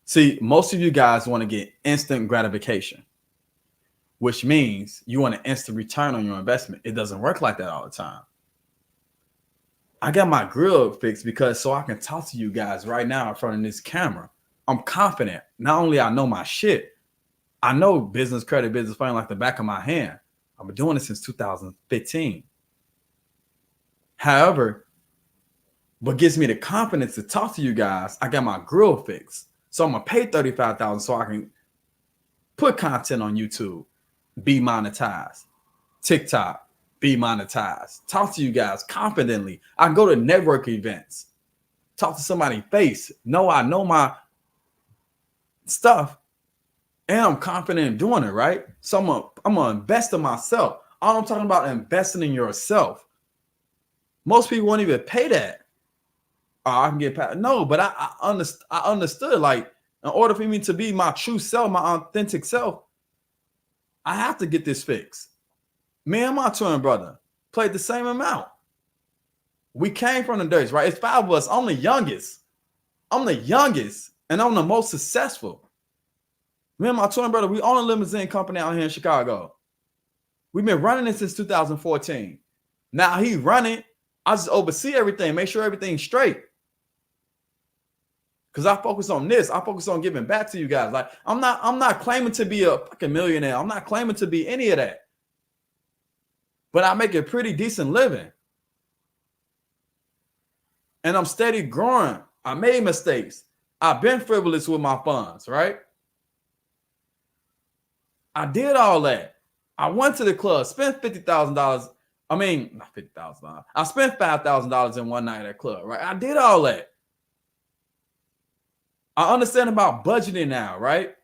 See, most of you guys want to get instant gratification, which means you want an instant return on your investment. It doesn't work like that all the time. I got my grill fixed because so I can talk to you guys right now in front of this camera. I'm confident. Not only I know my shit, I know business credit, business funding like the back of my hand. I've been doing it since 2015. However, what gives me the confidence to talk to you guys, I got my grill fixed. So I'm gonna pay $35,000 so I can put content on YouTube, be monetized, TikTok, be monetized, talk to you guys confidently. I go to network events, talk to somebody face. No, I know my stuff, and I'm confident in doing it, right? So I'm gonna invest in myself. All I'm talking about investing in yourself. Most people won't even pay that. Oh, I can get paid. No, but I understood. Like, in order for me to be my true self, my authentic self, I have to get this fixed. Me and my twin brother played the same amount. We came from the dirt, right? It's 5 of us. I'm the youngest. And I'm the most successful. Me and my twin brother, we own a limousine company out here in Chicago. We've been running it since 2014. Now he running. I just oversee everything, make sure everything's straight. Because I focus on this. I focus on giving back to you guys. Like, I'm not claiming to be a fucking millionaire. I'm not claiming to be any of that. But I make a pretty decent living. And I'm steady growing. I made mistakes. I've been frivolous with my funds, right? I did all that. I went to the club, spent $50,000. I mean, not $50,000. I spent $5,000 in one night at a club, right? I did all that. I understand about budgeting now, right?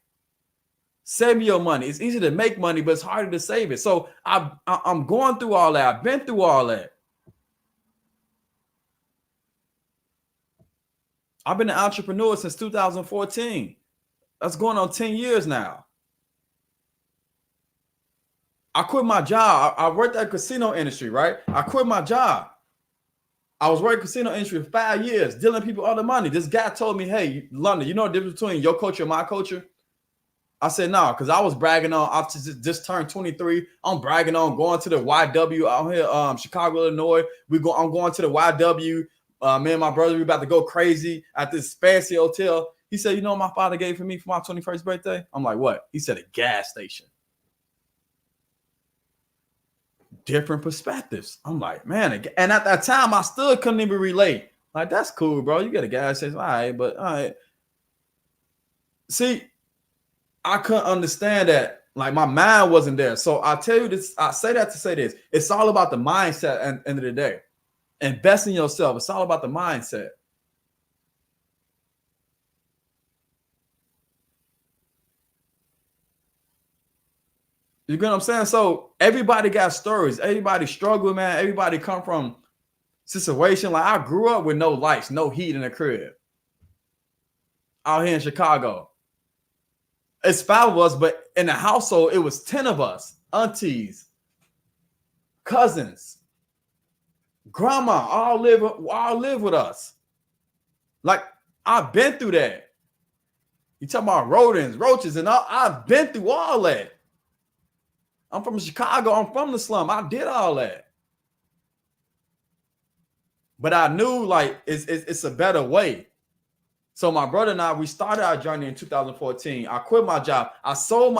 Save your money. It's easy to make money, but it's harder to save it. So I'm going through all that. I've been through all that. I've been an entrepreneur since 2014. That's going on 10 years now. I quit my job. I worked at the casino industry, right? I quit my job. I was working casino industry for 5 years, dealing people other money. This guy told me, hey, London, you know the difference between your culture and my culture? I said, no, because I was bragging on, I just turned 23. I'm bragging on going to the YW out here, Chicago, Illinois. I'm going to the YW. Me and my brother, we about to go crazy at this fancy hotel. He said, you know what my father gave for me for my 21st birthday? I'm like, what? He said, a gas station. Different perspectives. I'm like, man, and at that time I still couldn't even relate. Like, that's cool, bro. You get a gas station, all right, but all right. See, I couldn't understand that. Like, my mind wasn't there. So I tell you this, I say that to say this. It's all about the mindset at the end of the day. Invest in yourself. It's all about the mindset. You get what I'm saying? So everybody got stories. Everybody struggle, man. Everybody come from situation. Like, I grew up with no lights, no heat in the crib. Out here in Chicago. It's 5 of us, but in the household, it was 10 of us. Aunties, cousins, grandma, all live with us. Like, I've been through that. You talking about rodents, roaches, and all. I've been through all that. I'm from Chicago. I'm from the slum. I did all that. But I knew, like, it's a better way. So my brother and I, we started our journey in 2014. I quit my job. I sold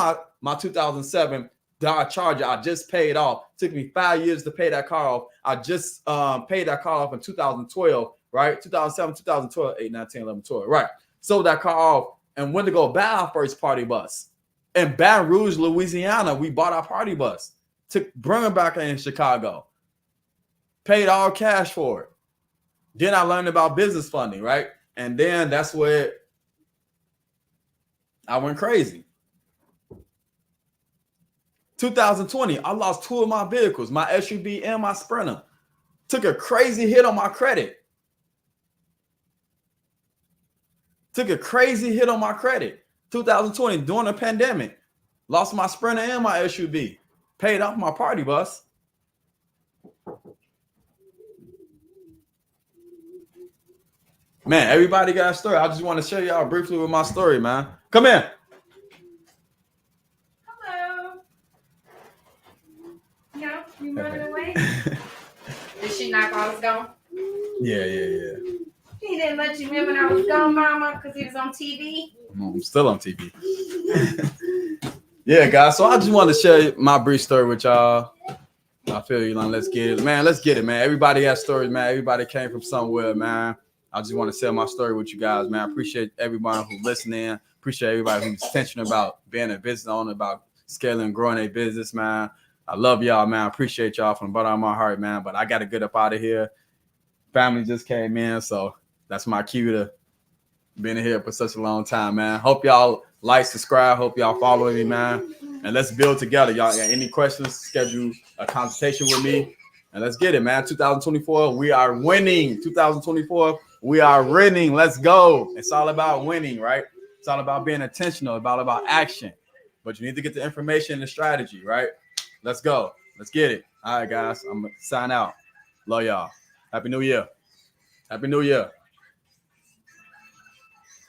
my 2007 Dodge Charger I just paid off. Took me 5 years to pay that car off. I just paid that car off in 2012, right? 2007, 2012, 8, 9, 10, 11, 12, right? Sold that car off and went to go buy our first party bus. In Baton Rouge, Louisiana, we bought our party bus. Bring it back in Chicago. Paid all cash for it. Then I learned about business funding, right? And then that's where I went crazy. 2020, I lost 2 of my vehicles, my SUV and my Sprinter. Took a crazy hit on my credit. 2020 during the pandemic. Lost my Sprinter and my SUV. Paid off my party bus. Man, everybody got a story. I just want to share y'all briefly with my story, man. Come in. Hello. No, you running away? Did she knock while I was gone? Yeah. He didn't let you in when I was gone, Mama, because he was on TV. I'm still on TV. Yeah, guys. So I just wanted to share my brief story with y'all. I feel you, let's get it, man. Let's get it, man. Everybody has stories, man. Everybody came from somewhere, man. I just want to share my story with you guys, man. I appreciate everybody who's listening. Appreciate everybody who's intentional about being a business owner, about scaling and growing a business, man. I love y'all, man. I appreciate y'all from the bottom of my heart, man. But I got to get up out of here. Family just came in, so that's my cue to being here for such a long time, man. Hope y'all like, subscribe. Hope y'all follow me, man. And let's build together. Y'all got any questions? Schedule a consultation with me. And let's get it, man. 2024, we are winning. 2024, we are winning. Let's go. It's all about winning, right? It's all about being intentional, about action. But you need to get the information and the strategy, right? Let's go. Let's get it. All right, guys. I'm going to sign out. Love y'all. Happy New Year. Happy New Year.